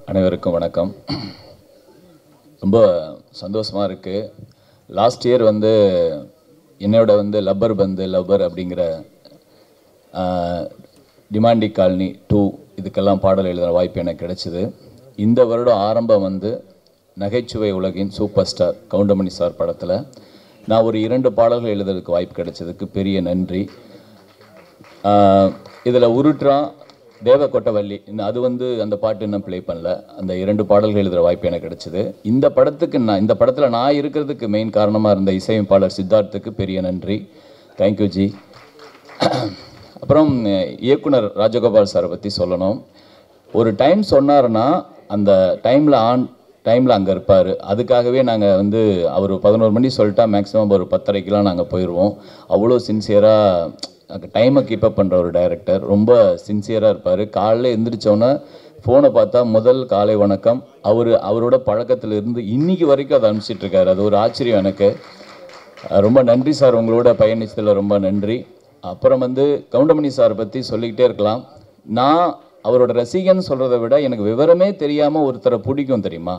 அனைவருக்கும் வணக்கம். ரொம்ப சந்தோஷமாக இருக்குது. லாஸ்ட் இயர் என்னோட லப்பர் பந்து லப்பர் அப்படிங்கிற டிமாண்டி காலனி 2 இதுக்கெல்லாம் பாடல் எழுதுகிற வாய்ப்பு எனக்கு கிடைச்சிது. இந்த வருடம் ஆரம்பம் நகைச்சுவை உலகின் சூப்பர் ஸ்டார் கவுண்டமணி சார் படத்தில் நான் ஒரு 2 பாடல்கள் எழுதுறதுக்கு வாய்ப்பு கிடைச்சதுக்கு பெரிய நன்றி. இதில் உருட்டுறான் தேவக்கொட்டவள்ளி அது அந்த பாட்டு இன்னும் ப்ளே பண்ணல. அந்த 2 பாடல்கள் எழுதுகிற வாய்ப்பு எனக்கு கிடைச்சிது. இந்த படத்தில் நான் இருக்கிறதுக்கு மெயின் காரணமாக இருந்த இசையமைப்பாளர் சித்தார்த்துக்கு பெரிய நன்றி. Thank you G. அப்புறம் இயக்குனர் ராஜகோபால் சாரை பற்றி சொல்லணும். ஒரு டைம் சொன்னார்னா அந்த டைமில் அங்கே இருப்பார். அதுக்காகவே நாங்கள் அவர் 11 மணி சொல்லிட்டா மேக்ஸிமம் ஒரு 10:30க்கெலாம் நாங்கள் போயிடுவோம். அவ்வளோ சின்சியராக டைமை கீப்பப் பண்ணுற ஒரு டைரக்டர். ரொம்ப சின்சியராக இருப்பார். காலையில் எழுந்திரிச்சோன்னே ஃபோனை பார்த்தா முதல் காலை வணக்கம் அவரோட பழக்கத்திலிருந்து இன்னைக்கு வரைக்கும் அதை அனுப்பிச்சிட்ருக்காரு. அது ஒரு ஆச்சரியம் எனக்கு. ரொம்ப நன்றி சார், உங்களோட பயணிச்சதில் ரொம்ப நன்றி. அப்புறம் கவுண்டமணி சாரை பற்றி சொல்லிக்கிட்டே இருக்கலாம். நான் அவரோட ரசிகன் சொல்கிறத விட எனக்கு விவரமே தெரியாமல் ஒருத்தரை பிடிக்கும் தெரியுமா.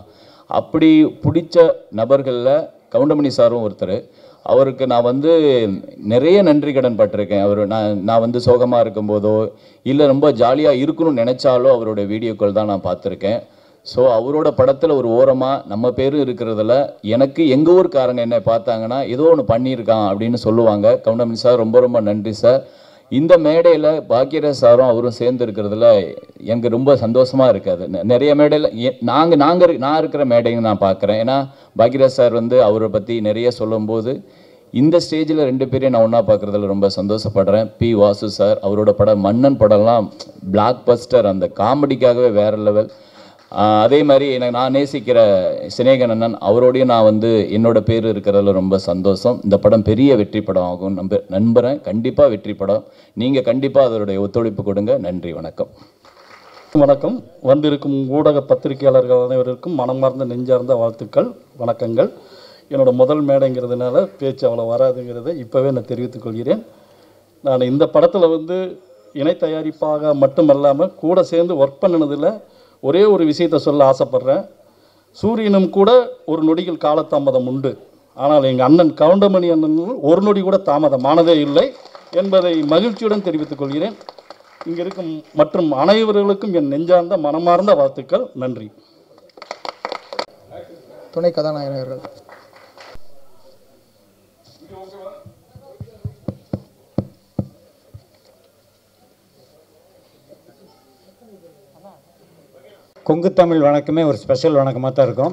அப்படி பிடிச்ச நபர்களில் கவுண்டமணி சாரும் ஒருத்தர். அவருக்கு நான் நிறைய நன்றி கடன் பட்டிருக்கேன். நான் சோகமாக இருக்கும்போதோ இல்லை ரொம்ப ஜாலியாக இருக்கணும்னு நினச்சாலோ அவரோட வீடியோக்கள் தான் நான் பார்த்துருக்கேன். ஸோ அவரோட படத்தில் ஒரு ஓரமாக நம்ம பேரும் இருக்கிறதுல எனக்கு எங்கள் ஊருக்காரங்க என்ன பார்த்தாங்கன்னா ஏதோ ஒன்று பண்ணியிருக்கான் அப்படின்னு சொல்லுவாங்க. கவுண்டமணி சார் ரொம்ப ரொம்ப நன்றி சார். இந்த மேடையில் பாக்யராஜ் சாரும் அவரும் சேர்ந்து இருக்கிறதுல எனக்கு ரொம்ப சந்தோஷமாக இருக்காது. நிறைய மேடையில் நான் இருக்கிற மேடைங்க நான் பார்க்குறேன். ஏன்னா பாக்யராஜ் சார் அவரை பற்றி நிறைய சொல்லும்போது இந்த ஸ்டேஜில் 2 பேரையும் நான் ஒன்றா பார்க்குறதுல ரொம்ப சந்தோஷப்படுறேன். பி வாசு சார் அவரோட படம் மன்னன் படம்லாம் பிளாக் பஸ்டர், அந்த காமெடிக்காகவே வேறு லெவல். அதே மாதிரி நான் நேசிக்கிற சினேகன் அவரோடையும் நான் என்னோட பேர் இருக்கிறதுல ரொம்ப சந்தோஷம். இந்த படம் பெரிய வெற்றி படம் ஆகும் நம்புகிறேன். கண்டிப்பாக வெற்றி படம். நீங்கள் கண்டிப்பாக அதனுடைய ஒத்துழைப்பு கொடுங்க. நன்றி, வணக்கம். வணக்கம். வந்திருக்கும் ஊடக பத்திரிகையாளர்கள் அனைவருக்கும் மனமார்ந்த நெஞ்சார்ந்த வாழ்த்துக்கள், வணக்கங்கள். என்னோட முதல் மேடைங்கிறதுனால பேச்சு அவ்வளோ வராதுங்கிறத இப்போவே நான் தெரிவித்துக் கொள்கிறேன். நான் இந்த படத்தில் இணை தயாரிப்பாக மட்டுமல்லாமல் கூட சேர்ந்து ஒர்க் பண்ணினதில் ஒரே ஒரு விஷயத்தை சொல்ல ஆசைப்பட்றேன். சூரியனும் கூட ஒரு நொடியில் காலதாமதம் உண்டு, ஆனால் எங்கள் அண்ணன் கவுண்டமணி அண்ணன் ஒரு நொடி கூட தாமதமானதே இல்லை என்பதை மகிழ்ச்சியுடன் தெரிவித்துக் கொள்கிறேன். இங்கே இருக்கும் மற்றும் அனைவர்களுக்கும் என் நெஞ்சார்ந்த மனமார்ந்த வாழ்த்துக்கள். நன்றி. துணை கதாநாயகர்கள் கொங்கு தமிழ் வணக்கமே ஒரு ஸ்பெஷல் வணக்கமாக தான் இருக்கும்.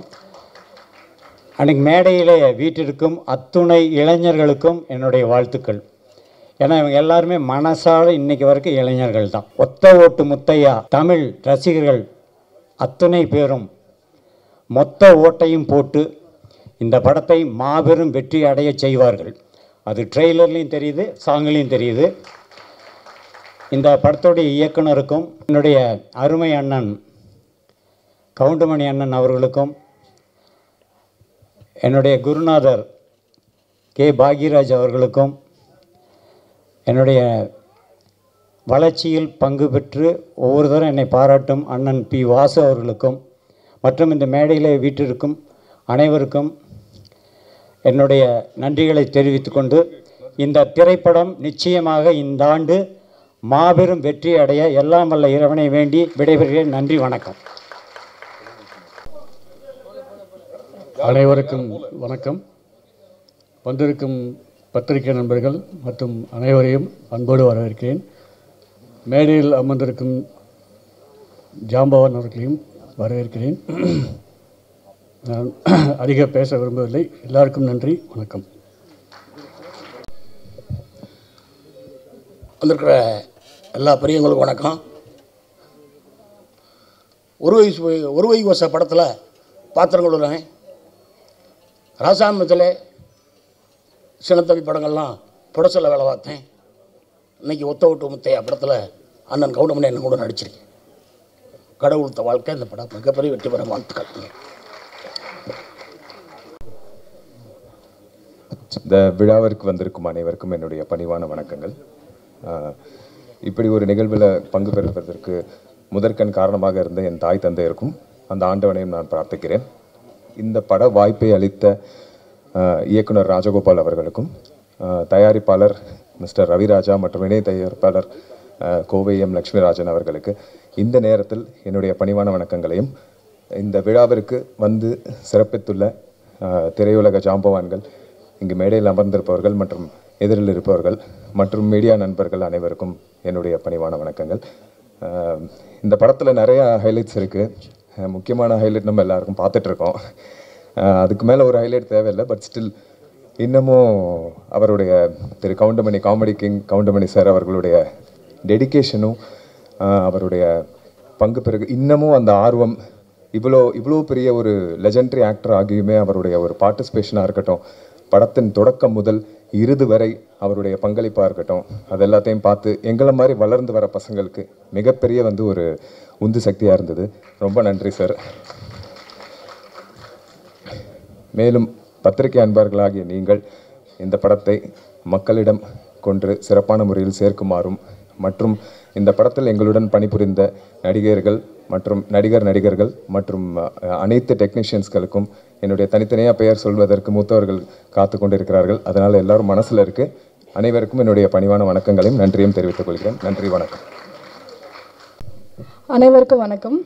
அன்றைக்கி மேடையில் வீட்டிற்கும் அத்துணை இளைஞர்களுக்கும் என்னுடைய வாழ்த்துக்கள். ஏன்னா இவங்க எல்லாருமே மனசால இன்றைக்கி வரைக்கும் இளைஞர்கள் தான். ஒத்த ஓட்டு முத்தையா தமிழ் ரசிகர்கள் அத்துணை பேரும் மொத்த ஓட்டையும் போட்டு இந்த படத்தை மாபெரும் வெற்றி அடைய செய்வார்கள். அது ட்ரெய்லர்லேயும் தெரியுது, சாங்லேயும் தெரியுது. இந்த படத்துடைய இயக்குனருக்கும் என்னுடைய அருமை அண்ணன் கவுண்டமணி அண்ணன் அவர்களுக்கும் என்னுடைய குருநாதர் கே பாக்யராஜ் அவர்களுக்கும் என்னுடைய வளர்ச்சியில் பங்கு பெற்று ஒவ்வொரு தரம் என்னை பாராட்டும் அண்ணன் பி வாசு அவர்களுக்கும் மற்றும் இந்த மேடையில் வீட்டிற்கும் அனைவருக்கும் என்னுடைய நன்றிகளை தெரிவித்துக்கொண்டு இந்த திரைப்படம் நிச்சயமாக இந்த ஆண்டு மாபெரும் வெற்றி அடைய எல்லாம் வல்ல இறைவனை வேண்டி விடைபெறுகிறேன். நன்றி, வணக்கம். அனைவருக்கும் வணக்கம். வந்திருக்கும் பத்திரிகை நண்பர்கள் மற்றும் அனைவரையும் அன்போடு வரவேற்கிறேன். மேடையில் அமர்ந்திருக்கும் ஜாம்பவான் அவர்களையும் வரவேற்கிறேன். நான் அதிக பேச விரும்பவில்லை. எல்லாருக்கும் நன்றி, வணக்கம். வந்திருக்கிற எல்லா பெரியவங்களுக்கும் வணக்கம். ஒரு வயசு படத்தில் பாத்திரங்களுடன் ராசாமத்தில் சின்னத்தம்பி படங்கள்லாம் புடசலில் வேலை பார்த்தேன். இன்றைக்கி ஒத்த ஓட்டு முத்தையா படத்தில் அண்ணன் கவுண்டமணி அண்ணன் கூட நடிச்சிருக்கேன். கடவுள்த்த வாழ்க்கை இந்த படம் மிகப்பெரிய வெற்றி பெற வாழ்த்துக்கள். இந்த விழாவிற்கு வந்திருக்கும் அனைவருக்கும் என்னுடைய பணிவான வணக்கங்கள். இப்படி ஒரு நிகழ்வில் பங்கு பெறுவதற்கு முதற்கண் காரணமாக இருந்த என் தாய் தந்தையருக்கும் அந்த ஆண்டவனையும் நான் பிரார்த்திக்கிறேன். இந்த பட வாய்ப்பை அளித்த இயக்குனர் ராஜகோபால் அவர்களுக்கும், தயாரிப்பாளர் மிஸ்டர் ரவிராஜா மற்றும் இணை தயாரிப்பாளர் கோவை எம் லக்ஷ்மிராஜன் அவர்களுக்கு இந்த நேரத்தில் என்னுடைய பணிவான வணக்கங்களையும், இந்த விழாவிற்கு வந்து சிறப்பித்துள்ள திரையுலக ஜாம்பவான்கள், இங்கு மேடையில் அமர்ந்திருப்பவர்கள் மற்றும் எதிரில் இருப்பவர்கள் மற்றும் மீடியா நண்பர்கள் அனைவருக்கும் என்னுடைய பணிவான வணக்கங்கள். இந்த படத்தில் நிறையா ஹைலைட்ஸ் இருக்குது. முக்கியமான ஹைலைட் நம்ம எல்லாருக்கும் பார்த்துட்ருக்கோம். அதுக்கு மேலே ஒரு ஹைலைட் தேவையில்லை. பட் ஸ்டில் இன்னமும் அவருடைய திரு Goundamani, comedy king Goundamani sir அவர்களுடைய டெடிக்கேஷனும் அவருடைய பங்கு பிறகு இன்னமும் அந்த ஆர்வம், இவ்வளோ பெரிய ஒரு லெஜெண்டரி ஆக்டர் ஆகியுமே அவருடைய ஒரு பார்ட்டிசிபேஷனாக இருக்கட்டும், படத்தின் தொடக்கம் முதல் இறுதி வரை அவருடைய பங்களிப்பாக இருக்கட்டும், அது எல்லாத்தையும் பார்த்து எங்களை மாதிரி வளர்ந்து வர பசங்களுக்கு மிகப்பெரிய ஒரு உந்து சக்தியாக இருந்தது. ரொம்ப நன்றி சார். மேலும் பத்திரிகை அன்பர்களாகிய நீங்கள் இந்த படத்தை மக்களிடம் கொண்டு சிறப்பான முறையில் சேர்க்குமாறும் மற்றும் இந்த படத்தில் எங்களுடன் பணிபுரிந்த நடிகர்கள் மற்றும் நடிகர்கள் மற்றும் அனைத்து டெக்னீஷியன்ஸ்களுக்கும் என்னுடைய தனித்தனியாக பெயர் சொல்வதற்கு மூத்தவர்கள் காத்து கொண்டிருக்கிறார்கள். அதனால் எல்லாரும் மனசில் இருக்குது. அனைவருக்கும் என்னுடைய பணிவான வணக்கங்களையும் நன்றியும் தெரிவித்துக் கொள்கிறேன். நன்றி, வணக்கம். அனைவருக்கும் வணக்கம்.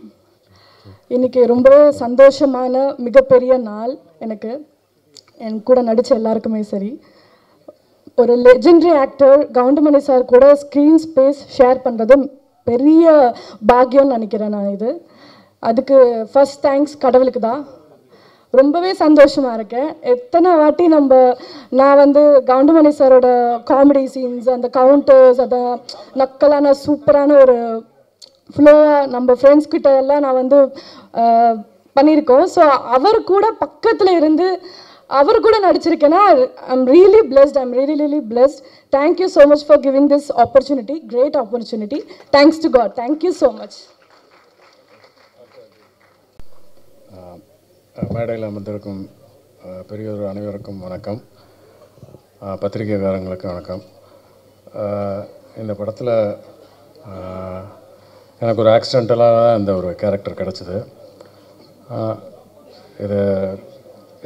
இன்றைக்கி ரொம்பவே சந்தோஷமான மிகப்பெரிய நாள் எனக்கு. என் கூட நடித்த எல்லாருக்குமே சரி. ஒரு லெஜெண்டரி ஆக்டர் கவுண்டமணி சார் கூட ஸ்க்ரீன் ஸ்பேஸ் ஷேர் பண்ணுறது பெரிய பாக்கியம்னு நினைக்கிறேன் நான். அதுக்கு ஃபர்ஸ்ட் தேங்க்ஸ் கடவுளுக்கு தான். ரொம்பவே சந்தோஷமாக இருக்கேன். எத்தனை வாட்டி நான் கவுண்டமணி சாரோட காமெடி சீன்ஸ், அந்த கவுண்டர்ஸ், அதை நக்கலான சூப்பரான ஒரு ஃப்ளோவாக நம்ம ஃப்ரெண்ட்ஸ் கிட்ட எல்லாம் நான் பண்ணியிருக்கோம். ஸோ அவர் கூட பக்கத்தில் இருந்து அவர் கூட நடிச்சிருக்கேன்னா I'm really blessed. I'm really blessed. Thank you so much for giving this opportunity. Great opportunity. Thanks to God. Thank you so much. மேடையில் அமர்ந்திருக்கும் பெரியோர் அனைவருக்கும் வணக்கம். பத்திரிகைக்காரங்களுக்கு வணக்கம். இந்த படத்தில் எனக்கு ஒரு ஆக்சிடென்டலாக இந்த ஒரு கேரக்டர் கிடச்சிது.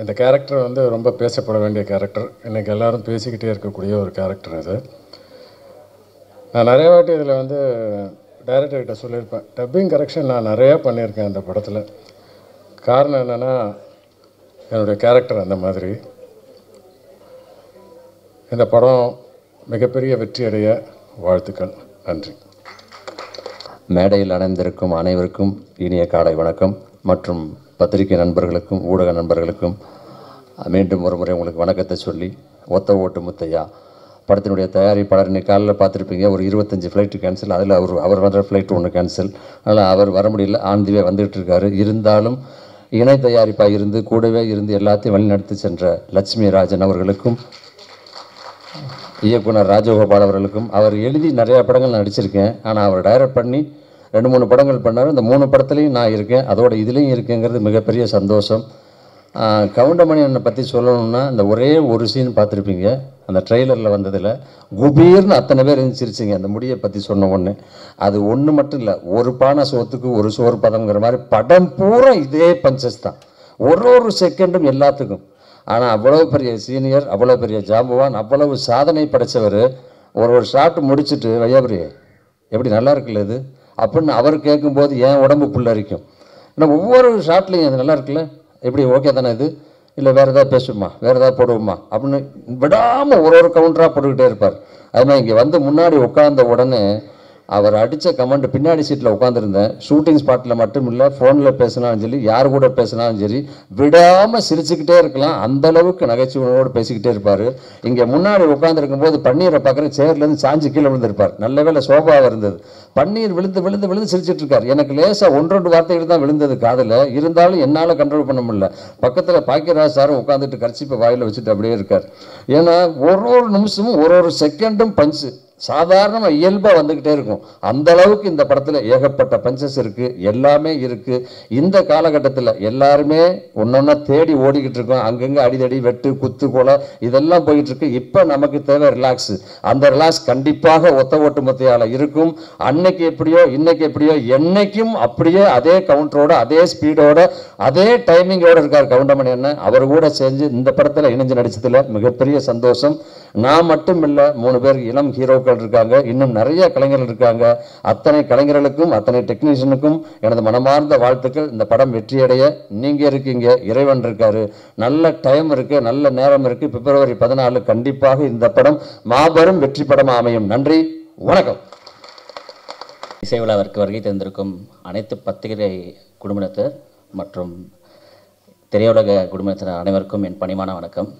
இந்த கேரக்டர் ரொம்ப பேசப்பட வேண்டிய கேரக்டர். இன்றைக்கி எல்லோரும் பேசிக்கிட்டே இருக்கக்கூடிய ஒரு கேரக்டர் இது. நான் நிறைய வாட்டி இதில் டைரக்டர்கிட்ட சொல்லியிருப்பேன், டப்பிங் கரெக்ஷன் நான் நிறையா பண்ணியிருக்கேன் இந்த படத்தில். காரணம் என்னென்னா, என்னுடைய கேரக்டர் அந்த மாதிரி. இந்த படம் மிகப்பெரிய வெற்றி அடைய வாழ்த்துக்கள். நன்றி. மேடையில் அணைந்திருக்கும் அனைவருக்கும் இனிய காலை வணக்கம். மற்றும் பத்திரிகை நண்பர்களுக்கும் ஊடக நண்பர்களுக்கும் மீண்டும் ஒரு முறை உங்களுக்கு வணக்கத்தை சொல்லி, ஒத்த ஓட்டு முத்தையா படத்தினுடைய தயாரிப்பாளர் இன்னைக்கு காலையில் பார்த்துருப்பீங்க, ஒரு 25 ஃப்ளைட்டு கேன்சல். அதில் அவர் வர ஃப்ளைட்டு ஒன்று கேன்சல். அதனால் அவர் வர முடியல, ஆந்திவே வந்துகிட்டு இருக்காரு. இருந்தாலும் இணை தயாரிப்பாக இருந்து கூடவே இருந்து எல்லாத்தையும் வழிநடத்தி சென்ற லட்சுமி ராஜன் அவர்களுக்கும், இயக்குனர் ராஜகோபால் அவர்களுக்கும். அவர் எழுதி நிறையா படங்கள் நடிச்சிருக்கேன். ஆனால் அவர் டைரக்ட் பண்ணி 2-3 படங்கள் பண்ணார். இந்த 3 படத்துலையும் நான் இருக்கேன், அதோட இதுலேயும் இருக்கேங்கிறது மிகப்பெரிய சந்தோஷம். கவுண்டமணி என்னை பற்றி சொல்லணும்னா, இந்த ஒரே ஒரு சீன் பார்த்துருப்பீங்க, அந்த ட்ரெய்லரில் வந்ததில் குபீர்னு அத்தனை பேர் இருந்துச்சிருச்சிங்க அந்த முடியை பற்றி சொன்ன ஒன்று. அது ஒன்று மட்டும் இல்லை, ஒரு பானை சோத்துக்கு ஒரு சோறு பதம்ங்கிற மாதிரி படம் பூரா இதே பஞ்சஸ் தான், ஒரு செகண்டும் எல்லாத்துக்கும். ஆனால் அவ்வளோ பெரிய சீனியர், அவ்வளோ பெரிய ஜாம்பவான், அவ்வளவு சாதனை படைத்தவர் ஒரு ஷாட் முடிச்சுட்டு, வையாபுரி எப்படி நல்லா இருக்குல்ல இது அப்படின்னு அவர் கேட்கும்போது என் உடம்பு புல்லரிக்கும். ஏன்னா ஒவ்வொரு ஷாட்லையும் அது நல்லா இருக்குல்ல, எப்படி ஓகே தானே இது, இல்லை வேறு ஏதாவது பேசுமா, வேறு ஏதாவது போடுவோமா அப்படின்னு விடாமல் ஒரு கவுண்டராக போட்டுக்கிட்டே இருப்பார். அதுமாதிரி இங்கே முன்னாடி உட்கார்ந்த உடனே அவர் அடித்த கமெண்ட், பின்னாடி சீட்டில் உட்காந்துருந்தேன், ஷூட்டிங் ஸ்பாட்டில் மட்டும் இல்லை, ஃபோனில் பேசினாலும் சரி, யார் கூட பேசினாலும் சரி, விடாமல் சிரிச்சுக்கிட்டே இருக்கலாம். அந்தளவுக்கு நகைச்சுவையோடு பேசிக்கிட்டே இருப்பார். இங்கே முன்னாடி உட்காந்துருக்கும் போது பன்னீரை பார்க்குற சேர்லேருந்து சாஞ்சு கீழே விழுந்திருப்பார். நல்ல வேலை சோபாவாக இருந்தது. பன்னீர் விழுந்து விழுந்து விழுந்து சிரிச்சிட்டு இருக்காரு. எனக்கு லேசாக 1-2 வார்த்தைகள் தான் விழுந்தது காதில், இருந்தாலும் என்னால் கண்ட்ரோல் பண்ண முடியல. பக்கத்தில் பாக்கியராஜ் சாரும் உட்காந்துட்டு கர்ச்சிப்பை வாயில் வச்சுட்டு அப்படியே இருக்கார். ஏன்னா ஒரு நிமிஷமும் ஒரு செகண்டும் பஞ்சு சாதாரணமாக இயல்பாக வந்துக்கிட்டே இருக்கும். அந்த அளவுக்கு இந்த படத்தில் ஏகப்பட்ட பஞ்சஸ் இருக்குது, எல்லாமே இருக்குது. இந்த காலகட்டத்தில் எல்லாருமே ஒன்றொன்னா தேடி ஓடிக்கிட்டு இருக்கோம். அங்கங்கே அடிதடி வெட்டு குத்து கொலை இதெல்லாம் போயிட்டு இருக்கு. இப்போ நமக்கு தேவை ரிலாக்ஸ். அந்த ரிலாக்ஸ் கண்டிப்பாக ஒத்த ஓட்டு மொத்தையால் இருக்கும். அன்னைக்கு எப்படியோ இன்னைக்கு எப்படியோ என்னைக்கும் அப்படியே அதே கவுண்டரோட அதே ஸ்பீடோட அதே டைமிங்கோடு இருக்கார் கவுண்டமணி அண்ணன். அவர் கூட சேர்ந்து இந்த படத்தில் இணைஞ்சு நடிச்சதில் மிகப்பெரிய சந்தோஷம். நான் மட்டும் இல்லை, 3 பேர் இளம் ஹீரோக்கள் இருக்காங்க, இன்னும் நிறைய கலைஞர்கள் இருக்காங்க. அத்தனை கலைஞர்களுக்கும் அத்தனை டெக்னீஷியனுக்கும் எனது மனமார்ந்த வாழ்த்துக்கள். இந்த படம் வெற்றியடைய நீங்கள் இருக்கீங்க, இறைவன் இருக்காரு, நல்ல டைம் இருக்குது, நல்ல நேரம் இருக்குது. பிப்ரவரி 14 கண்டிப்பாக இந்த படம் மாபெரும் வெற்றி படமாக அமையும். நன்றி, வணக்கம். இசை விழாவிற்கு வருகை தந்திருக்கும் அனைத்து பத்திரிகை குடும்பத்தினர் மற்றும் திரையுலக குடும்பத்தினர் அனைவருக்கும் என் பணிவான வணக்கம்.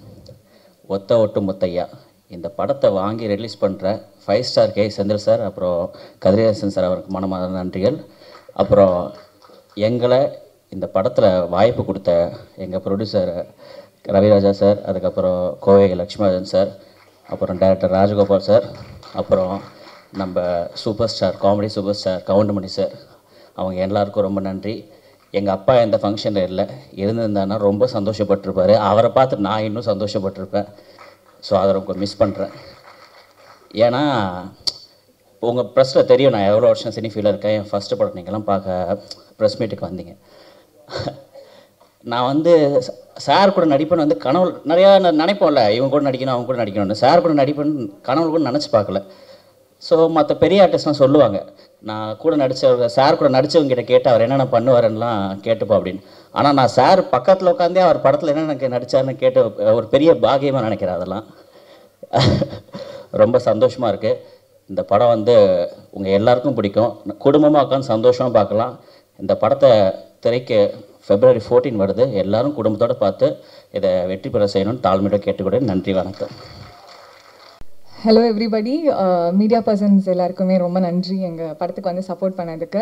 ஒத்த ஓட்டு முத்தையா இந்த படத்தை வாங்கி ரிலீஸ் பண்ணுற 5 ஸ்டார் கே செந்தில் சார், அப்புறம் கதிரேசன் சார் அவருக்கு மனமான நன்றிகள். அப்புறம் எங்களை இந்த படத்தில் வாய்ப்பு கொடுத்த எங்கள் ப்ரொடியூசர் ரவிராஜா சார், அதுக்கப்புறம் கோவை லக்ஷ்மணன் சார், அப்புறம் டைரக்டர் ராஜகோபால் சார், அப்புறம் நம்ம super star comedy super star Goundamani sir, அவங்க எல்லாருக்கும் ரொம்ப நன்றி. எங்கள் அப்பா எந்த ஃபங்க்ஷனில் இல்லை, இருந்திருந்தானா ரொம்ப சந்தோஷப்பட்டிருப்பார். அவரை பார்த்து நான் இன்னும் சந்தோஷப்பட்டிருப்பேன். ஸோ அதை ரொம்ப மிஸ் பண்ணுறேன். ஏன்னா உங்கள் ப்ரெஸ்ஸில் தெரியும் நான் எவ்வளோ வருஷம் சினி ஃபீல்டில் இருக்கேன். என் ஃபஸ்ட்டு படம் நீங்கள்லாம் பார்க்க ப்ரெஸ் மீட்டுக்கு வந்தீங்க. நான் வந்து சார் கூட நடிப்பேன்னு வந்து கனவு நிறையா நினைப்போம்ல, இவங்க கூட நடிக்கணும் அவங்க கூட நடிக்கணும்னு. சார் கூட நடிப்பேன்னு கனவு கூட நினச்சி பார்க்கல. ஸோ மற்ற பெரிய ஆர்டிஸ்ட்லாம் சொல்லுவாங்க, நான் கூட நடித்தவங்க சார் கூட நடித்தவங்ககிட்ட கேட்டு அவர் என்னென்ன பண்ணுவாருன்னெலாம் கேட்டுப்போம் அப்படின்னு. ஆனால் நான் சார் பக்கத்தில் உட்காந்தே அவர் படத்தில் என்னென்ன நடித்தாருன்னு கேட்டு ஒரு பெரிய பாகியமாக நினைக்கிறேன். அதெல்லாம் ரொம்ப சந்தோஷமாக இருக்குது. இந்த படம் வந்து உங்கள் எல்லாருக்கும் பிடிக்கும். குடும்பமாக உட்காந்து சந்தோஷமாக பார்க்கலாம். இந்த படத்தை திரைக்கு February 14 வருது. எல்லோரும் குடும்பத்தோடு பார்த்து இதை வெற்றி பெற செய்யணும்னு தாழ்மையோட கேட்டுக்கூட. நன்றி, வணக்கம். ஹலோ எவ்ரிபடி, மீடியா பர்சன்ஸ் எல்லாருக்குமே ரொம்ப நன்றி எங்கள் படத்துக்கு வந்து சப்போர்ட் பண்ணதுக்கு.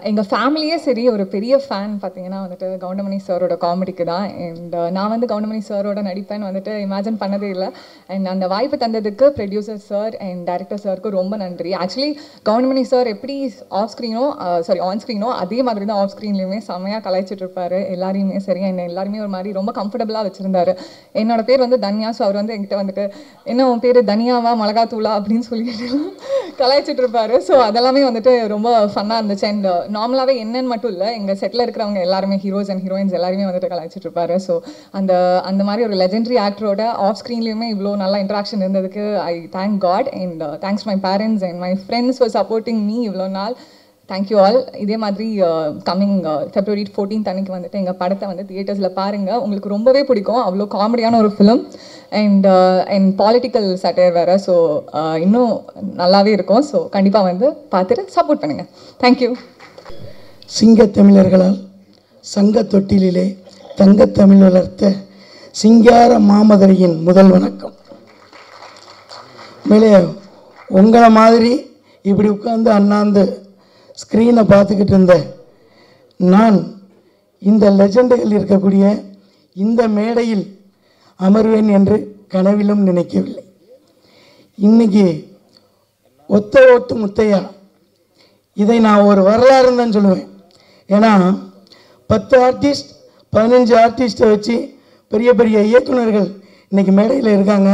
எங்கள் ஃபேமிலியே சரி ஒரு பெரிய ஃபேன் பார்த்தீங்கன்னா வந்துட்டு கவுண்டமணி சாரோட காமெடிக்கு தான். அண்ட் நான் வந்து கவுண்டமணி சாரோட நடிப்பேன்னு வந்துட்டு இமேஜின் பண்ணதே இல்லை. அண்ட் அந்த வாய்ப்பு தந்ததுக்கு ப்ரொடியூசர் சார் அண்ட் டைரக்டர் சாருக்கு ரொம்ப நன்றி. ஆக்சுவலி கவுண்டமணி சார் எப்படி ஆன் ஸ்க்ரீனோ அதே மாதிரி தான் ஆஃப் ஸ்க்ரீன்லேயுமே செம்மையாக கலாய்ச்சிட்ருப்பார் எல்லாரையுமே சரி. என்ன எல்லாருமே ஒரு மாதிரி ரொம்ப கம்ஃபர்டபுளாக வச்சுருந்தாரு. என்னோட பேர் வந்து தன்யா. ஸோ அவர் வந்து என்கிட்ட வந்துட்டு என்ன உன் பேர் தனியா மிளகாத்தூளா அப்படின்னு சொல்லிட்டு கலாய்ச்சிட்டு இருப்பாரு. ஸோ அதெல்லாமே வந்துட்டு ரொம்ப ஃபன்னாக இருந்துச்சு. அண்ட் நார்மலாகவே என்னன்னு மட்டும் இல்லை, எங்கள் செட்டில் இருக்கிறவங்க எல்லாருமே ஹீரோஸ் அண்ட் ஹீரோயின்ஸ் எல்லாருமே வந்துட்டு கலாய்ச்சிட்டு இருப்பாரு. ஸோ அந்த மாதிரி ஒரு லெஜெண்டரி ஆக்டரோட ஆஃப் ஸ்க்ரீன்லேயுமே இவ்வளோ நல்லா இன்ட்ராக்ஷன் இருந்ததுக்கு I thank God. And thanks my parents and my friends for supporting me இவ்வளோ நாள். Thank you all. இதே மாதிரி கம்மிங் February 14 அன்னைக்கு வந்துட்டு எங்கள் படத்தை வந்து தியேட்டர்ஸில் பாருங்கள். உங்களுக்கு ரொம்பவே பிடிக்கும். அவ்வளோ காமெடியான ஒரு ஃபிலிம் அண்ட் பாலிட்டிக்கல் சட்டையர் வேறு. ஸோ இன்னும் நல்லாவே இருக்கும். ஸோ கண்டிப்பாக வந்து பார்த்துட்டு சப்போர்ட் பண்ணுங்கள். தேங்க்யூ. சிங்கத்தமிழர்களால் சங்க தொட்டிலே தங்கத்தமிழ் வளர்த்த சிங்கார மாமதுரையின் முதல் வணக்கம். மேலே உங்களை மாதிரி இப்படி உட்காந்து அண்ணாந்து ஸ்க்ரீனை பார்த்துக்கிட்டு இருந்த நான் இந்த லெஜண்டுகள் இருக்கக்கூடிய இந்த மேடையில் அமர்வேன் என்று கனவிலும் நினைக்கவில்லை. இன்னைக்கு ஒத்த ஓட்டு முத்தையா இதை நான் ஒரு வரலாறுன்னு தான் சொல்லுவேன். ஏன்னா 10 ஆர்டிஸ்ட் 15 ஆர்டிஸ்ட்டை வச்சு பெரிய பெரிய இயக்குநர்கள் இன்றைக்கி மேடையில் இருக்காங்க.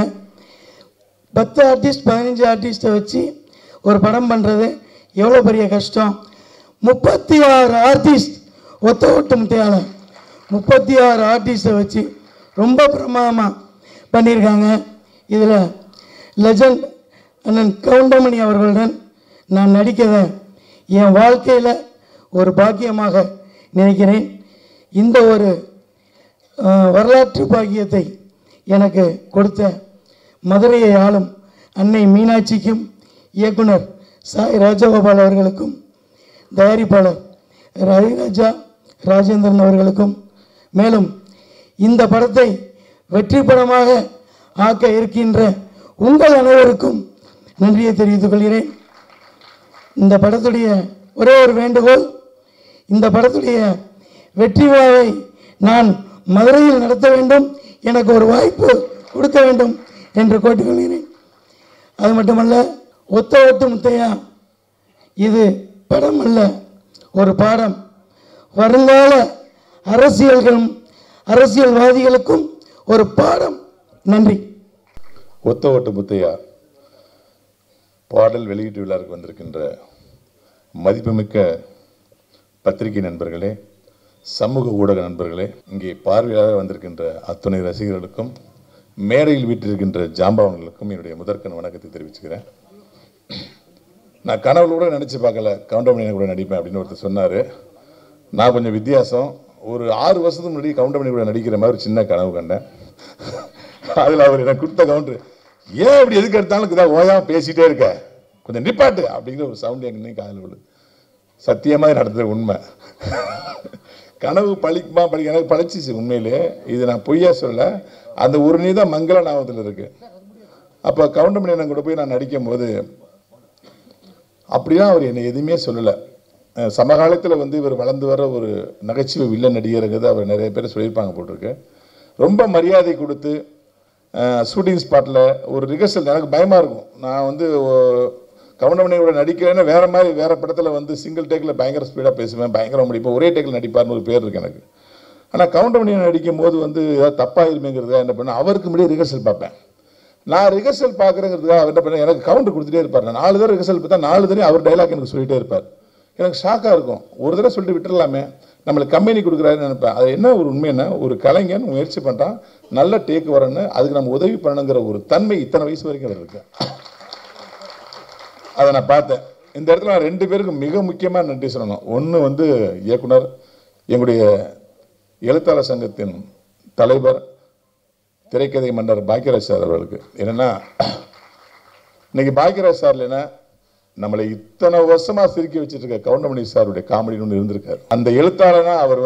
10 ஆர்டிஸ்ட் 15 ஆர்டிஸ்ட்டை வச்சு ஒரு படம் பண்ணுறது எவ்வளோ பெரிய கஷ்டம். 36 ஆர்டிஸ்ட் ஒத்த ஓட்டு முத்தையால் 36 ஆர்டிஸ்ட்டை வச்சு ரொம்ப பிரமாதமாக பண்ணியிருக்காங்க. இதில் லெஜண்ட் அண்ணன் கவுண்டமணி அவர்களுடன் நான் நடிக்கிறத என் வாழ்க்கையில் ஒரு பாக்கியமாக நினைக்கிறேன். இந்த ஒரு வரலாற்று பாக்கியத்தை எனக்கு கொடுத்த மதுரையை ஆளும் அன்னை மீனாட்சிக்கும் இயக்குனர் சாய் ராஜகோபால் அவர்களுக்கும் தயாரிப்பாளர் ரவிராஜா ராஜேந்திரன் அவர்களுக்கும் மேலும் இந்த படத்தை வெற்றி படமாக ஆக்க இருக்கின்ற உங்கள் அனைவருக்கும் நன்றியை தெரிவித்துக் கொள்கிறேன். இந்த படத்துடைய ஒரே ஒரு வேண்டுகோள், இந்த படத்துடைய வெற்றி விழாவை நான் மதுரையில் நடத்த வேண்டும், எனக்கு ஒரு வாய்ப்பு கொடுக்க வேண்டும் என்று கேட்டுக்கொள்கிறேன். அது மட்டுமல்ல, ஒத்த ஒட்டு முத்தையா இது படம் அல்ல, ஒரு பாடம். வருங்கால அரசியல்வாதிகளுக்கும் ஒரு பாடம். நன்றி. ஒத்த ஓட்டு முத்தையா பாடல் வெளியீட்டு விழாவுக்கு வந்திருக்கின்ற மதிப்புமிக்க பத்திரிகை நண்பர்களே, சமூக ஊடக நண்பர்களே, இங்கே பார்வையாக வந்திருக்கின்ற அத்துணை ரசிகர்களுக்கும் மேடையில் வீட்டிருக்கின்ற ஜாம்பவன்களுக்கும் என்னுடைய முதற்கண் வணக்கத்தை தெரிவிச்சுக்கிறேன். நான் கனவுல கூட நினச்சி பார்க்கல கவுண்டமணி கூட நடிப்பேன் அப்படின்னு ஒருத்தர் சொன்னார். நான் கொஞ்சம் வித்தியாசம். ஒரு 6 வருஷத்துக்கு முன்னாடி கவுண்டமணி கூட நடிக்கிற மாதிரி சின்ன கனவு கண்டேன். அதில் அவர் எனக்கு கொடுத்த கவுண்டர், ஏன் இப்படி எதுக்கு எடுத்தாலும் இதான் ஓயாமல் பேசிகிட்டே இருக்க, கொஞ்சம் நிப்பாட்டு அப்படிங்கிற ஒரு சவுண்டு எங்கேயும் காதில் விழுது. சத்தியமாக நடத்துறது உண்மை. கனவு பழிக்குமா எனக்கு பழிச்சிச்சு உண்மையிலே. இது நான் பொய்யா சொல்ல. அந்த ஒரு நீ தான் மங்கள ஞாபகத்தில் இருக்கு. அப்போ கவுண்டமணி கூட போய் நான் நடிக்கும் போது அப்படிலாம் அவர் என்னை எதுவுமே சொல்லலை. சமகாலத்தில் இவர் வளர்ந்து வர ஒரு நகைச்சுவை வில்ல நடிகருங்கிறது அவர் நிறைய பேர் சொல்லியிருப்பாங்க போட்டிருக்கு. ரொம்ப மரியாதை கொடுத்து ஷூட்டிங் ஸ்பாட்டில் ஒரு ரிஹர்சல் எனக்கு பயமாக இருக்கும். நான் கவுண்டமணியோட நடிக்கிறேன்னா வேறு படத்தில் சிங்கிள் டேக்கில் பயங்கர ஸ்பீடாக பேசுவேன், பயங்கர முடிப்பேன், ஒரே டேக்கில் நடிப்பார்னு ஒரு பேர் இருக்குது எனக்கு. ஆனால் கவுண்டமணியை நடிக்கும் போது ஏதாவது தப்பாக இருமேங்கிறதா என்ன பண்ணேன், அவருக்கு முன்னாடி ரிஹர்சல் பார்ப்பேன். நான் ரிஹர்சல் பார்க்குறேங்கிறதுக்காக அவர் என்ன பண்ணேன், எனக்கு கவுண்டர் கொடுத்துட்டே இருப்பார். நான் 4 தடவை ரிஹர்சல் பார்த்தா 4 தடவை அவர் டைலாக் எனக்கு சொல்லிகிட்டே இருப்பார். எனக்கு ஷாக்காக இருக்கும். ஒரு தடவை சொல்லிட்டு விட்டுடலாமே, நம்மளுக்கு கம்பெனி கொடுக்குறாருன்னு நினைப்பேன். அது என்ன ஒரு உண்மைன்னா, ஒரு கலைஞன் முயற்சி பண்ணுறான், நல்ல டேக்கு வரணுன்னு, அதுக்கு நம்ம உதவி பண்ணணுங்கிற ஒரு தன்மை இத்தனை வயசு வரைக்கும் இருக்கு. அதை நான் பார்த்தேன். இந்த இடத்துல நான் 2 பேருக்கு மிக முக்கியமாக நன்றி சொல்லணும். ஒன்று இயக்குனர், எங்களுடைய எழுத்தாளர் சங்கத்தின் தலைவர், திரைக்கதை மன்னர் பாக்கியராஜ் சார் அவர்களுக்கு. என்னென்னா, இன்னைக்கு பாக்கியராஜ் சார் இல்லைன்னா நம்மளை இத்தனை வருஷமாக சிரிக்க வச்சுட்டு இருக்க கவுண்டமணி சாருடைய காமெடின்னு ஒன்று இருந்திருக்காரு. அந்த எழுத்தாளனா அவர்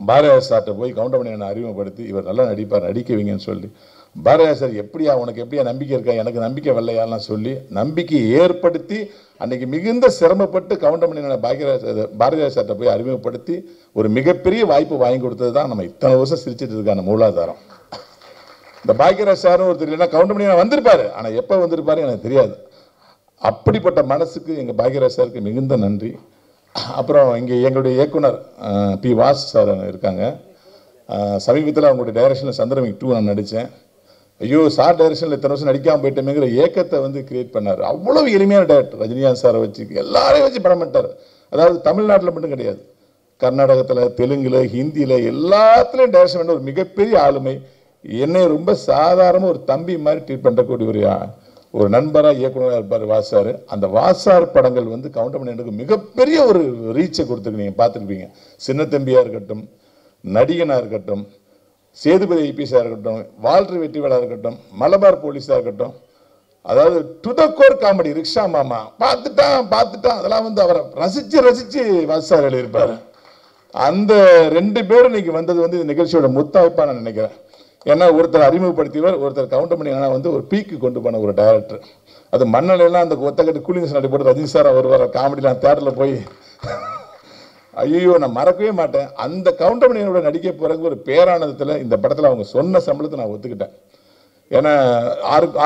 பாரதியார் சார்கிட்ட போய் கவுண்டமணி என்னை அறிமுகப்படுத்தி, இவர் நல்லா நடிப்பார், நடிக்க வைங்கன்னு சொல்லி, பாரதியார் சார் எப்படியா உனக்கு எப்படியா நம்பிக்கை இருக்கா, எனக்கு நம்பிக்கை வரலையாலாம் சொல்லி நம்பிக்கையை ஏற்படுத்தி அன்னைக்கு மிகுந்த சிரமப்பட்டு கவுண்டமணி பாரதியார் சார்கிட்ட போய் அறிமுகப்படுத்தி ஒரு மிகப்பெரிய வாய்ப்பு வாங்கி கொடுத்தது தான் நம்ம இத்தனை வருஷம் சிரிச்சிட்டு இருக்கான மூலாதாரம். இந்த பாக்கியராஜ் சாரும் ஒருத்தர் இல்லைன்னா கவுண்டமணி வந்திருப்பாரு, ஆனால் எப்போ வந்திருப்பாரு எனக்கு தெரியாது. அப்படிப்பட்ட மனசுக்கு எங்கள் பாக்கியராஜ் சாருக்கு மிகுந்த நன்றி. அப்புறம் இங்கே எங்களுடைய இயக்குனர் பி வாஸ் சார் இருக்காங்க. சமீபத்தில் அவங்களுடைய டைரக்ஷனில் சந்திரமிக் 2 நான் நடித்தேன். ஐயோ சார் டைரக்ஷனில் இத்தனை வருஷம் நடிக்காமல் போயிட்டோமேங்கிற ஏக்கத்தை கிரியேட் பண்ணார். அவ்வளோ எளிமையான டைரக்டர். ரஜினிகாந்த் சாரை வச்சு எல்லாரையும் வச்சு படம் பண்ணிட்டார். அதாவது தமிழ்நாட்டில் மட்டும் கிடையாது, கர்நாடகத்தில், தெலுங்கில், ஹிந்தியில் எல்லாத்துலேயும் டைரக்ஷன் பண்ண ஒரு மிகப்பெரிய ஆளுமை. என்னை ரொம்ப சாதாரணமாக ஒரு தம்பி மாதிரி ட்ரீட் பண்ணக்கூடிய ஒரு நண்பராக இயக்குனராக இருப்பார் வாசார். அந்த வாசார் படங்கள் கவுண்டமணி எனக்கு மிகப்பெரிய ஒரு ரீச்சை கொடுத்துருக்கு. நீங்கள் பார்த்துருப்பீங்க. சின்ன தம்பியாக இருக்கட்டும், நடிகனாக இருக்கட்டும், சேதுபதி ஐபிஎஸ்ஸாக இருக்கட்டும், வால்டர் வெற்றிவேலாக இருக்கட்டும், மலபார் போலீஸாக இருக்கட்டும், அதாவது to the core comedy. Rickshaw மாமா பார்த்துட்டான் அதெல்லாம் அவரை ரசித்து வாசார் எழுதியிருப்பார். அந்த 2 பேரும் இன்னைக்கு வந்தது இந்த நிகழ்ச்சியோட முத்தாய்ப்பாக நான் நினைக்கிறேன். ஏன்னா ஒருத்தர் அறிமுகப்படுத்தியவர், ஒருத்தர் கவுண்டமணி ஒரு பீக்கு கொண்டு போன ஒரு டைரக்டர். அது மண்ணெல்லாம் அந்த ஒத்தக்கட்டு கூலிங்ஸ் நடி போட்டு ரஜினி சார் வருவார் காமெடிலாம் தேட்டரில் போய் ஐயோ நான் மறக்கவே மாட்டேன். அந்த கவுண்டமணியோட நடிக்க போகிறதுக்கு ஒரு பேரானதத்தில் இந்த படத்தில் அவங்க சொன்ன சம்பளத்தை நான் ஒத்துக்கிட்டேன். ஏன்னா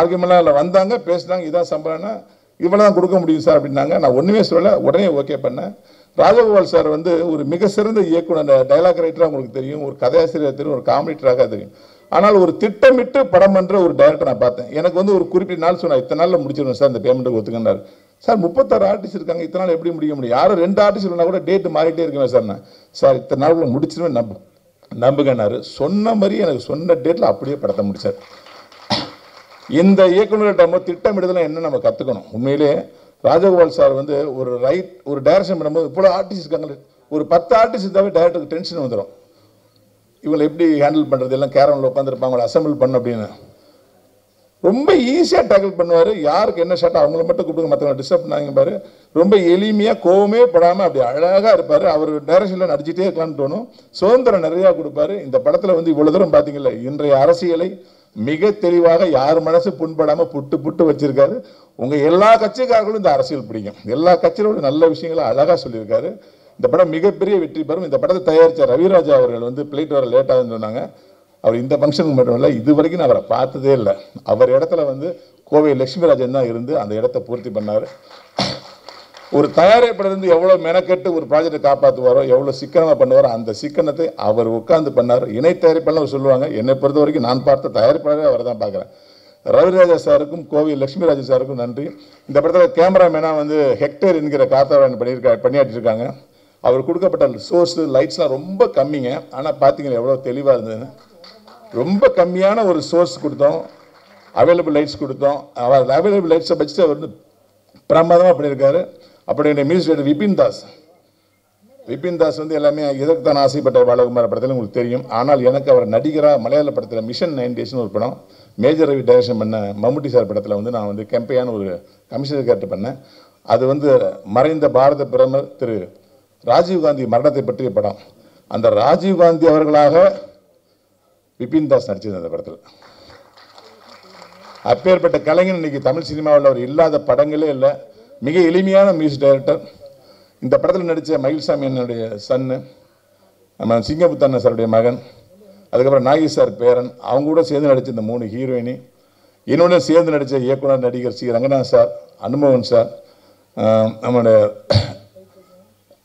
ஆர்கியூமெண்ட்லாம் இல்லை, வந்தாங்க பேசினாங்க, இதான் சம்பளம்னா இவ்வளோ தான் கொடுக்க முடியும் சார் அப்படின்னாங்க. நான் ஒன்றுமே சொல்லலை, உடனே ஓகே பண்ணேன். ராஜகோபால் சார் ஒரு மிக சிறந்த இயக்குனர், டைலாக் ரைட்டராக உங்களுக்கு தெரியும், ஒரு கதையாசிரியர் தெரியும், ஒரு காமெடிட்டராக தெரியும். ஆனால் ஒரு திட்டமிட்டு படம் பண்ணுற ஒரு டைரக்டர் நான் பார்த்தேன். எனக்கு ஒரு குறிப்பிட்ட நாள் சொன்னேன், இத்தனை நாளில் முடிச்சிடணும் சார் இந்த பேமெண்ட்டுக்கு ஒத்துக்கினார். சார் 36 ஆர்டிஸ்ட் இருக்காங்க, இத்தனை நாள் எப்படி முடிக்க முடியும்? யாரும் 2 ஆர்டிஸ்ட் இல்லைனா கூட டேட்டு மாறிட்டே இருக்குவேன் சார். சார் இத்தனை நாளுக்குள்ள முடிச்சிருவேன் நம்புகன்னாரு. சொன்ன மாதிரி எனக்கு சொன்ன டேட்டில் அப்படியே படத்தை முடிச்சார். இந்த இயக்குநர்கிட்ட திட்டமிடுதல் என்ன நம்ம கற்றுக்கணும். உண்மையிலே ராஜகோபால் சார் ஒரு டைரக்ஷன் பண்ணும்போது இவ்வளோ ஆர்டிஸ்ட் இருக்காங்க, ஒரு 10 ஆர்டிஸ்ட் இருந்தாவே டைரக்டருக்கு டென்ஷன் வந்துடும். இவங்களை எப்படி ஹேண்டில் பண்ணுறது, எல்லாம் கேரமில் உட்காந்துருப்பாங்க, அவங்களை அசம்பிள் பண்ண அப்படின்னு ரொம்ப ஈஸியாக டேக்கிள் பண்ணுவார். யாருக்கு என்ன ஷாட்டோ அவங்கள மட்டும் கூப்பிடுங்க, மற்றவங்க டிஸ்டர்ப் பண்ணாங்க பாரு. ரொம்ப எளிமையாக கோவமே படாமல் அப்படி அழகாக இருப்பார். அவர் டைரக்ஷனில் நடிச்சுட்டே இருக்கலான்னு தோணும். சுதந்திரம் நிறையா கொடுப்பாரு. இந்த படத்தில் இவ்வளோ தூரம் பார்த்தீங்கல்ல, இன்றைய அரசியலை மிக தெளிவாக யார் மனசு புண்படாமல் புட்டு புட்டு வச்சிருக்காரு. உங்கள் எல்லா கட்சிக்காரர்களும் இந்த அரசியல் பிடிக்கும். எல்லா கட்சியோட நல்ல விஷயங்களை அழகாக சொல்லியிருக்காரு. இந்த படம் மிகப்பெரிய வெற்றி பெறும். இந்த படத்தை தயாரித்த ரவிராஜா அவர்கள் வந்து பிளேட் வர லேட்டாகுன்னு சொன்னாங்க. அவர் இந்த ஃபங்க்ஷனுக்கு மட்டும் இல்லை, இது வரைக்கும் நான் அவரை பார்த்ததே இல்லை. அவர் இடத்துல வந்து கோவை லட்சுமிராஜன் தான் இருந்து அந்த இடத்த பூர்த்தி பண்ணார். ஒரு தயாரிப்பிலிருந்து எவ்வளோ மெனக்கெட்டு ஒரு ப்ராஜெக்டை காப்பாற்றுவாரோ, எவ்வளோ சிக்கனமாக பண்ணுவாரோ, அந்த சிக்கனத்தை அவர் உட்கார்ந்து பண்ணார். இணை தயாரிப்பாளர் சொல்லுவாங்க. என்னை பொறுத்த வரைக்கும் நான் பார்த்த தயாரிப்பாளரே அவரை தான் பார்க்குறேன். ரவிராஜா சாருக்கும் கோவை லட்சுமிராஜன் சாருக்கும் நன்றி. இந்த படத்தில் கேமராமேனாக வந்து ஹெக்டர் என்கிற காத்தாவன் பணியாற்றிருக்காங்க. அவர் கொடுக்கப்பட்ட சோர்ஸு லைட்ஸ்லாம் ரொம்ப கம்மிங்க. ஆனால் பார்த்தீங்கன்னா எவ்வளோ தெளிவாக இருந்ததுன்னு. ரொம்ப கம்மியான ஒரு சோர்ஸ் கொடுத்தோம், அவைலபிள் லைட்ஸ் கொடுத்தோம். அவர் அவைலபிள் லைட்ஸை வச்சுட்டு அவர் வந்து பிரமாதமாக பண்ணியிருக்காரு. அப்படி மியூசிக் டைரக்டர் விபின் தாஸ் வந்து எல்லாமே எதற்கு தான் ஆசைப்பட்ட பாலகுமார் படத்தில் உங்களுக்கு தெரியும். ஆனால் எனக்கு அவர் நடிகராக மலையாள படத்தில் மிஷன் 9 டேஸ்னு ஒரு படம் மேஜர் ரவி டைரக்ஷன் பண்ண மம்முட்டி சார் படத்தில் வந்து நான் வந்து கெம்பையான ஒரு கமிஷனர் கேரக்டர் பண்ணேன். அது வந்து மறைந்த பாரத பிரதமர் திரு ராஜீவ்காந்தி மரணத்தை பற்றிய படம். அந்த ராஜீவ்காந்தி அவர்களாக விபின் தாஸ் நடிச்சது அந்த படத்தில். அப்பேற்பட்ட கலைஞன் இன்னைக்கு தமிழ் சினிமாவில் அவர் இல்லாத படங்களே இல்லை. மிக எளிமையான மியூசிக் டைரக்டர். இந்த படத்தில் நடித்த மயில்சாமி என்னுடைய சன்னு, நம்ம சிங்கபுத்தண்ண சாருடைய மகன், அதுக்கப்புறம் நாகி சார் பேரன், அவங்க கூட சேர்ந்து நடித்த இந்த 3 ஹீரோயினி, என்னோட சேர்ந்து நடித்த இயக்குனர் நடிகர் சி ரங்கநாத் சார், அனுமோகன் சார், நம்மளுடைய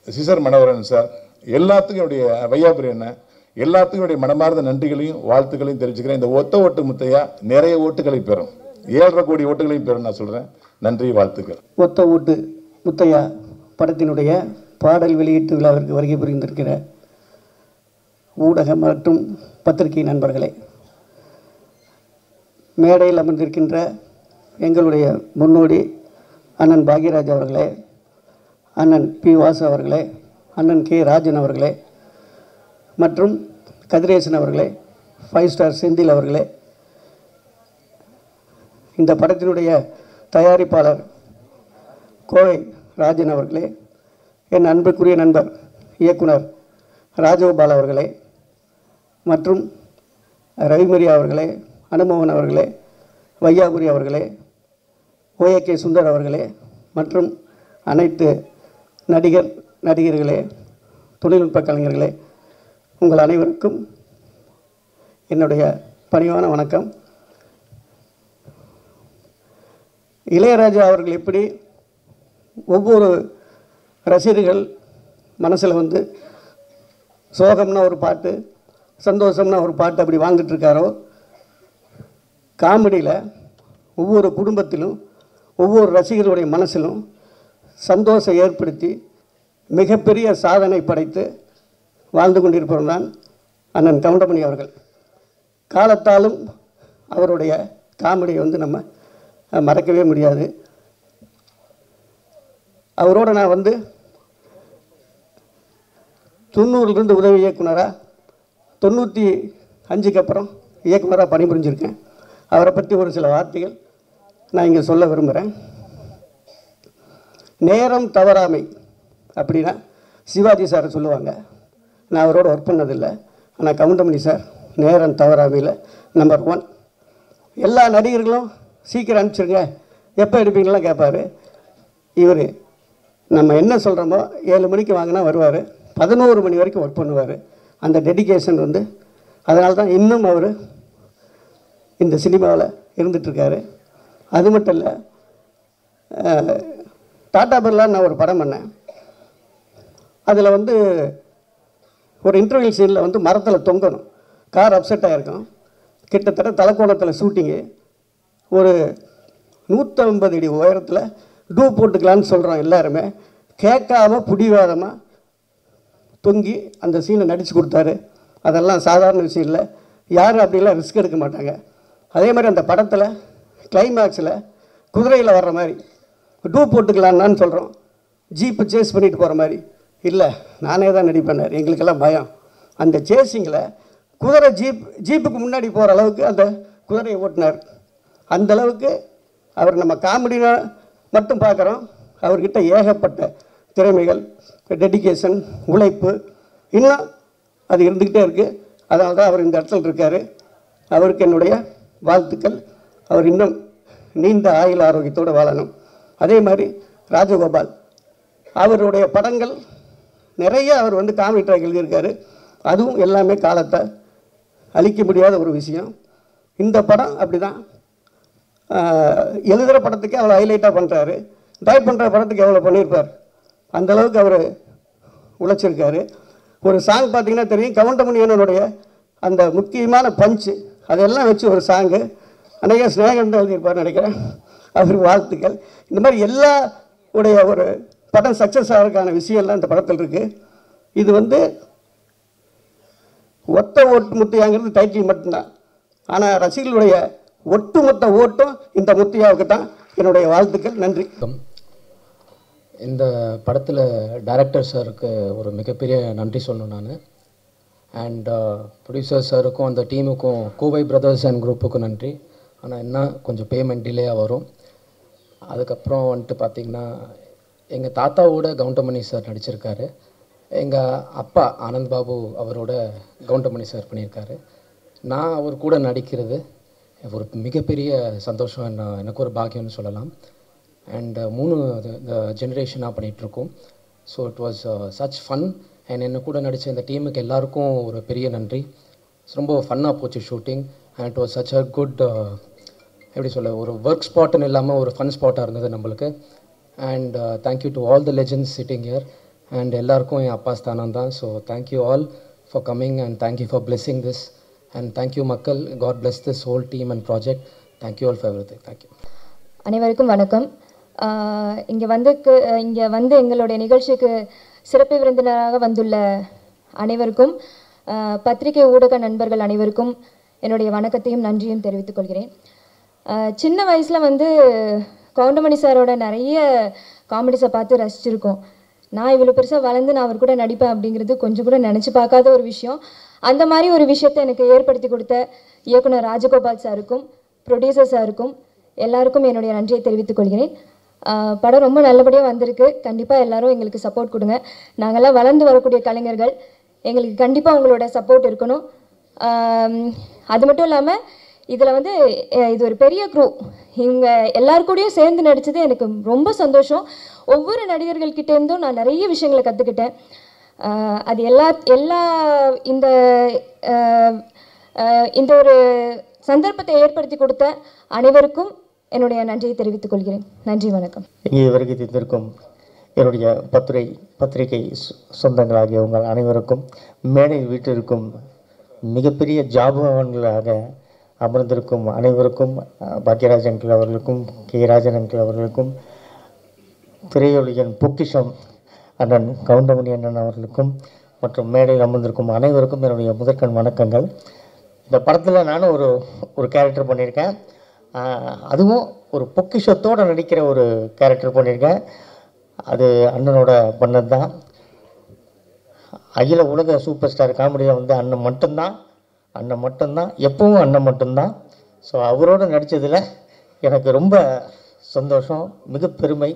சிசர் மனோகரன் சார், எல்லாத்துக்கும் என்னுடைய வையாபுரி என்ன, எல்லாத்துக்கும் என்னுடைய மனமார்ந்த நன்றிகளையும் வாழ்த்துக்களையும் தெரிவிச்சுக்கிறேன். இந்த ஒத்த ஓட்டு முத்தையா நிறைய ஓட்டுகளை பெறும், 7.5 கோடி ஓட்டுகளையும் பெறும் நான் சொல்கிறேன். நன்றி, வாழ்த்துக்கள். ஒத்த ஓட்டு முத்தையா படத்தினுடைய பாடல் வெளியீட்டு விழாவிற்கு வருகை புரிந்திருக்கிற ஊடக மற்றும் பத்திரிகை நண்பர்களே, மேடையில் அமர்ந்திருக்கின்ற எங்களுடைய முன்னோடி அண்ணன் பாக்யராஜ் அவர்களே, அண்ணன் பி வாசு அவர்களே, அண்ணன் கே ராஜன் அவர்களே மற்றும் கதிரேசன் அவர்களே, 5 ஸ்டார் செந்தில் அவர்களே, இந்த படத்தினுடைய தயாரிப்பாளர் கோவை ராஜன் அவர்களே, என் அன்புக்குரிய நண்பர் இயக்குனர் ராஜகோபால் அவர்களே மற்றும் ரவிமரியா அவர்களே, அனுமோகன் அவர்களே, வையாபுரி அவர்களே, ஓஏகே சுந்தர் அவர்களே மற்றும் அனைத்து நடிகர்களே, தொழில்நுட்ப கலைஞர்களே, உங்கள் அனைவருக்கும் என்னுடைய பணிவான வணக்கம். இளையராஜா அவர்கள் எப்படி ஒவ்வொரு ரசிகர்கள் மனசில் வந்து சோகம்னா ஒரு பாட்டு, சந்தோஷம்னா ஒரு பாட்டு அப்படி வாழ்ந்துட்டுருக்காரோ, காமெடியில் ஒவ்வொரு குடும்பத்திலும் ஒவ்வொரு ரசிகர்களுடைய மனசிலும் சந்தோஷம் ஏற்படுத்தி மிகப்பெரிய சாதனை படைத்து வாழ்ந்து கொண்டிருப்பவர் தான் அண்ணன் கவுண்டமணி அவர்கள். காலத்தாலும் அவருடைய காமெடியை வந்து நம்ம மறக்கவே முடியாது. அவரோட நான் வந்து 90லேருந்து உதவி இயக்குனராக 95க்கு அப்புறம் இயக்குனராக பணிபுரிஞ்சிருக்கேன். அவரை பற்றி ஒரு சில வார்த்தைகள் நான் இங்கே சொல்ல விரும்புகிறேன். நேரம் தவறாமை அப்படின்னா சிவாஜி சார் சொல்லுவாங்க. நான் அவரோட ஒர்க் பண்ணதில்லை, ஆனால் கவுண்டமணி சார் நேரம் தவறாமையில் நம்பர் 1. எல்லா நடிகர்களும் சீக்கிரம் அனுப்பிச்சிருங்க, எப்போ எடுப்பீங்களாம் கேட்பார். இவர் நம்ம என்ன சொல்கிறோமோ 7 மணிக்கு வாங்கினா வருவார், 11 மணி வரைக்கும் ஒர்க் பண்ணுவார். அந்த டெடிகேஷன் வந்து அதனால தான் இன்னும் அவர் இந்த சினிமாவில் இருந்துகிட்ருக்காரு. அது மட்டும் இல்லை, டாடா பிர்லான்னு நான் ஒரு படம் பண்ணேன். அதில் வந்து ஒரு இன்டர்வியூ சீனில் வந்து மரத்தில் தொங்கணும், கார் அப்செட் ஆகிருக்கும். கிட்டத்தட்ட தலைக்கோணத்தில் ஷூட்டிங்கு, ஒரு 150 அடி உயரத்தில் டூ போட்டுக்கலான்னு சொல்கிறோம் எல்லாருமே. கேட்காம பிடிவாதமாக தொங்கி அந்த சீனை நடித்து கொடுத்தாரு. அதெல்லாம் சாதாரண விஷயம் இல்லை, யாரும் அப்படிலாம் ரிஸ்க் எடுக்க மாட்டாங்க. அதே மாதிரி அந்த படத்தில் கிளைமேக்ஸில் குதிரையில் வர்ற மாதிரி டூ போட்டுக்கலான்னு சொல்கிறோம், ஜீப்பு சேஸ் பண்ணிட்டு போகிற மாதிரி இல்லை, நானே தான் நடிப்பேனார். எங்களுக்கெல்லாம் பயம். அந்த சேஸிங்கில் குதிரை ஜீப்புக்கு முன்னாடி போகிற அளவுக்கு அந்த குதிரையை ஓட்டினார். அந்தளவுக்கு அவர் நம்ம காமெடினா மட்டும் பார்க்குறோம், அவர்கிட்ட ஏகப்பட்ட திறமைகள், டெடிகேஷன், உழைப்பு இன்னும் அது இருந்துக்கிட்டே இருக்குது. அதனால தான் அவர் இந்த இடத்துல இருக்கார். அவருக்கு என்னுடைய வாழ்த்துக்கள். அவர் இன்னும் நீண்ட ஆயுள் ஆரோக்கியத்தோடு வாழணும். அதே மாதிரி ராஜகோபால் அவருடைய படங்கள் நிறைய அவர் வந்து காமெடி ட்ராக் எழுதியிருக்காரு. அதுவும் எல்லாமே காலத்தை அழிக்க முடியாத ஒரு விஷயம். இந்த படம் அப்படி தான். எழுதுகிற படத்துக்கு அவ்வளோ ஹைலைட்டாக பண்ணுறாரு, டைப் பண்ணுற படத்துக்கு எவ்வளோ பண்ணியிருப்பார். அந்தளவுக்கு அவர் உழைச்சிருக்காரு. ஒரு சாங் பார்த்தீங்கன்னா தெரியும், கவுண்டமணியனுடைய அந்த முக்கியமான பஞ்சு அதெல்லாம் வச்சு ஒரு சாங்கு அன்றைக்கே ஸ்நேகன் தான் எழுதியிருப்பார்னு நினைக்கிறேன். அவருக்கு வாழ்த்துக்கள். இந்த மாதிரி எல்லா உடைய ஒரு படம் சக்ஸஸ் ஆகிறதுக்கான விஷயம்லாம் இந்த படத்தில் இருக்குது. இது வந்து ஒத்த ஓட்டு முத்தையாங்கிறது டைட்டில் மட்டும்தான். ஆனால் ரசிகர்களுடைய ஒட்டுமொத்த ஓட்டும் இந்த முத்தையாவுக்கு தான். என்னுடைய வாழ்த்துக்கள். நன்றி. இந்த படத்தில் டைரக்டர் சாருக்கு ஒரு மிகப்பெரிய நன்றி சொல்லணும் நான். அண்ட் ப்ரொடியூசர் சாருக்கும் அந்த டீமுக்கும் கோவை பிரதர்ஸ் அண்ட் குரூப்புக்கும் நன்றி. ஆனால் என்ன கொஞ்சம் பேமெண்ட் டிலேயாக வரும். அதுக்கப்புறம் வந்துட்டு பார்த்திங்கன்னா எங்கள் தாத்தாவோட கவுண்டமணி சார் நடிச்சிருக்காரு. எங்கள் அப்பா ஆனந்த் பாபு அவரோட கவுண்டமணி சார் பண்ணியிருக்காரு. நான் அவர் கூட நடிக்கிறது ஒரு மிகப்பெரிய சந்தோஷம், எனக்கு ஒரு பாக்கியம்னு சொல்லலாம். அண்ட் 3 ஜென்ரேஷனாக பண்ணிகிட்ருக்கோம். So it was such fun. And என்ன கூட நடித்த இந்த டீமுக்கு எல்லாருக்கும் ஒரு பெரிய நன்றி. ரொம்ப ஃபன்னாக போச்சு shooting. And it was such a good, எப்படி சொல்ல, ஒரு ஒர்க் ஸ்பாட்டுன்னு இல்லாமல் ஒரு ஃபன் ஸ்பாட்டாக இருந்தது நம்மளுக்கு. And thank you to all the legends sitting here. And எல்லாருக்கும் என் அப்பா ஸ்தானம் தான். So thank you all for coming and thank you for blessing this. And thank you மக்கள். God bless this whole team and project. Thank you all for everything. Thank you. அனைவருக்கும் வணக்கம். இங்கே வந்து எங்களுடைய நிகழ்ச்சிக்கு சிறப்பு விருந்தினராக வந்துள்ள அனைவருக்கும், பத்திரிகை ஊடக நண்பர்கள் அனைவருக்கும் என்னுடைய வணக்கத்தையும் நன்றியும் தெரிவித்துக் கொள்கிறேன். சின்ன வயசில் வந்து கவுண்டமணி சாரோட நிறைய காமெடிஸை பார்த்து ரசிச்சிருக்கோம். நான் இவ்வளோ பெருசாக வளர்ந்து நான் அவர் கூட நடிப்பேன் அப்படிங்கிறது கொஞ்சம் கூட நினச்சி பார்க்காத ஒரு விஷயம். அந்த மாதிரி ஒரு விஷயத்தை எனக்கு ஏற்படுத்தி கொடுத்த இயக்குனர் ராஜகோபால் சாருக்கும் ப்ரொடியூசர் சாருக்கும் எல்லாருக்கும் என்னுடைய நன்றியை தெரிவித்துக் கொள்கிறேன். படம் ரொம்ப நல்லபடியாக வந்திருக்கு. கண்டிப்பாக எல்லாரும் எங்களுக்கு சப்போர்ட் கொடுங்க. நாங்கள்லாம் வளர்ந்து வரக்கூடிய கலைஞர்கள், எங்களுக்கு கண்டிப்பாக உங்களோட சப்போர்ட் இருக்கணும். அது மட்டும் இல்லாமல் இதில் வந்து இது ஒரு பெரிய க்ரூ. இவங்க எல்லாருக்கூடையும் சேர்ந்து நடித்தது எனக்கு ரொம்ப சந்தோஷம். ஒவ்வொரு நடிகர்கள்கிட்டேருந்தும் நான் நிறைய விஷயங்களை கற்றுக்கிட்டேன். அது இந்த ஒரு சந்தர்ப்பத்தை ஏற்படுத்தி கொடுத்த அனைவருக்கும் என்னுடைய நன்றியை தெரிவித்துக் கொள்கிறேன். நன்றி, வணக்கம். இங்கே வருகை தந்திருக்கும் என்னுடைய பத்திரிகை சொந்தங்களாகிய உங்கள் அனைவருக்கும், மேடையில் வீட்டிற்கும் மிகப்பெரிய ஜாபவான்களாக அமர்ந்திருக்கும் அனைவருக்கும், பாக்யராஜ் அங்கிள் அவர்களுக்கும், கே ராஜன் அங்கிள் அவர்களுக்கும், திரையொலியின் பொக்கிஷம் அண்ணன் கவுண்டமணி அண்ணன் அவர்களுக்கும் மற்றும் மேடையில் அமர்ந்திருக்கும் அனைவருக்கும் என்னுடைய முதற்கண் வணக்கங்கள். இந்த படத்தில் நானும் ஒரு கேரக்டர் பண்ணியிருக்கேன். அதுவும் ஒரு பொக்கிஷத்தோடு நடிக்கிற ஒரு கேரக்டர் பண்ணியிருக்கேன். அது அண்ணனோட பண்ணது தான். அகில உலக சூப்பர் ஸ்டார் காமெடியில் வந்து அண்ணன் மட்டும்தான், எப்பவும் அண்ணன் மட்டும்தான். ஸோ அவரோடு நடித்ததில் எனக்கு ரொம்ப சந்தோஷம், மிக பெருமை.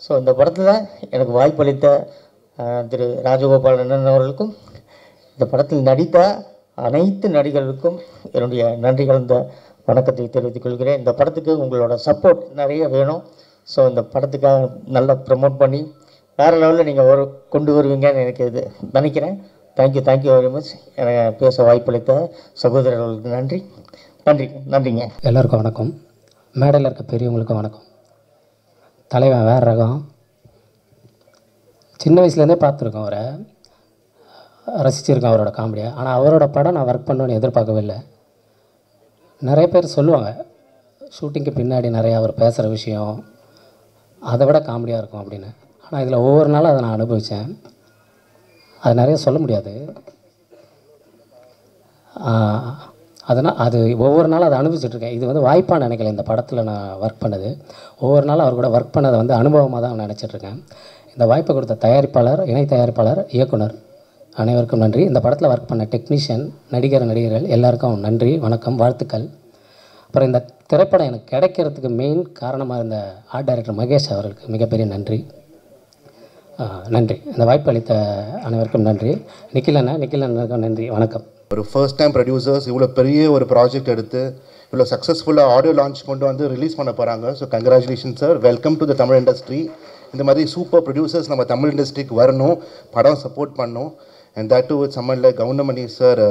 ஸோ இந்த படத்தில் எனக்கு வாய்ப்பளித்த திரு ராஜகோபால் அண்ணன் அவர்களுக்கும், இந்த படத்தில் நடித்த அனைத்து நடிகர்களுக்கும் என்னுடைய நன்றி கலந்த வணக்கத்தை தெரிவித்துக் கொள்கிறேன். இந்த படத்துக்கு உங்களோட சப்போர்ட் நிறைய வேணும். ஸோ இந்த படத்துக்காக நல்லா ப்ரமோட் பண்ணி வேறு லெவலில் நீங்கள் கொண்டு வருவீங்கன்னு எனக்கு நினைக்கிறேன். Thank you very much. எனக்கு பேச வாய்ப்பளித்த சகோதரர்களுக்கு நன்றிங்க. எல்லாருக்கும் வணக்கம். மேடையில் இருக்க பெரியவங்களுக்கும் வணக்கம். தலைவன் வேறு ரகம். சின்ன வயசுலேருந்தே பார்த்துருக்கோம், அவரை ரசிச்சிருக்கேன், அவரோட காமெடியை. ஆனால் அவரோட படம் நான் ஒர்க் பண்ணணுன்னு எதிர்பார்க்கவே இல்லை. நிறைய பேர் சொல்லுவாங்க ஷூட்டிங்க்கு பின்னாடி நிறையா அவர் பேசுகிற விஷயம் அதை விட காமெடியாக இருக்கும் அப்படின்னு. ஆனால் இதில் ஒவ்வொரு நாளும் அதை நான் அனுபவித்தேன். அது நிறைய சொல்ல முடியாது. அதனால் அது ஒவ்வொரு நாளும் அதை அனுபவிச்சுட்ருக்கேன். இது வந்து வாய்ப்பாக நினைக்கல. இந்த படத்தில் நான் ஒர்க் பண்ணது, ஒவ்வொரு நாளும் அவர் கூட ஒர்க் பண்ணதை வந்து அனுபவமாக தான் நினச்சிட்ருக்கேன். இந்த வாய்ப்பை கொடுத்த தயாரிப்பாளர், இணை தயாரிப்பாளர், இயக்குனர் அனைவருக்கும் நன்றி. இந்த படத்தில் ஒர்க் பண்ண டெக்னீஷியன், நடிகர்கள் எல்லாருக்கும் நன்றி, வணக்கம், வாழ்த்துக்கள். அப்புறம் இந்த திரைப்படம் எனக்கு கிடைக்கிறதுக்கு மெயின் காரணமாக இருந்த ஆர்ட் டைரக்டர் மகேஷ் அவர்களுக்கு மிகப்பெரிய நன்றி. இந்த வாய்ப்பு அளித்த அனைவருக்கும் நன்றி. நிக்கில் அண்ணனுக்கும் நன்றி, வணக்கம். ஒரு ஃபர்ஸ்ட் டைம் ப்ரொடியூசர்ஸ் இவ்வளோ பெரிய ஒரு ப்ராஜெக்ட் எடுத்து இவ்வளோ சக்ஸஸ்ஃபுல்லாக ஆடியோ லான்ச் கொண்டு வந்து ரிலீஸ் பண்ண போகிறாங்க. So congratulation sir, welcome to the Tamil industry. இந்த மாதிரி சூப்பர் ப்ரொடியூசர்ஸ் நம்ம தமிழ் இண்டஸ்ட்ரிக்கு வரணும், படம் சப்போர்ட் பண்ணணும். And that too with someone like Goundamani sir.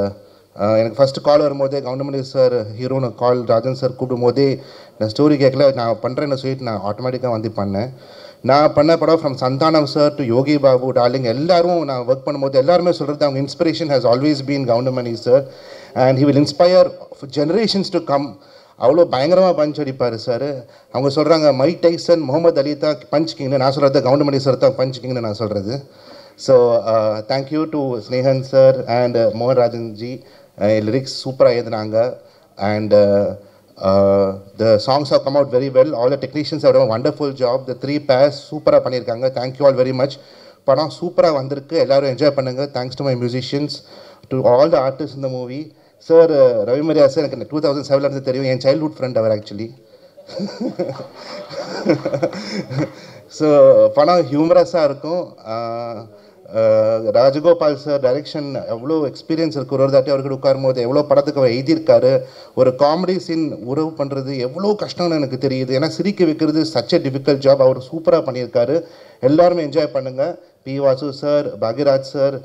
எனக்கு ஃபஸ்ட்டு கால் வரும்போதே கவுண்டமணி சார் ஹீரோன்னு கால் ராஜன் சார் கூப்பிடும் போதே நான் ஸ்டோரி கேட்கல, நான் பண்ணுறேன்னு சொல்லிட்டு நான் ஆட்டோமேட்டிக்காக வந்து பண்ணேன். நான் பண்ண படம் from Santhanam sir to Yogi Babu darling எல்லாரும் நான் ஒர்க் பண்ணும்போது எல்லாருமே சொல்கிறது அவங்க inspiration has always been Goundamani sir. And he will inspire generations to come. அவ்வளோ பயங்கரமாக பஞ்ச் அடிப்பார் சார். அவங்க சொல்கிறாங்க மைக் டைசன் முகமது அலி தான் பஞ்ச் கிங்னு, நான் சொல்கிறது கவுண்டமணி சார் தான் பஞ்ச் கிங்னு நான் சொல்கிறது. So thank you to Snehan sir and மோகன் ராஜன்ஜி. லிரிக்ஸ் சூப்பராக எழுதுனாங்க. அண்ட் the songs have come out very well. All the technicians have done a wonderful job. The 3 pairs சூப்பராக பண்ணியிருக்காங்க. Thank you all very much. படம் சூப்பராக வந்திருக்கு, எல்லோரும் என்ஜாய் பண்ணுங்கள். Thanks to my musicians, to all the artist இந்த movie. Sir Ravi Mariya sir எனக்கு 2007 இருந்து தெரியும், என் சைல்ட்ஹுட் ஃப்ரெண்ட் அவர் ஆக்சுவலி. ஸோ படம் ஹியூமரஸாக இருக்கும். ராஜகோபால் சார் டைரெக்ஷன் எவ்வளோ எக்ஸ்பீரியன்ஸ் இருக்குது. ஒரு தாட்டி அவர்கிட்ட உட்காரும்போது எவ்வளோ படத்துக்கு அவர் எழுதியிருக்காரு. ஒரு காமெடி சீன் உறவு பண்ணுறது எவ்வளோ கஷ்டம்னு எனக்கு தெரியுது. ஏன்னா சிரிக்க வைக்கிறது சச் எ டிஃபிகல்ட் ஜாப். அவர் சூப்பராக பண்ணியிருக்காரு. எல்லாருமே என்ஜாய் பண்ணுங்கள். P Vasu sir, Bhagyaraj sir,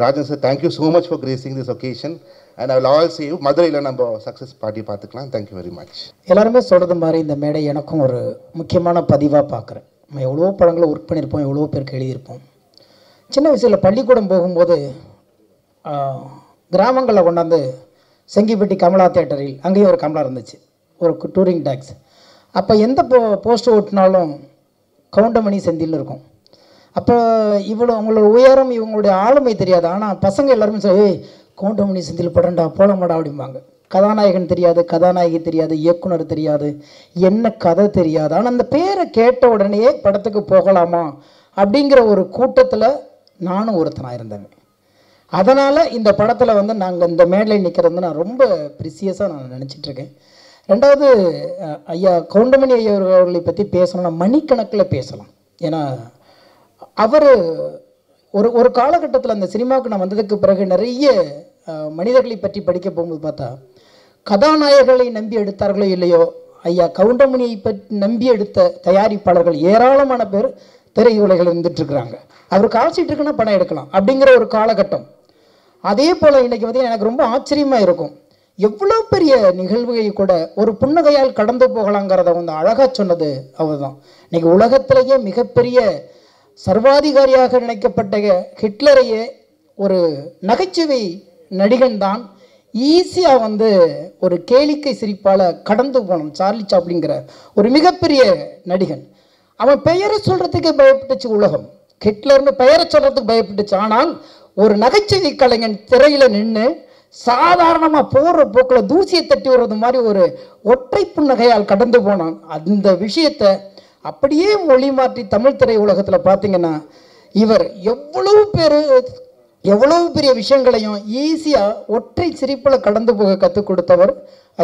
Rajan sir, thank you so much for gracing this occasion. And I will all see you. மதுரையில் நம்ம சக்ஸஸ் பார்ட்டி பார்த்துக்கலாம். Thank you very much. எல்லாருமே சொல்கிறது மாதிரி இந்த மேடை எனக்கும் ஒரு முக்கியமான பதிவாக பார்க்குறேன். நம்ம எவ்வளோ படங்களை ஒர்க் பண்ணியிருப்போம், எவ்வளோ பேருக்கு எழுதியிருப்போம். சின்ன வயசில் பள்ளிக்கூடம் போகும்போது கிராமங்களில் கொண்டாந்து செங்கிப்பட்டி கமலா தேட்டரில் அங்கேயும் ஒரு கமலா இருந்துச்சு, ஒரு டூரிங் டாக்ஸ். அப்போ எந்த போஸ்ட் ஓட்டினாலும் கவுண்டமணி செந்தில்னு இருக்கும். அப்போ இவ்வளோ அவங்களோட உயரம் இவங்களுடைய ஆளுமை தெரியாது. ஆனால் பசங்க எல்லாருமே சொல்லி ஏய் கவுண்டமணி செந்தில் படம்டா போலமாடா அப்படிம்பாங்க. கதாநாயகன் தெரியாது, கதாநாயகி தெரியாது, இயக்குனர் தெரியாது, என்ன கதை தெரியாது. ஆனால் அந்த பேரை கேட்ட உடனேயே படத்துக்கு போகலாமா அப்படிங்கிற ஒரு கூட்டத்தில் நானும் ஒருத்தனாக இருந்தேன். அதனால் இந்த படத்தில் வந்து நாங்கள் இந்த மேடையில் நிற்கிறது நான் ரொம்ப ப்ரிசியஸாக நான் நினச்சிட்ருக்கேன். ரெண்டாவது ஐயா கவுண்டமணி ஐயா அவர்களை பற்றி பேசணும்னா மணிக்கணக்கில் பேசலாம். ஏன்னா அவர் ஒரு காலகட்டத்தில் அந்த சினிமாவுக்கு நான் வந்ததுக்கு பிறகு நிறைய மனிதர்களை பற்றி படிக்க போகும்போது பார்த்தா கதாநாயகர்களை நம்பி எடுத்தார்களோ இல்லையோ, ஐயா கவுண்டமணியை பற்றி நம்பி எடுத்த தயாரிப்பாளர்கள் ஏராளமான பேர் திரையுலகில் இருந்துட்டுருக்குறாங்க. அவர் கால்ஷீட் இருக்குன்னா படம் எடுக்கலாம் அப்படிங்கிற ஒரு காலகட்டம். அதே போல் இன்றைக்கி பார்த்தீங்கன்னா எனக்கு ரொம்ப ஆச்சரியமாக இருக்கும். எவ்வளோ பெரிய நிகழ்வுகளை கூட ஒரு புன்னகையால் கடந்து போகலாங்கிறத வந்து அழகாக சொன்னது அவர் தான். இன்றைக்கி உலகத்திலேயே மிகப்பெரிய சர்வாதிகாரியாக நினைக்கப்பட்ட ஹிட்லரையே ஒரு நகைச்சுவை நடிகன் தான் ஈஸியாக வந்து ஒரு கேளிக்கை சிரிப்பால் கடந்து போனோம். சார்லி சாப்ளிங்கிற ஒரு மிகப்பெரிய நடிகன். அவன் பெயரை சொல்கிறதுக்கு பயப்பட்டுச்சு உலகம். ஹிட்லர்னு பெயரை சொல்கிறதுக்கு பயப்பட்டுச்சு. ஆனால் ஒரு நகைச்சுவை கலைஞன் திரையில் நின்று சாதாரணமாக போகிற போக்கில் தூசியை தட்டி வர்றது மாதிரி ஒரு ஒற்றை புன்னகையால் கடந்து போனான். அந்த விஷயத்தை அப்படியே மொழி மாற்றி தமிழ் திரை உலகத்தில் பார்த்தீங்கன்னா இவர் எவ்வளவு பெரிய விஷயங்களையும் ஈஸியாக ஒற்றை சிரிப்பில் கடந்து போக கற்றுக் கொடுத்தவர்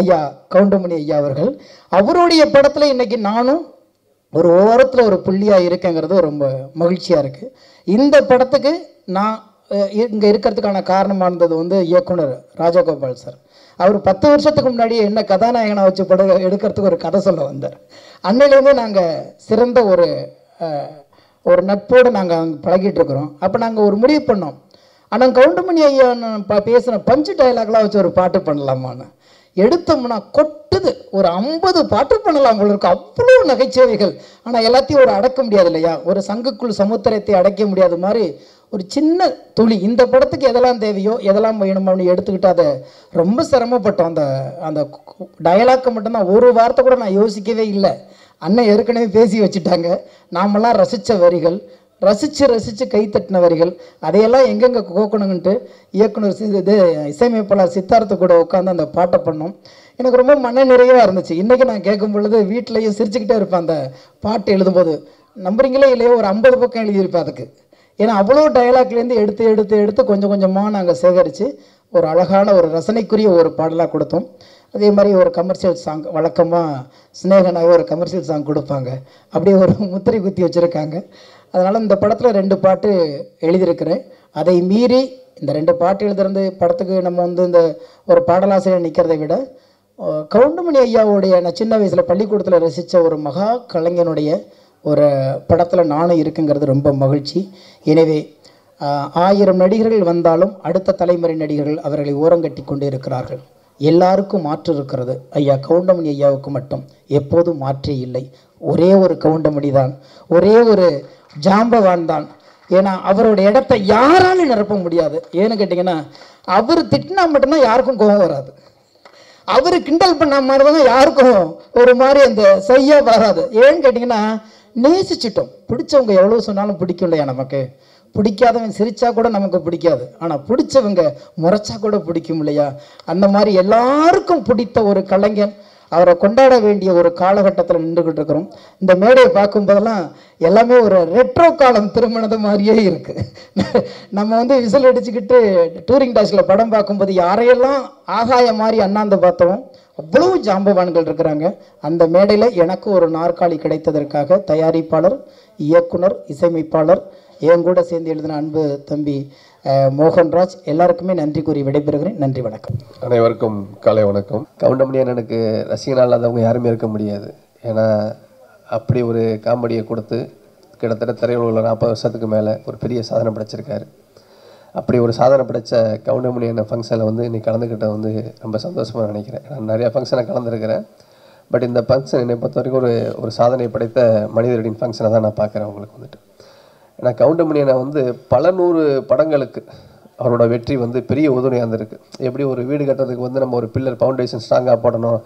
ஐயா கவுண்டமணி ஐயா அவர்கள். அவருடைய படத்தில் இன்றைக்கி நானும் ஒரு ஓரத்தில் ஒரு புள்ளியாக இருக்கேங்கிறது ரொம்ப மகிழ்ச்சியாக இருக்குது. இந்த படத்துக்கு நான் இங்கே இருக்கிறதுக்கான காரணமானது வந்து இயக்குனர் ராஜகோபால் சார். அவர் 10 வருஷத்துக்கு முன்னாடி என்ன கதாநாயகனை வச்சு படம் எடுக்கிறதுக்கு ஒரு கதை சொல்ல வந்தார். அன்னையிலேருந்தே நாங்கள் சிறந்த ஒரு நட்போடு நாங்கள் அங்கே பழகிட்டு இருக்கிறோம். அப்போ நாங்கள் ஒரு முடிவு பண்ணோம், ஆனால் கவுண்டமணி ஐயா பேசின பஞ்சு டைலாக்லாம் வச்சு ஒரு பாட்டு பண்ணலாமான்னு எடுத்தோம்னா கொட்டுது. ஒரு 50 பாட்டு பண்ணலாம் போல இருக்கு, அவ்வளோ நகைச்சுவைகள். ஆனால் எல்லாத்தையும் ஒரு அடக்க முடியாது இல்லையா, ஒரு சங்குக்குள் சமுத்திரத்தை அடைக்க முடியாத மாதிரி ஒரு சின்ன துளி இந்த படத்துக்கு எதெல்லாம் தேவையோ எதெல்லாம் வேணுமோ அப்படின்னு எடுத்துக்கிட்டு அதை ரொம்ப சிரமப்பட்டோம். அந்த டயலாக்கை மட்டும்தான் ஒரு வார்த்தை கூட நான் யோசிக்கவே இல்லை. அண்ணன் ஏற்கனவே பேசி வச்சுட்டாங்க. நாமெல்லாம் ரசித்த வரிகள், ரசித்து கைத்தட்டின வரிகள், அதையெல்லாம் எங்கெங்கே கோக்கணுங்கன்ட்டு இயக்குனர் இசையமைப்பாளர் சித்தார்த்த கூட உட்காந்து அந்த பாட்டை பண்ணோம். எனக்கு ரொம்ப மன நிறைவாக இருந்துச்சு. இன்றைக்கி நான் கேட்கும் பொழுது வீட்டிலையும் சிரிச்சுக்கிட்டே இருப்பேன். அந்த பாட்டு எழுதும்போது நம்புறீங்களே இல்லையோ ஒரு 50 பக்கம் எழுதியிருப்பேன் அதுக்கு. ஏன்னா அவ்வளோ டயலாக்லேருந்து எடுத்து கொஞ்சம் கொஞ்சமாக நாங்கள் சேகரித்து ஒரு அழகான ஒரு ரசனைக்குரிய ஒரு பாடலாக கொடுத்தோம். அதே மாதிரி ஒரு கமர்ஷியல் சாங் வழக்கமாக ஸ்னேகனாக ஒரு கமர்ஷியல் சாங் கொடுப்பாங்க, அப்படியே ஒரு முத்திரை குத்தி வச்சுருக்காங்க. அதனால் இந்த படத்தில் 2 பாட்டு எழுதியிருக்கிறேன். அதை மீறி இந்த 2 பாட்டு எழுதுறது படத்துக்கு நம்ம வந்து இந்த ஒரு பாடலாசிரியர் நிற்கிறதை விட கவுண்டமணி ஐயாவுடைய நான் சின்ன வயசில் பள்ளிக்கூடத்தில் ரசித்த ஒரு மகா கலைஞனுடைய ஒரு படத்தில் நானும் இருக்குங்கிறது ரொம்ப மகிழ்ச்சி. எனவே 1000 நடிகர்கள் வந்தாலும் அடுத்த தலைமுறை நடிகர்கள் அவர்களை ஓரங்கட்டி கொண்டு இருக்கிறார்கள். எல்லாருக்கும் மாற்று இருக்கிறது. ஐயா கவுண்டமணி ஐயாவுக்கு மட்டும் எப்போதும் மாற்றே இல்லை. ஒரே ஒரு கவுண்டமணி தான், ஒரே ஒரு ஜாம்பவான் தான். ஏன்னா அவருடைய இடத்த யாராலும் நிரப்ப முடியாது. ஏன்னு கேட்டிங்கன்னா, அவர் திட்டினா மட்டும்தான் யாருக்கும் கோபம் வராது. அவர் கிண்டல் பண்ண மாதிரி தான் யாருக்கும் ஒரு மாதிரி அந்த செய்ய வராது. ஏன்னு கேட்டிங்கன்னா, நேசிச்சிட்டோம். பிடிச்சவங்க எவ்வளோ சொன்னாலும் பிடிக்கும் இல்லையா நமக்கு. பிடிக்காதவன் சிரிச்சா கூட நமக்கு பிடிக்காது, ஆனால் பிடிச்சவங்க முறைச்சா கூட பிடிக்கும் இல்லையா. அந்த மாதிரி எல்லாருக்கும் பிடித்த ஒரு கலைஞன், அவரை கொண்டாட வேண்டிய ஒரு காலகட்டத்தில் நின்றுக்கிட்டு இருக்கிறோம். இந்த மேடையை பார்க்கும்போதெல்லாம் எல்லாமே ஒரு ரெட்ரோ காலம் திருமணது மாதிரியே இருக்குது. நம்ம வந்து விசில் அடிச்சுக்கிட்டு டூரிங் டாஸ்கில் படம் பார்க்கும்போது யாரையெல்லாம் ஆகாய மாதிரி அண்ணாந்து பார்த்தோம், அவ்வளவு ஜாம்பவான்கள் இருக்கிறாங்க. அந்த மேடையில் எனக்கு ஒரு நாற்காலி கிடைத்ததற்காக தயாரிப்பாளர், இயக்குனர், இசையமைப்பாளர், என் கூட சேர்ந்து எழுதின அன்பு தம்பி மோகன்ராஜ் எல்லாருக்குமே நன்றி கூறி விடைபெறுகிறேன். நன்றி, வணக்கம். அனைவருக்கும் காலை வணக்கம். கவுண்டமணி அண்ணனுக்கு ரசிகனாக இல்லாதவங்க யாருமே இருக்க முடியாது. ஏன்னா அப்படி ஒரு காமெடியை கொடுத்து கிட்டத்தட்ட திரையுலகில் 40 வருஷத்துக்கு மேலே ஒரு பெரிய சாதனை படைச்சிருக்காரு. அப்படி ஒரு சாதனை படைத்த கவுண்டமணி அண்ணன் ஃபங்க்ஷனில் வந்து இன்னைக்கு கலந்துக்கிட்ட வந்து ரொம்ப சந்தோஷமாக நினைக்கிறேன். நான் நிறையா ஃபங்க்ஷனை கலந்துருக்கிறேன். பட் இந்த ஃபங்க்ஷன் என்னை பொறுத்த வரைக்கும் ஒரு சாதனை படைத்த மனிதர்களின் ஃபங்க்ஷனை தான் நான் பார்க்குறேன். உங்களுக்கு வந்துட்டு ஏன்னா கவுண்டமணி அண்ணன் வந்து பல 100 படங்களுக்கு அவரோட வெற்றி வந்து பெரிய உதவியாக இருந்திருக்கு. எப்படி ஒரு வீடு கட்டுறதுக்கு வந்து நம்ம ஒரு பில்லர் ஃபவுண்டேஷன் ஸ்ட்ராங்காக போடணும்,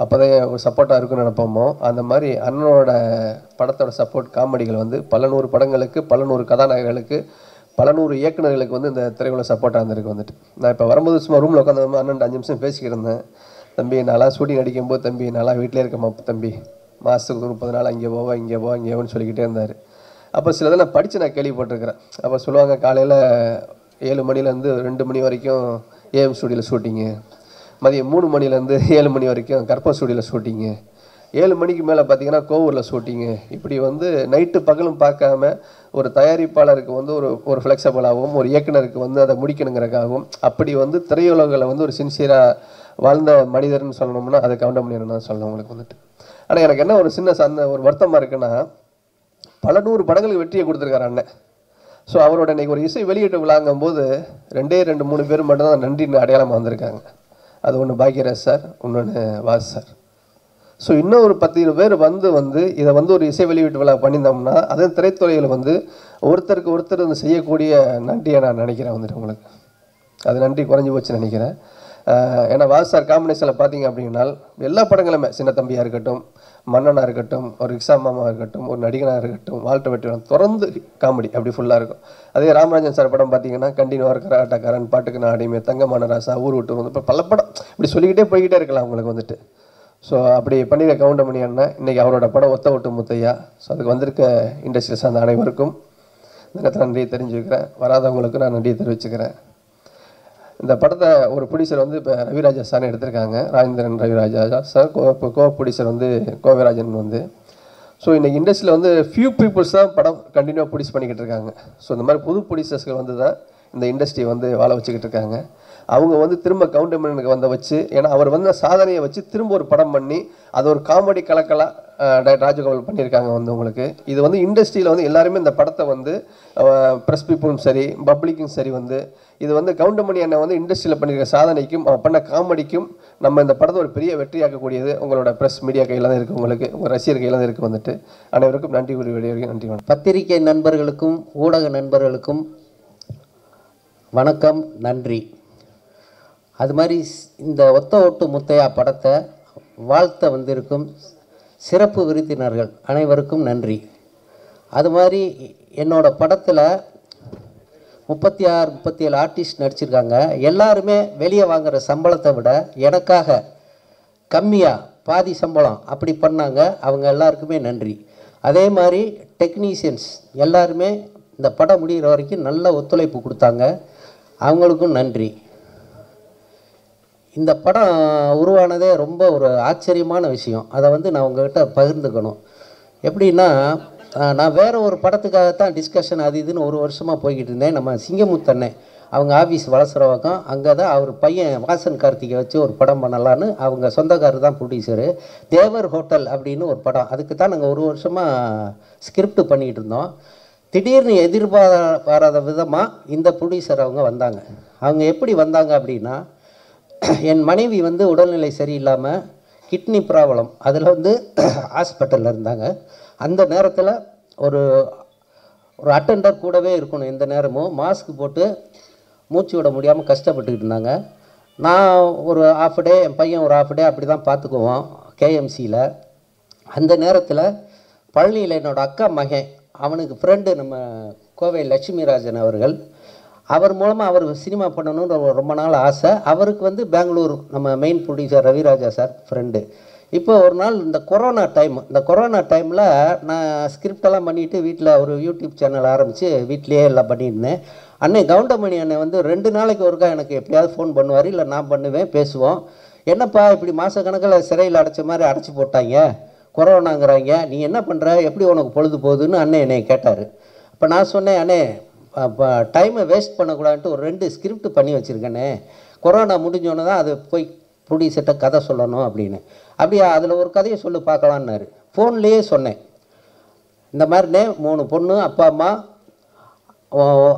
அப்போ தான் ஒரு சப்போர்ட்டாக இருக்குன்னு நினைப்போமோ, அந்த மாதிரி அண்ணனோட படத்தோட சப்போர்ட் காமெடிகள் வந்து பல 100 படங்களுக்கு, பல 100 கதாநாயகர்களுக்கு, பல 100 இயக்குநர்களுக்கு வந்து இந்த திரையுலக சப்போர்ட்டாக இருந்திருக்கு. வந்துட்டு நான் இப்போ வரும்போது சும்மா ரூமில் உட்காந்து அண்ணன் 5 நிமிஷம் பேசிக்கிட்டு இருந்தேன். தம்பி நான்லாம் ஷூட்டிங் அடிக்கும்போது தம்பி நான்லாம் வீட்டிலே இருக்கேன் தம்பி, மாதத்துக்கு 30 நாள் அங்கே போவேன் இங்கே போவேன் இங்கேவோன்னு சொல்லிக்கிட்டே இருந்தார். அப்போ சிலதை நான் படித்து நான் கேள்விப்பட்டிருக்கிறேன். அப்போ சொல்லுவாங்க காலையில் 7 மணிலேருந்து 2 மணி வரைக்கும் ஏஎம் ஸ்டூடியோவில் ஷூட்டிங்கு, மதியம் 3 மணிலேருந்து 7 மணி வரைக்கும் கற்பா ஸ்டூடியோவில் ஷூட்டிங்கு, 7 மணிக்கு மேலே பார்த்தீங்கன்னா கோவூரில் ஷூட்டிங்கு. இப்படி வந்து நைட்டு பகலும் பார்க்காம ஒரு தயாரிப்பாளருக்கு வந்து ஒரு ஃப்ளெக்சிபிளாகவும், ஒரு இயக்குனருக்கு வந்து அதை முடிக்கணுங்கிறக்காகவும், அப்படி வந்து திரையுலகில் வந்து ஒரு சின்சியராக வாழ்ந்த மனிதர்னு சொல்லணும்னா அது கவுண்டமணி அண்ணன் தான் சொல்லணும் உங்களுக்கு வந்துட்டு. ஆனால் எனக்கு என்ன ஒரு சின்ன ஒரு வருத்தமாக இருக்குன்னா, பல 100 படங்களுக்கு வெற்றியை கொடுத்துருக்காரு அண்ணன். ஸோ அவரோட இன்றைக்கி ஒரு இசை வெளியீட்டு விழாங்கும் போது 2-3 பேர் மட்டும்தான் நன்றின்னு அடையாளமாக வந்திருக்காங்க. அது ஒன்று பாக்யராஜ் சார், இன்னொன்று வாஸ் சார். ஸோ இன்னும் ஒரு 10 பேர் வந்து இதை வந்து ஒரு இசை வெளியீட்டு விழா பண்ணியிருந்தோம்னா அதன் திரைத்துறையில் வந்து ஒருத்தருக்கு ஒருத்தர் வந்து செய்யக்கூடிய நன்றியை நான் நினைக்கிறேன் வந்துட்டு உங்களுக்கு. அது நன்றி குறைஞ்சி போச்சுன்னு நினைக்கிறேன். ஏன்னா வாஸ் சார் காம்பினேஷனில் பார்த்தீங்க அப்படின்னா எல்லா படங்களுமே, சின்ன தம்பியாக இருக்கட்டும், மன்னனாக இருக்கட்டும், ஒரு ரிக்ஷா மாமாவாக இருக்கட்டும், ஒரு நடிகனாக இருக்கட்டும், வாழ்க்கை வெற்றி தொடர்ந்து காமெடி அப்படி ஃபுல்லாக இருக்கும். அதே ராமராஜன் சார் படம் பார்த்தீங்கன்னா கண்டினியூவாக இருக்கிற ஆட்டக்காரன், பாட்டுக்கு நான் அடிமை, தங்கமான ராசா, ஊர் விட்டு வந்து இப்போ பல படம் இப்படி சொல்லிக்கிட்டே போய்கிட்டே இருக்கலாம் உங்களுக்கு வந்துட்டு. ஸோ அப்படி பண்ணிக்க கவுண்டமணி அண்ணன் இன்றைக்கி அவரோட படம் ஒத்த ஒட்டு முத்தையா. ஸோ அதுக்கு வந்திருக்க இண்டஸ்ட்ரி சார்ந்த அனைவருக்கும் இந்த நேரத்தில் நன்றியை தெரிஞ்சுக்கிறேன். வராதவங்களுக்கு நான் நன்றியை தெரிவிச்சுக்கிறேன். இந்த படத்தை ஒரு ப்ரொடியூசர் வந்து இப்போ ரவிராஜா சார்னு எடுத்திருக்காங்க, ராஜேந்திரன் ரவிராஜா சார். கோ ப்ரொடியூசர் வந்து கோவிராஜன் வந்து. ஸோ இன்றைக்கி இண்டஸ்ட்ரியில் வந்து ஃபியூ பீப்புள்ஸ் தான் படம் கண்டினியூவாக ப்ரொடியூஸ் பண்ணிக்கிட்டு இருக்காங்க. ஸோ இந்த மாதிரி புது ப்ரொடியூசர்ஸ்கள் வந்து தான் இந்த இண்டஸ்ட்ரியை வந்து வாழ வச்சுக்கிட்டு இருக்காங்க. அவங்க வந்து திரும்ப கவுண்டமணிக்கு வச்சு, ஏன்னா அவர் வந்து சாதனையை வச்சு திரும்ப ஒரு படம் பண்ணி அது ஒரு காமெடி கலக்கலாக ராஜகோபால் பண்ணியிருக்காங்க வந்து உங்களுக்கு. இது வந்து இண்டஸ்ட்ரியில் வந்து எல்லாருமே இந்த படத்தை வந்து ப்ரெஸ் பீப்புளும் சரி, பப்ளிக்கும் சரி வந்து இது வந்து கவுண்டமணி அண்ணன் வந்து இண்டஸ்ட்ரியில் பண்ணியிருக்க சாதனைக்கும் அவன் பண்ண காமெடிக்கும் நம்ம இந்த படத்தை ஒரு பெரிய வெற்றியாக்கக்கூடியது உங்களோட ப்ரெஸ் மீடியா கையில் தான் இருக்குது, உங்களுக்கு உங்கள் ரசிகர் கையில் தான் இருக்குது வந்துட்டு. அனைவருக்கும் நன்றி கூறி வெளியே நன்றி. பத்திரிகை நண்பர்களுக்கும் ஊடக நண்பர்களுக்கும் வணக்கம், நன்றி. அது மாதிரி இந்த ஒத்த ஒட்டு முத்தையா படத்தை வாழ்த்த வந்திருக்கும் சிறப்பு விருந்தினர்கள் அனைவருக்கும் நன்றி. அது மாதிரி என்னோடய படத்தில் 36-37 ஆர்டிஸ்ட் நடிச்சிருக்காங்க. எல்லாருமே வெளியே வாங்குகிற சம்பளத்தை விட எனக்காக கம்மியாக பாதி சம்பளம் அப்படி பண்ணாங்க. அவங்க எல்லாருக்குமே நன்றி. அதே மாதிரி டெக்னீஷியன்ஸ் எல்லாருமே இந்த படம் முடிகிற வரைக்கும் நல்ல ஒத்துழைப்பு கொடுத்தாங்க. அவங்களுக்கும் நன்றி. இந்த படம் உருவானதே ரொம்ப ஒரு ஆச்சரியமான விஷயம். அதை வந்து நான் உங்கள்கிட்ட பகிர்ந்துக்கணும். எப்படின்னா, நான் வேறு ஒரு படத்துக்காகத்தான் டிஸ்கஷன் அது இதுன்னு ஒரு வருஷமாக போய்கிட்டு இருந்தேன். நம்ம சிங்கமுத்தண்ணே அவங்க ஆஃபீஸ் வளசரவாக்கம். அங்கே தான் அவர் பையன் வாசன் கார்த்திகை வச்சு ஒரு படம் பண்ணலான்னு அவங்க சொந்தக்காரர் தான் ப்ரொடியூசரு. தேவர் ஹோட்டல் அப்படின்னு ஒரு படம், அதுக்கு தான் நாங்கள் ஒரு வருஷமாக ஸ்கிரிப்ட் பண்ணிகிட்டு இருந்தோம். திடீர்னு எதிர்பாராத விதமாக இந்த ப்ரொடியூசர் அவங்க வந்தாங்க. அவங்க எப்படி வந்தாங்க அப்படின்னா, என் மனைவி வந்து உடல்நிலை சரியில்லாமல் கிட்னி ப்ராப்ளம், அதில் வந்து ஹாஸ்பிட்டலில் இருந்தாங்க. அந்த நேரத்தில் ஒரு அட்டெண்டர் கூடவே இருக்கணும், எந்த நேரமும் மாஸ்க் போட்டு மூச்சு விட முடியாமல் கஷ்டப்பட்டுக்கிட்டு இருந்தாங்க. நான் ஒரு ஆஃப் டே, என் பையன் ஒரு ஆஃப் டே அப்படி தான் பார்த்துக்குவோம் கேஎம்சியில். அந்த நேரத்தில் பழனியில் என்னோடய அக்கா மகன், அவனுக்கு ஃப்ரெண்டு நம்ம கோவை லட்சுமிராஜன் அவர்கள், அவர் மூலமாக அவர் சினிமா பண்ணணுன்ற ரொம்ப நாள் ஆசை. அவருக்கு வந்து பெங்களூர் நம்ம main producer Raviraja sir friend. இப்போ ஒரு நாள் இந்த கொரோனா டைமில் நான் ஸ்கிரிப்டெல்லாம் பண்ணிவிட்டு வீட்டில் ஒரு யூடியூப் சேனல் ஆரம்பித்து வீட்டிலேயே எல்லாம் பண்ணியிருந்தேன். அண்ணே கவுண்டமணி அண்ணன் வந்து 2 நாளைக்கு ஒருக்கா எனக்கு எப்படியாவது ஃபோன் பண்ணுவார், இல்லை நான் பண்ணுவேன், பேசுவோம். என்னப்பா இப்படி மாதக்கணக்கில் சிறையில் அடைச்ச மாதிரி அடைச்சி போட்டாங்க, கொரோனாங்கிறாங்க, நீ என்ன பண்ணுற, எப்படி உனக்கு பொழுது போகுதுன்னு அண்ணன் என்னை கேட்டார். இப்போ நான் சொன்னேன், அண்ணே இப்போ டைமை வேஸ்ட் பண்ணக்கூடாதுன்ட்டு ஒரு 2 ஸ்கிரிப்ட் பண்ணி வச்சுருக்கேனே, கொரோனா முடிஞ்சோன்னே தான் அது போய் ப்ரொடியூசர்கிட்ட கதை சொல்லணும் அப்படின்னு. அப்படியா, அதில் ஒரு கதையை சொல்லி பார்க்கலான்னாரு. ஃபோன்லேயே சொன்னேன், இந்த மாதிரினே 3 பொண்ணு, அப்பா அம்மா,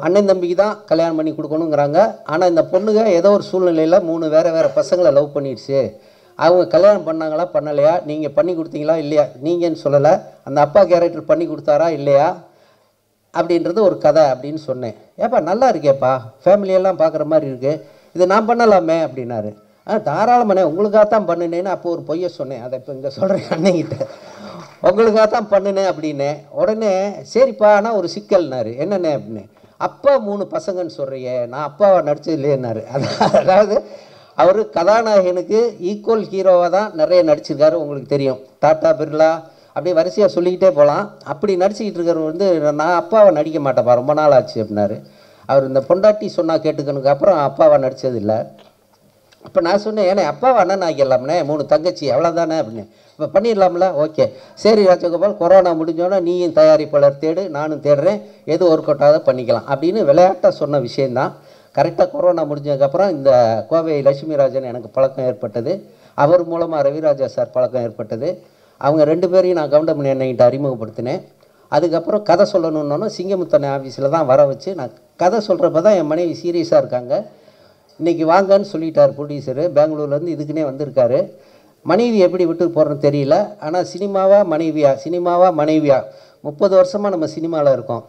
அண்ணன் தம்பிக்கு தான் கல்யாணம் பண்ணி கொடுக்கணுங்கிறாங்க. ஆனால் இந்த பொண்ணுங்க ஏதோ ஒரு சூழ்நிலையில் 3 வேறு பசங்களை லவ் பண்ணிடுச்சு. அவங்க கல்யாணம் பண்ணாங்களா பண்ணலையா, நீங்கள் பண்ணி கொடுத்தீங்களா இல்லையா, நீங்கன்னு சொல்லலை, அந்த அப்பா கேரக்டர் பண்ணி கொடுத்தாரா இல்லையா அப்படின்றது ஒரு கதை அப்படின்னு சொன்னேன். ஏப்பா நல்லா இருக்கேப்பா, ஃபேமிலியெல்லாம் பார்க்குற மாதிரி இருக்குது, இது நான் பண்ணலாமே அப்படின்னாரு. தாராளமாண்ணே, உங்களுக்காகத்தான் பண்ணினேன்னு அப்போ ஒரு பொய்யை சொன்னேன். அதை இப்போ இங்கே சொல்கிறேன் அண்ணங்கிட்ட, உங்களுக்காகத்தான் பண்ணினேன் அப்படின்னே. உடனே சரிப்பா, ஆனால் ஒரு சிக்கல்னாரு. என்னண்ணே அப்படின்னு, அப்பா 3 பசங்கன்னு சொல்கிறியே, நான் அப்பாவை நடிச்சது இல்லையேன்னாரு. அதாவது அவர் கதாநாயகனுக்கு ஈக்குவல் ஹீரோவாக தான் நிறைய நடிச்சிருக்காரு, உங்களுக்கு தெரியும். டாட்டா பிர்லா அப்படியே வரிசையாக சொல்லிக்கிட்டே போகலாம். அப்படி நடிச்சுக்கிட்டு இருக்கிறவர் வந்து நான் அப்பாவை நடிக்க மாட்டேப்பா, ரொம்ப நாள் ஆச்சு அப்படின்னாரு. அவர் இந்த பொண்டாட்டி சொன்னால் கேட்டுக்கணுக்கு அப்புறம் அப்பாவை நடித்தது இல்லை. அப்போ நான் சொன்னேன், ஏன்னா அப்பாவை அண்ணன் ஆக்கிடலாம்னே, 3 தங்கச்சி அவ்வளோதானே அப்படின்னு. இப்போ பண்ணிடலாம்ல, ஓகே சரி ராஜகோபால், கொரோனா முடிஞ்சோன்னா நீயும் தயாரிப்பாளர் தேடு, நானும் தேடுறேன், எது ஒர்க் அவுட் ஆகாத பண்ணிக்கலாம் அப்படின்னு விளையாட்டாக சொன்ன விஷயந்தான். கரெக்டாக கொரோனா முடிஞ்சதுக்கப்புறம் இந்த கோவை லட்சுமிராஜன் எனக்கு பழக்கம் ஏற்பட்டது, அவர் மூலமாக ரவிராஜா சார் பழக்கம் ஏற்பட்டது. அவங்க 2 பேரையும் நான் கவுண்டமணி அண்ணன்கிட்ட அறிமுகப்படுத்தினேன். அதுக்கப்புறம் கதை சொல்லணுன்னொன்னு சிங்கமுத்தனை ஆஃபீஸில் தான் வர வச்சு நான் கதை சொல்கிறப்ப தான் என் மனைவி சீரியஸாக இருக்காங்க. இன்றைக்கி வாங்கன்னு சொல்லிட்டார் ப்ரொடியூசரு, பெங்களூர்லேருந்து இதுக்குன்னே வந்திருக்காரு. மனைவி எப்படி விட்டு போகிறேன்னு தெரியல. ஆனால் சினிமாவா மனைவியா 30 வருஷமாக நம்ம சினிமாவில் இருக்கோம்,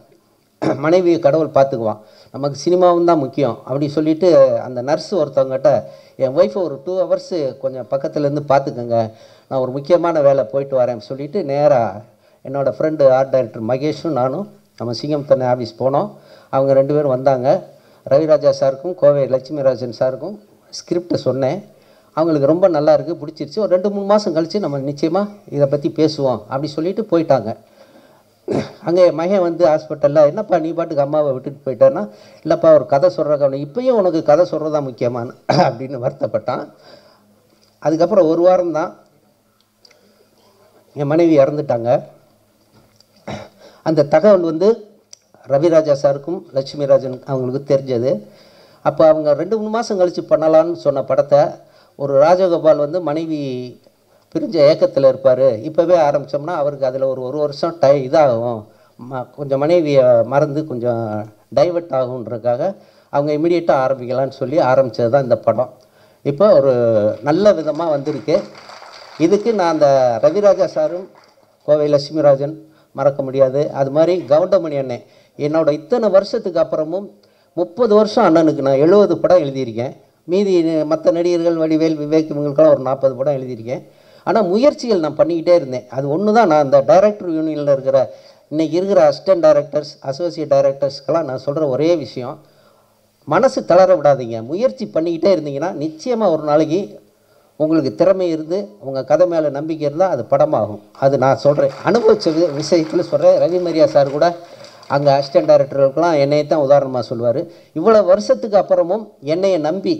மனைவியை கடவுள் பார்த்துக்குவான், நமக்கு சினிமாவும் தான் முக்கியம் அப்படி சொல்லிவிட்டு அந்த நர்ஸு ஒருத்தவங்ககிட்ட, என் ஒய்ஃபை ஒரு 2 ஹவர்ஸு கொஞ்சம் பக்கத்துலேருந்து பார்த்துக்கோங்க, நான் ஒரு முக்கியமான வேலை போயிட்டு வரேன் சொல்லிவிட்டு நேராக என்னோடய ஃப்ரெண்டு ஆர்ட் டைரக்டர் மகேஷும் நானும் நம்ம சிங்கமுத்தனை ஆஃபீஸ் போனோம். அவங்க 2 பேரும் வந்தாங்க. ரவிராஜா சாருக்கும் கோவை லட்சுமிராஜன் சாருக்கும் ஸ்கிரிப்டை சொன்னேன். அவங்களுக்கு ரொம்ப நல்லா இருக்குது, பிடிச்சிருச்சு. ஒரு 2-3 மாதம் கழித்து நம்ம நிச்சயமாக இதை பற்றி பேசுவோம் அப்படி சொல்லிட்டு போயிட்டாங்க. அங்கே மகன் வந்து ஹாஸ்பிட்டலில், என்னப்பா நீ பாட்டுக்கு அம்மாவை விட்டுட்டு போயிட்டான்னா, இல்லைப்பா ஒரு கதை சொல்கிறக்கான, இப்போயும் உனக்கு கதை சொல்கிறது தான் முக்கியமான அப்படின்னு வருத்தப்பட்டான். அதுக்கப்புறம் 1 வாரம் தான் என் மனைவி இறந்துட்டாங்க. அந்த தகவல் வந்து ரவிராஜா சாருக்கும் லட்சுமிராஜன் அவங்களுக்கு தெரிஞ்சது. அப்போ அவங்க 2-3 மாதம் கழித்து பண்ணலான்னு சொன்ன படத்தை ஒரு ராஜகோபால் வந்து மனைவி பிரிஞ்ச ஏக்கத்தில் இருப்பார், இப்போவே ஆரம்பித்தோம்னா அவருக்கு அதில் ஒரு வருஷம் இதாகும், கொஞ்சம் மனைவியை மறந்து கொஞ்சம் டைவர்ட் ஆகுன்றதுக்காக அவங்க இமீடியட்டாக ஆரம்பிக்கலான்னு சொல்லி ஆரம்பித்தது தான் இந்த படம். இப்போ ஒரு நல்ல விதமாக வந்திருக்கு. இதுக்கு நான் அந்த ரவிராஜா சாரும் கோவை லட்சுமிராஜன் மறக்க முடியாது. அது மாதிரி கவுண்டமணி அண்ணன், என்னோட இத்தனை வருஷத்துக்கு அப்புறமும் 30 வருஷம் அண்ணனுக்கு நான் 70 படம் எழுதியிருக்கேன். மீதி மற்ற நடிகர்கள் வடிவேல் விவேக் இவங்களுக்கெல்லாம் ஒரு 40 படம் எழுதியிருக்கேன். ஆனால் முயற்சிகள் நான் பண்ணிக்கிட்டே இருந்தேன். அது ஒன்று தான் நான் அந்த டைரக்டர் யூனியனில் இருக்கிற இன்றைக்கி இருக்கிற அசிஸ்டன்ட் டைரக்டர்ஸ் அசோசியேட் டைரக்டர்ஸ்க்கெல்லாம் நான் சொல்கிற ஒரே விஷயம், மனசு தளர விடாதீங்க, முயற்சி பண்ணிக்கிட்டே இருந்தீங்கன்னா நிச்சயமாக ஒரு நாளைக்கு உங்களுக்கு திறமை இருந்து உங்கள் கதை மேலே நம்பிக்கை இருந்தால் அது படமாகும். அது நான் சொல்கிறேன், அனுபவிச்ச விஷயத்தில் சொல்கிறேன். ரவி மரியா சார் கூட அங்கே அசிஸ்டன்ட் டைரக்டர்களுக்கெல்லாம் என்னையை தான் உதாரணமாக சொல்லுவார். இவ்வளோ வருஷத்துக்கு அப்புறமும் என்னையை நம்பி,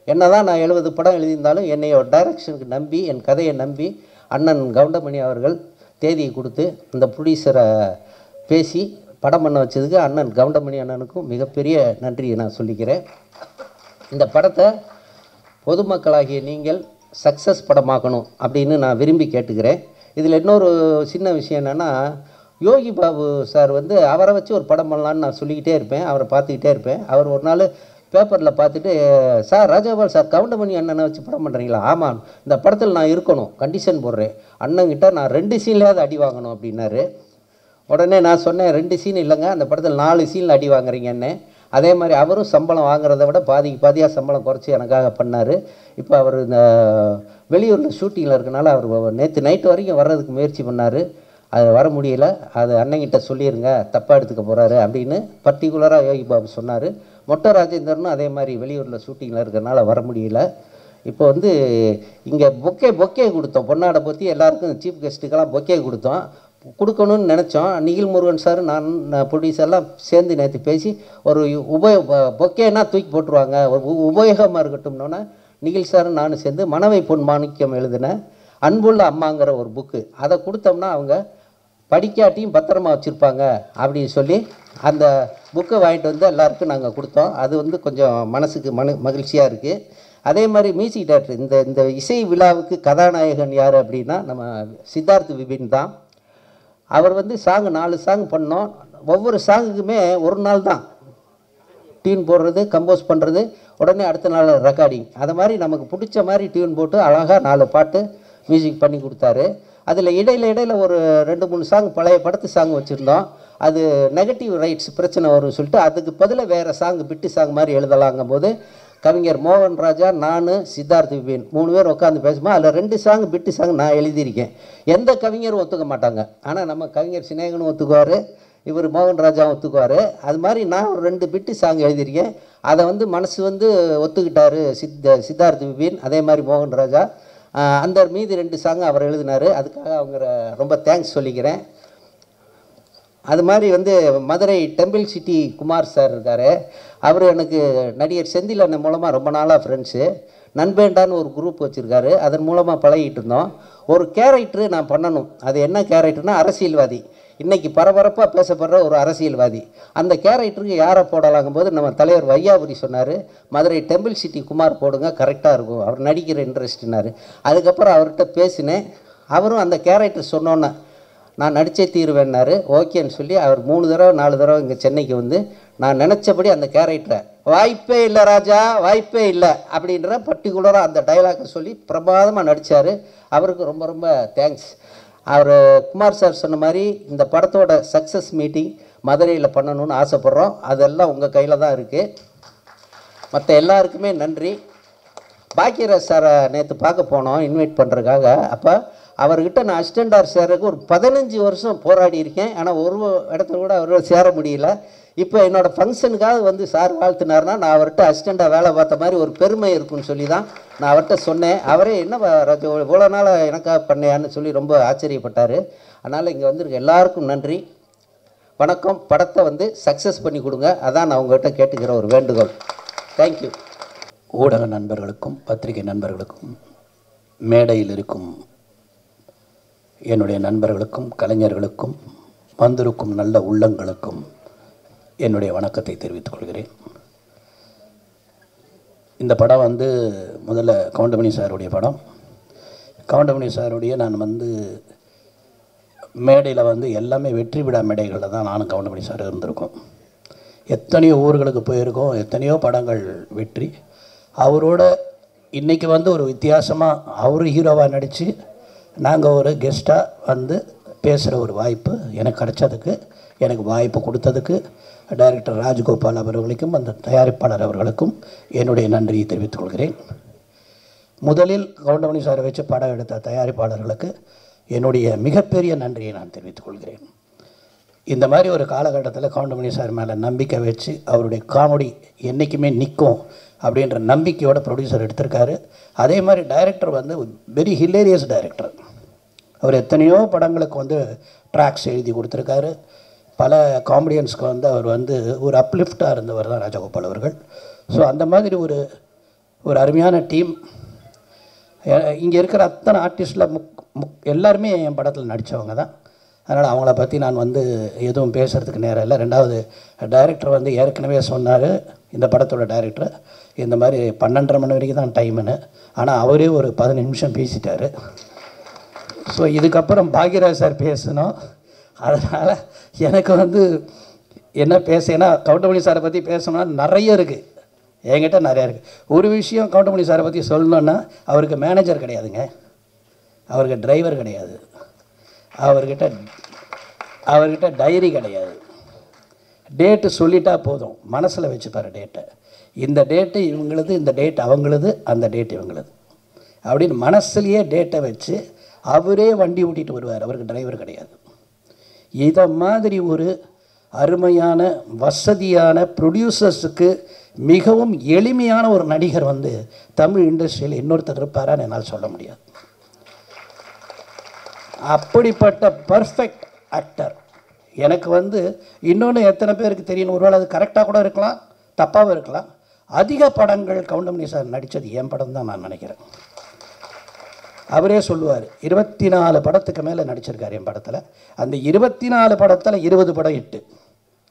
என்ன தான் நான் 70 படம் எழுதியிருந்தாலும் என்னைய டைரக்ஷனுக்கு நம்பி, என் கதையை நம்பி அண்ணன் கவுண்டமணி அவர்கள் தேதியை கொடுத்து இந்த ப்ரொடியூசரை பேசி படம் பண்ண வச்சதுக்கு அண்ணன் கவுண்டமணி அண்ணனுக்கும் மிகப்பெரிய நன்றியை நான் சொல்லிக்கிறேன். இந்த படத்தை பொதுமக்களாகிய நீங்கள் சக்ஸஸ் படமாக்கணும் அப்படின்னு நான் விரும்பி கேட்டுக்கிறேன். இதில் இன்னொரு சின்ன விஷயம் என்னென்னா, யோகி பாபு சார் வந்து அவரை வச்சு ஒரு படம் பண்ணலான்னு நான் சொல்லிக்கிட்டே இருப்பேன், அவரை பார்த்துக்கிட்டே இருப்பேன். அவர் ஒரு நாள் பேப்பரில் பார்த்துட்டு, சார் ராஜகோபால் சார் கவுண்டமணி அண்ணனை வச்சு படம் பண்ணுறீங்களா? ஆமாம், இந்த படத்தில் நான் இருக்கணும், கண்டிஷன் போடுறேன், அண்ணங்கிட்ட நான் 2 சீன்லையாவது அடி வாங்கணும் அப்படின்னாரு. உடனே நான் சொன்னேன், 2 சீன் இல்லைங்க, அந்த படத்தில் 4 சீனில் அடி வாங்குறீங்கன்னு. அதே மாதிரி அவரும் சம்பளம் வாங்குறத விட பாதிக்கு பாதியாக சம்பளம் குறைச்சி எனக்காக பண்ணார். இப்போ அவர் இந்த வெளியூரில் ஷூட்டிங்கில் இருக்கனால அவர் நேற்று நைட்டு வரைக்கும் வர்றதுக்கு முயற்சி பண்ணார். அது வர முடியல, அது அண்ணங்கிட்ட சொல்லிடுங்க, தப்பாக எடுத்துக்க போகிறாரு அப்படின்னு பர்டிகுலராக யோகி பாபு சொன்னார். மொட்டை ராஜேந்திரனும் அதே மாதிரி வெளியூரில் ஷூட்டிங்கில் இருக்கிறனால வர முடியல. இப்போ வந்து இங்கே பொக்கே கொடுத்தோம், பொன்னாடை பற்றி எல்லாருக்கும் சீஃப் கெஸ்ட்டுக்கெல்லாம் பொக்கே கொடுத்தோம். கொடுக்கணும்னு நினச்சோம். நிகில் முருகன் சார் நான் ப்ரொடியூசர்லாம் சேர்ந்து நேற்று பேசி ஒரு பொக்கேன்னா தூக்கி போட்டுருவாங்க, ஒரு உபயோகமாக இருக்கட்டும்னோன்னா நிகில் சாரும் நானும் சேர்ந்து மனவை பொன் மாணிக்கம் எழுதின அன்புள்ள அம்மாங்கிற ஒரு புக்கு, அதை கொடுத்தோம்னா அவங்க படிக்காட்டியும் பத்திரமா வச்சுருப்பாங்க அப்படின்னு சொல்லி அந்த புக்கை வாங்கிட்டு வந்து எல்லாருக்கும் நாங்கள் கொடுத்தோம். அது வந்து கொஞ்சம் மனசுக்கு மகிழ்ச்சியாக இருக்குது. அதே மாதிரி மியூசிக் டைரக்டர் இந்த இசை விழாவுக்கு கதாநாயகன் யார் அப்படின்னா நம்ம சித்தார்த் விபின் தான். அவர் வந்து 4 சாங் பண்ணோம். ஒவ்வொரு சாங்குக்குமே ஒரு நாள் தான் டியூன் போடுறது, கம்போஸ் பண்ணுறது, உடனே அடுத்த நாள் ரெக்கார்டிங். அது மாதிரி நமக்கு பிடிச்ச மாதிரி டியூன் போட்டு அழகாக 4 பாட்டு மியூசிக் பண்ணி கொடுத்தாரு. அதில் இடையில ஒரு 2-3 சாங் பழைய படத்து சாங் வச்சுருந்தோம். அது நெகட்டிவ் ரைட்ஸ் பிரச்சனை வரும்னு சொல்லிட்டு அதுக்கு பதிலாக வேறு சாங் பிட்டு சாங் மாதிரி எழுதலாங்கும் போது கவிஞர் மோகன் ராஜா, நான், சித்தார்த் விபின் 3 பேர் உட்காந்து பேசுமா. அதில் 2 சாங் பிட்டு சாங் நான் எழுதியிருக்கேன். எந்த கவிஞரும் ஒத்துக்க மாட்டாங்க, ஆனால் நம்ம கவிஞர் சினேகனும் ஒத்துக்குவார், இவர் மோகன் ராஜாவும் ஒத்துக்குவார். அது மாதிரி நான் ஒரு 2 பிட்டு சாங் எழுதியிருக்கேன். அதை வந்து மனசு வந்து ஒத்துக்கிட்டார் சித்தார்த் விபின், அதே மாதிரி மோகன் ராஜா. அந்த மீதி 2 சாங் அவர் எழுதினார். அதுக்காக அவங்க ரொம்ப தேங்க்ஸ் சொல்லிக்கிறேன். அது மாதிரி வந்து Madurai temple city Kumar sir இருக்கார். அவர் எனக்கு நடிகர் செந்தில் அண்ணன் மூலமாக ரொம்ப நாளாக ஃப்ரெண்ட்ஸு. நண்பேண்டான்னு ஒரு குரூப் வச்சுருக்காரு, அதன் மூலமாக பழகிட்டு இருந்தோம். ஒரு கேரக்டரு நான் பண்ணணும். அது என்ன கேரக்டர்னா அரசியல்வாதி, இன்றைக்கி பரபரப்பாக பேசப்படுற ஒரு அரசியல்வாதி. அந்த கேரக்டருக்கு யாரை போடலாங்கும் போது நம்ம தலைவர் வையாபுரி சொன்னார், மதுரை டெம்பிள் சிட்டி குமார் போடுங்க, கரெக்டாக இருக்கும், அவர் நடிக்கிற இன்ட்ரெஸ்ட்னாரு. அதுக்கப்புறம் அவர்கிட்ட பேசினேன். அவரும் அந்த கேரக்டர் சொன்னோன்னே நான் நடித்தே தீருவேன்னாரு. ஓகேன்னு சொல்லி அவர் 3 தடவை 4 தடவை இங்கே சென்னைக்கு வந்து நான் நினச்சபடி அந்த கேரக்டரை வாய்ப்பே இல்லை ராஜா, வாய்ப்பே இல்லை அப்படின்ற பர்டிகுலராக அந்த டைலாக்கை சொல்லி பிரமாதமாக நடித்தார். அவருக்கு ரொம்ப ரொம்ப தேங்க்ஸ். அவர் குமார் சார் சொன்ன மாதிரி இந்த படத்தோட சக்ஸஸ் மீட்டிங் மதுரையில் பண்ணணும்னு ஆசைப்பட்றோம். அதெல்லாம் உங்கள் கையில் தான் இருக்குது. மற்ற எல்லாருக்குமே நன்றி. பாக்கியராஜ் சாரை நேற்று பார்க்க போனோம் இன்வைட் பண்ணுறதுக்காக. அப்போ அவர்கிட்ட நான் அசிஸ்டண்டார் சேருக்கு ஒரு 15 வருஷம் போராடி இருக்கேன், ஆனால் ஒரு இடத்துல கூட அவரோட சேர முடியல. இப்போ என்னோடய ஃபங்க்ஷனுக்காக வந்து சார் வாழ்த்துனார்னா நான் அவர்கிட்ட அசிஸ்டண்டாக வேலை பார்த்த மாதிரி ஒரு பெருமை இருக்குன்னு சொல்லி தான் நான் அவர்கிட்ட சொன்னேன். அவரே என்ன ராஜா இவ்வளோ நாள் எனக்காக பண்ணையான்னு சொல்லி ரொம்ப ஆச்சரியப்பட்டார். அதனால் இங்கே வந்திருக்க எல்லாருக்கும் நன்றி, வணக்கம். படத்தை வந்து சக்ஸஸ் பண்ணி கொடுங்க, அதான் நான் உங்கள்கிட்ட கேட்டுக்கிற ஒரு வேண்டுகோள். தேங்க்யூ. ஊடக நண்பர்களுக்கும் பத்திரிகை நண்பர்களுக்கும் மேடையில் இருக்கும் என்னுடைய நண்பர்களுக்கும் கலைஞர்களுக்கும் வந்திருக்கும் நல்ல உள்ளங்களுக்கும் என்னுடைய வணக்கத்தை தெரிவித்துக் கொள்கிறேன். இந்த படம் வந்து முதல்ல கவுண்டமணி சாருடைய படம். கவுண்டமணி சாருடைய நான் வந்து மேடையில் வந்து எல்லாமே வெற்றி விழா மேடைகளில் தான் நானும் கவுண்டமணி சார் இருந்திருக்கோம். எத்தனையோ ஊர்களுக்கு போயிருக்கோம், எத்தனையோ படங்கள் வெற்றி. அவரோட இன்றைக்கி வந்து ஒரு வித்தியாசமாக அவர் ஹீரோவாக நடித்து நாங்கள் ஒரு கெஸ்ட்டாக வந்து பேசுகிற ஒரு வாய்ப்பு எனக்கு கிடைச்சதுக்கு, எனக்கு வாய்ப்பு கொடுத்ததுக்கு டைரக்டர் ராஜகோபால் அவர்களுக்கும் அந்த தயாரிப்பாளர் அவர்களுக்கும் என்னுடைய நன்றியை தெரிவித்துக் கொள்கிறேன். முதலில் கவுண்டமணி சாரை வச்சு படம் எடுத்த தயாரிப்பாளர்களுக்கு என்னுடைய மிகப்பெரிய நன்றியை நான் தெரிவித்துக் கொள்கிறேன். இந்த மாதிரி ஒரு காலகட்டத்தில் கவுண்டமணி சார் மேலே நம்பிக்கை வச்சு அவருடைய காமெடி என்றைக்குமே நிற்கும் அப்படின்ற நம்பிக்கையோட ப்ரொடியூசர் எடுத்திருக்காரு. அதே மாதிரி டைரக்டர் வந்து வெரி ஹிலேரியஸ் டைரக்டர். அவர் எத்தனையோ படங்களுக்கு வந்து ட்ராக்ஸ் எழுதி கொடுத்துருக்காரு. பல காமெடியன்ஸ்க்கு வந்து அவர் வந்து ஒரு அப்லிஃப்டாக இருந்தவர் தான் ராஜகோபால் அவர்கள். ஸோ அந்த மாதிரி ஒரு அருமையான டீம். இங்கே இருக்கிற அத்தனை ஆர்டிஸ்டில் எல்லாருமே என் படத்தில் நடித்தவங்க தான். அதனால் அவங்கள பற்றி நான் வந்து எதுவும் பேசுகிறதுக்கு நேரம் இல்லை. ரெண்டாவது டைரக்டர் வந்து ஏற்கனவே சொன்னார், இந்த படத்தோட டைரக்டர் இந்த மாதிரி 12:30 மணி வரைக்கும் தான் டைமுன்னு. ஆனால் அவரே ஒரு 15 நிமிஷம் பேசிட்டார். ஸோ இதுக்கப்புறம் பாக்யராஜ் சார் பேசணும். அதனால் எனக்கு வந்து என்ன ஏன்னா கவுண்டமணி சாரை பற்றி பேசணும்னா நிறைய இருக்குது, என்கிட்ட நிறையா இருக்குது. ஒரு விஷயம் கவுண்டமணி சாரை பற்றி சொல்லணுன்னா, அவருக்கு மேனேஜர் கிடையாதுங்க, அவருக்கு டிரைவர் கிடையாது, அவர்கிட்ட டைரி கிடையாது. டேட்டு சொல்லிட்டா போதும், மனசில் வச்சுப்பார் டேட்டை. இந்த டேட்டு இவங்களுது, இந்த டேட் அவங்களுது, அந்த டேட் இவங்களுது அப்படின்னு மனசுலேயே டேட்டை வச்சு அவரே வண்டி ஓட்டிகிட்டு வருவார். அவருக்கு டிரைவர் கிடையாது. இதை மாதிரி ஒரு அருமையான வசதியான ப்ரொடியூசர்ஸுக்கு மிகவும் எளிமையான ஒரு நடிகர் வந்து தமிழ் இண்டஸ்ட்ரியில் இன்னொருத்தர் இருப்பாரான்னு என்னால் சொல்ல முடியாது. அப்படிப்பட்ட பர்ஃபெக்ட் ஆக்டர் எனக்கு வந்து இன்னொன்று எத்தனை பேருக்கு தெரியும், ஒருவேளை அது கரெக்டாக கூட இருக்கலாம், தப்பாகவும் இருக்கலாம். அதிக படங்கள் கவுண்டமணி சார் நடித்தது என் படம் தான் நான் நினைக்கிறேன். அவரே சொல்லுவார், 24 படத்துக்கு மேலே நடிச்சிருக்கார் என் படத்தில். அந்த 24 படத்தில் 20 படம் ஹிட்டு,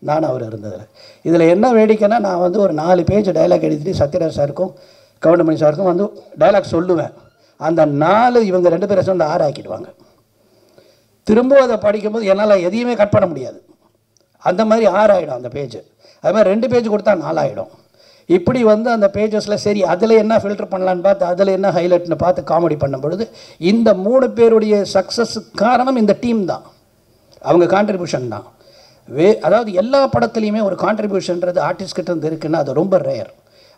நான் அவர் இருந்ததில். இதில் என்ன வேடிக்கைன்னா, நான் வந்து ஒரு 4 பேஜ் டைலாக் எழுதிட்டு சத்யராஜ் சாருக்கும் கவுண்டமணி சாருக்கும் வந்து டைலாக் சொல்லுவேன். அந்த 4 இவங்க 2 பேரை சேர்ந்து 6 ஆக்கிடுவாங்க. திரும்ப அதை படிக்கும்போது என்னால் எதையுமே கட் பண்ண முடியாது, அந்த மாதிரி 6 ஆகிடும் அந்த பேஜ். அது மாதிரி 2 பேஜ் கொடுத்தா 4 ஆகிடும். இப்படி வந்து அந்த பேஜஸில் சரி அதில் என்ன ஃபில்டர் பண்ணலான்னு பார்த்து, அதில் என்ன ஹைலைட்னு பார்த்து காமெடி பண்ணும் பொழுது இந்த 3 பேருடைய சக்ஸஸுக்கு காரணம் இந்த டீம் தான், அவங்க கான்ட்ரிபியூஷன் தான். அதாவது எல்லா படத்துலையுமே ஒரு கான்ட்ரிபியூஷன்றது ஆர்டிஸ்ட் கிட்ட இருந்து இருக்குன்னா அது ரொம்ப ரேர்.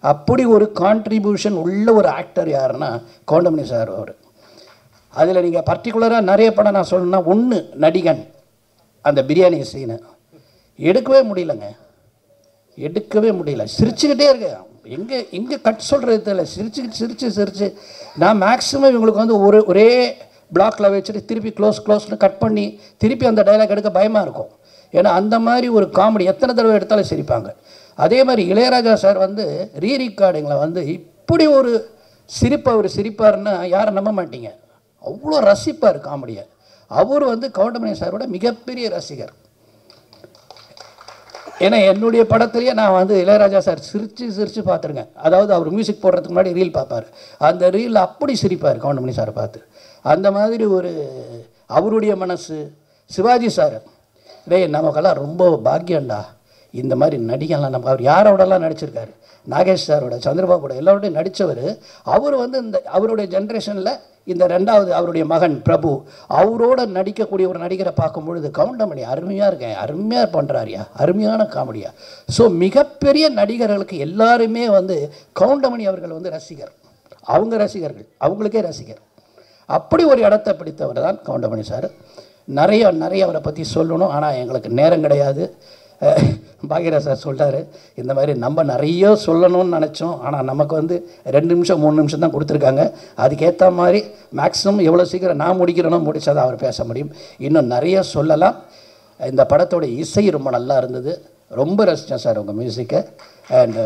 அப்படி ஒரு கான்ட்ரிபியூஷன் உள்ள ஒரு ஆக்டர் யாருன்னா கவுண்டமணி சார். அவர் அதில் நீங்கள் பர்டிகுலராக நிறைய படம் நான் சொல்லணும்னா, ஒன்று நடிகன், அந்த பிரியாணி சீனு எடுக்கவே முடியலங்க, எடுக்கவே முடியல. சிரிச்சுக்கிட்டே இருக்கேன், எங்கே கட் சொல்கிறது தெரியல, சிரிச்சு நான் மேக்ஸிமம் இவங்களுக்கு வந்து ஒரே பிளாக்கில் வச்சுட்டு திருப்பி க்ளோஸ்னு கட் பண்ணி திருப்பி அந்த டைலாக் எடுக்க பயமாக இருக்கும். ஏன்னா அந்த மாதிரி ஒரு காமெடி எத்தனை தடவை எடுத்தாலும் சிரிப்பாங்க. அதே மாதிரி இளையராஜா சார் வந்து ரீரிகார்டிங்கில் வந்து இப்படி ஒரு சிரிப்பு அவர் சிரிப்பார்னா யாரும் நம்ப மாட்டீங்க, அவ்வளோ ரசிப்பார் காமெடியை. அவர் வந்து கவுண்டமணி சாரோட மிகப்பெரிய ரசிகர். ஏன்னா என்னுடைய படத்துலேயே நான் வந்து இளையராஜா சார் சிரித்து பார்த்துருக்கேன். அதாவது அவர் மியூசிக் போடுறதுக்கு முன்னாடி ரீல் பார்ப்பார், அந்த ரீலில் அப்படி சிரிப்பார் கவுண்டமணி சாரை பார்த்து. அந்த மாதிரி ஒரு அவருடைய மனசு. சிவாஜி சார், டேய் நமக்கெல்லாம் ரொம்ப பாக்கியம்டா, இந்த மாதிரி நடிகலாம் நம்ம. அவர் யாரோடலாம் நடிச்சிருக்காரு, நாகேஷ் சாரோட, சந்திரபாபுட எல்லாரோடையும் நடித்தவர். அவர் வந்து இந்த அவருடைய ஜென்ரேஷனில் இந்த 2வது அவருடைய மகன் பிரபு, அவரோட நடிக்கக்கூடிய ஒரு நடிகரை பார்க்கும்பொழுது கவுண்டமணி அருமையாக இருக்கேன், அருமையாக பண்ணுறாரியா, அருமையான காமெடியா. ஸோ மிகப்பெரிய நடிகர்களுக்கு எல்லாருமே வந்து கவுண்டமணி அவர்கள் வந்து ரசிகர், அவங்க ரசிகர்கள், அவங்களுக்கே ரசிகர். அப்படி ஒரு இடத்தை பிடித்தவர் தான் கவுண்டமணி சார். நிறைய அவரை பற்றி சொல்லணும், ஆனால் எங்களுக்கு நேரம் கிடையாது. பாக்யராஜ் சார் சொல்கிறாரு, இந்த மாதிரி நம்ம நிறைய சொல்லணும்னு நினச்சோம், ஆனால் நமக்கு வந்து 2 நிமிஷம் 3 நிமிஷம் தான் கொடுத்துருக்காங்க. அதுக்கேற்ற மாதிரி மேக்ஸிமம் எவ்வளோ சீக்கிரம் நான் முடிக்கிறேனோ முடிச்சாதான் அவர் பேச முடியும். இன்னும் நிறைய சொல்லலாம். இந்த படத்தோட இசை ரொம்ப நல்லா இருந்தது, ரொம்ப ரசித்தேன் சார் உங்கள் மியூசிக்கை. அண்டு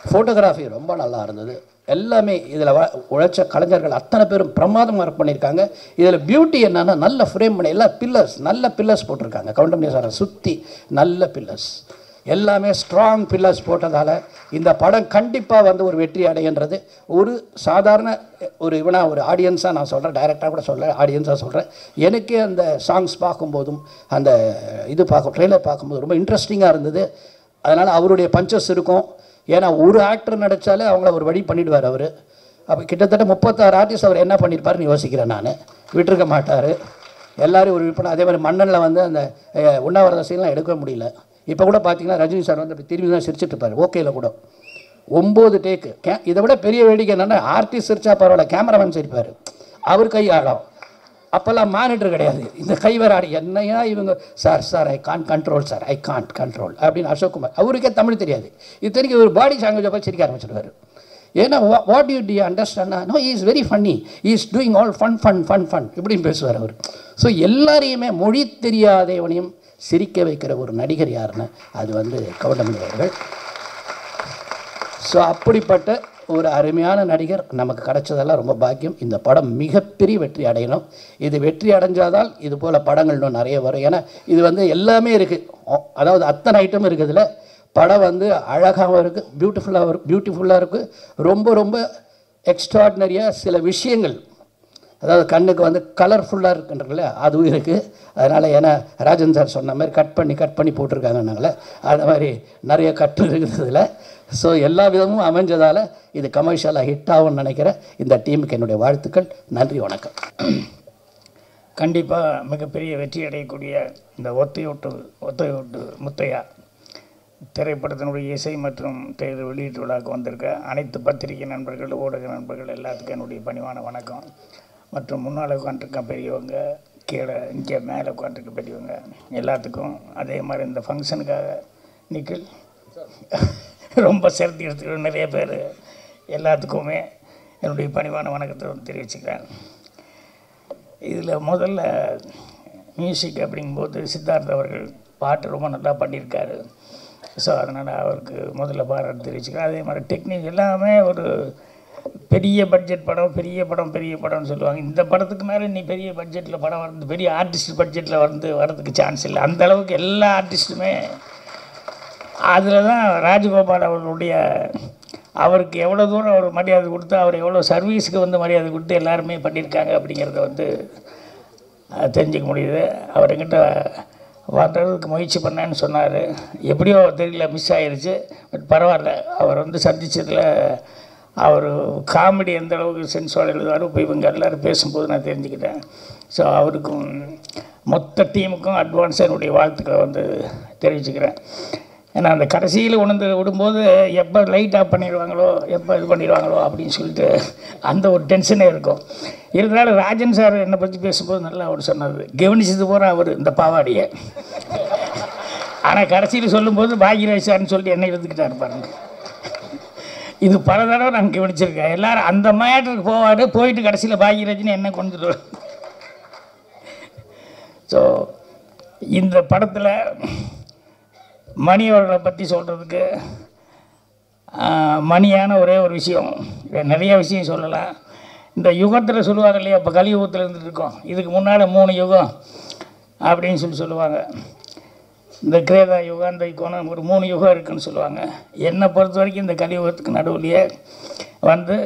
ஃபோட்டோகிராஃபி ரொம்ப நல்லா இருந்தது. எல்லாமே இதில் உழைச்ச கலைஞர்கள் அத்தனை பேரும் பிரமாதமாக ஒர்க் பண்ணியிருக்காங்க. இதில் பியூட்டி என்னென்னா, நல்ல ஃப்ரேம் பண்ணி எல்லா பில்லர்ஸ், நல்ல பில்லர்ஸ் போட்டிருக்காங்க. கவுண்டமணி சாரை சுற்றி நல்ல பில்லர்ஸ், எல்லாமே ஸ்ட்ராங் பில்லர்ஸ் போட்டதால் இந்த படம் கண்டிப்பாக வந்து ஒரு வெற்றி அடைகின்றது. ஒரு சாதாரண ஒரு ஒரு ஆடியன்ஸாக நான் சொல்கிறேன், டைரக்டாக கூட சொல்கிறேன், ஆடியன்ஸாக சொல்கிறேன். எனக்கே அந்த சாங்ஸ் பார்க்கும்போதும் அந்த ட்ரெய்லர் பார்க்கும்போது ரொம்ப இன்ட்ரெஸ்டிங்காக இருந்தது. அதனால் அவருடைய பஞ்சஸ் இருக்கும். ஏன்னா ஒரு ஆக்டர் நடித்தாலே அவங்கள ஒரு வழி பண்ணிவிடுவார் அவர். அப்போ கிட்டத்தட்ட 36 ஆர்டிஸ்ட் அவர் என்ன பண்ணியிருப்பாருன்னு யோசிக்கிறேன் நான். விட்டுருக்க மாட்டார், எல்லாரும் ஒரு விற்பனை. அதே மாதிரி மன்னனில் வந்து அந்த உண்ணாவிரத சீன்லாம் எடுக்க முடியல. இப்போ கூட பார்த்தீங்கன்னா ரஜினி சார் வந்து திரும்பி தான் சிரிச்சிட்டு இருப்பார். ஓகேல கூட 9 டேக்கு. இதை விட பெரிய வேடிக்கை என்னென்னா, ஆர்டிஸ்ட் சிரிச்சா பரவாயில்ல, கேமராமேன் சிரிப்பார், அவர் கை ஆடும். அப்போல்லாம் மானிட்டர் கிடையாது, இந்த கை வேறு ஆடி. என்னையா இவங்க, sir I can't control sir, I can't control அப்படின்னு அசோக்குமார், அவருக்கே தமிழ் தெரியாது. இத்தனைக்கு ஒரு பாடி லாங்குவேஜை போய் சிரிக்க ஆரம்பிச்சிடுவார். ஏன்னா what you'd understand, no he is very funny, he is doing all fun இப்படின்னு பேசுவார் அவர். ஸோ எல்லாரையுமே மொழி தெரியாதவனையும் சிரிக்க வைக்கிற ஒரு நடிகர் யாருன்னு அது வந்து கவுண்டமணி அவர்கள். ஸோ அப்படிப்பட்ட ஒரு அருமையான நடிகர் நமக்கு கிடைச்சதெல்லாம் ரொம்ப பாக்கியம். இந்த படம் மிகப்பெரிய வெற்றி அடையணும். இது வெற்றி அடைஞ்சாதான் இது போல் படங்கள் இன்னும் நிறைய வரும். ஏன்னா இது வந்து எல்லாமே இருக்குது, அதாவது அத்தனை ஐட்டம் இருக்குதுல. படம் வந்து அழகாகவும் இருக்குது, பியூட்டிஃபுல்லாக இருக்குது. ரொம்ப ரொம்ப எக்ஸ்ட்ராடினரியாக சில விஷயங்கள், அதாவது கண்ணுக்கு வந்து கலர்ஃபுல்லாக இருக்குன்றதுல அதுவும் இருக்குது. அதனால் ஏன்னா ராஜன் சார் சொன்ன மாதிரி கட் பண்ணி போட்டிருக்காங்கன்னாங்களே, அந்த மாதிரி நிறைய கட்டு இருக்குதுல. ஸோ எல்லா விதமும் அமைஞ்சதால் இது கமர்ஷியலாக ஹிட் ஆகும்னு நினைக்கிறேன். இந்த டீமுக்கு என்னுடைய வாழ்த்துக்கள். நன்றி, வணக்கம். கண்டிப்பாக மிகப்பெரிய வெற்றி அடையக்கூடிய இந்த ஒத்தையோட்டு முத்தையா திரைப்படத்தினுடைய இசை மற்றும் தேர்தல் வெளியீட்டு விழாவுக்கு வந்திருக்க அனைத்து பத்திரிகை நண்பர்கள், ஊடக நண்பர்கள் எல்லாத்துக்கும் என்னுடைய பணிவான வணக்கம். மற்றும் முன்னால் உட்காந்துருக்க பெரியவங்க, கீழே இங்கே மேலே உட்காந்துருக்க பெரியவங்க எல்லாத்துக்கும், அதே மாதிரி இந்த ஃபங்க்ஷனுக்காக நிக்கில் ரொம்ப சிரத்தி எடுத்துக்கிற நிறைய பேர் எல்லாத்துக்குமே என்னுடைய பணிவான வணக்கத்தை தெரிவிச்சுக்கிறேன். இதில் முதல்ல மியூசிக் அப்படிங்கும்போது சித்தார்த் அவர்கள் பாட்டு ரொம்ப நல்லா பண்ணியிருக்காரு. ஸோ அதனால் அவருக்கு முதல்ல பாராட்டு தெரிவிச்சுக்கிறேன். அதே மாதிரி டெக்னிக் எல்லாமே ஒரு பெரிய பட்ஜெட் படம், பெரிய படம்னு சொல்லுவாங்க. இந்த படத்துக்கு மேலே நீ பெரிய பட்ஜெட்டில் படம் வந்து பெரிய ஆர்டிஸ்ட் பட்ஜெட்டில் வரதுக்கு சான்ஸ் இல்லை. அந்த அளவுக்கு எல்லா ஆர்டிஸ்ட்டுமே அதில் தான் ராஜகோபால் அவர்களுடைய அவருக்கு எவ்வளோ தூரம் அவர் மரியாதை கொடுத்து, அவர் எவ்வளோ சர்வீஸுக்கு வந்து மரியாதை கொடுத்து எல்லாருமே பண்ணியிருக்காங்க அப்படிங்கிறத வந்து தெரிஞ்சுக்க முடியுது. அவர் என்கிட்ட வர்றதுக்கு முயற்சி பண்ணேன்னு சொன்னார். எப்படியோ தெரியல, மிஸ் ஆகிருச்சு. பட் பரவாயில்ல, அவர் வந்து சந்தித்ததில் அவர் காமெடி எந்த அளவுக்கு சென்ஸோடு எழுதுவார் இப்போ இவங்க எல்லோரும் பேசும்போது நான் தெரிஞ்சுக்கிட்டேன். ஸோ அவருக்கும் மொத்த டீமுக்கும் அட்வான்ஸாக என்னுடைய வாழ்த்துக்களை வந்து தெரிவிச்சுக்கிறேன். ஏன்னா அந்த கடைசியில் உணர்ந்து விடும்போது எப்போ லைட் ஆஃப் பண்ணிடுவாங்களோ, எப்போ இது பண்ணிடுவாங்களோ அப்படின்னு சொல்லிட்டு அந்த ஒரு டென்ஷனே இருக்கும். இருந்தாலும் ராஜன் சார் என்னை பற்றி பேசும்போது நல்லா அவர் சொன்னார், கவனிச்சது போகிற அவர் இந்த பாவாடியை. ஆனால் கடைசியில் சொல்லும்போது பாக்யராஜ் சார்னு சொல்லிட்டு என்னை எடுத்துக்கிட்டாரு பாருங்க. இது பல தடவை நான் கவனிச்சிருக்கேன். எல்லோரும் அந்த மேட்டருக்கு போவார், போயிட்டு கடைசியில் பாக்யராஜ்னு என்ன கொண்டுட்டு. ஸோ இந்த படத்தில் மணி அவர்களை பற்றி சொல்கிறதுக்கு மணியான ஒரே ஒரு விஷயம், நிறைய விஷயம் சொல்லலாம். இந்த யுகத்தில் சொல்லுவாங்க இல்லையா, இப்போ கலியுகத்தில் இருந்துட்டு இருக்கோம், இதுக்கு முன்னால் 3 யுகம் அப்படின்னு சொல்லுவாங்க. இந்த கிரேதா யுகம், இந்த யுகம், ஒரு 3 யுகம் இருக்குதுன்னு சொல்லுவாங்க. என்னை பொறுத்த வரைக்கும் இந்த கலியுகத்துக்கு நடுவுலையே வந்து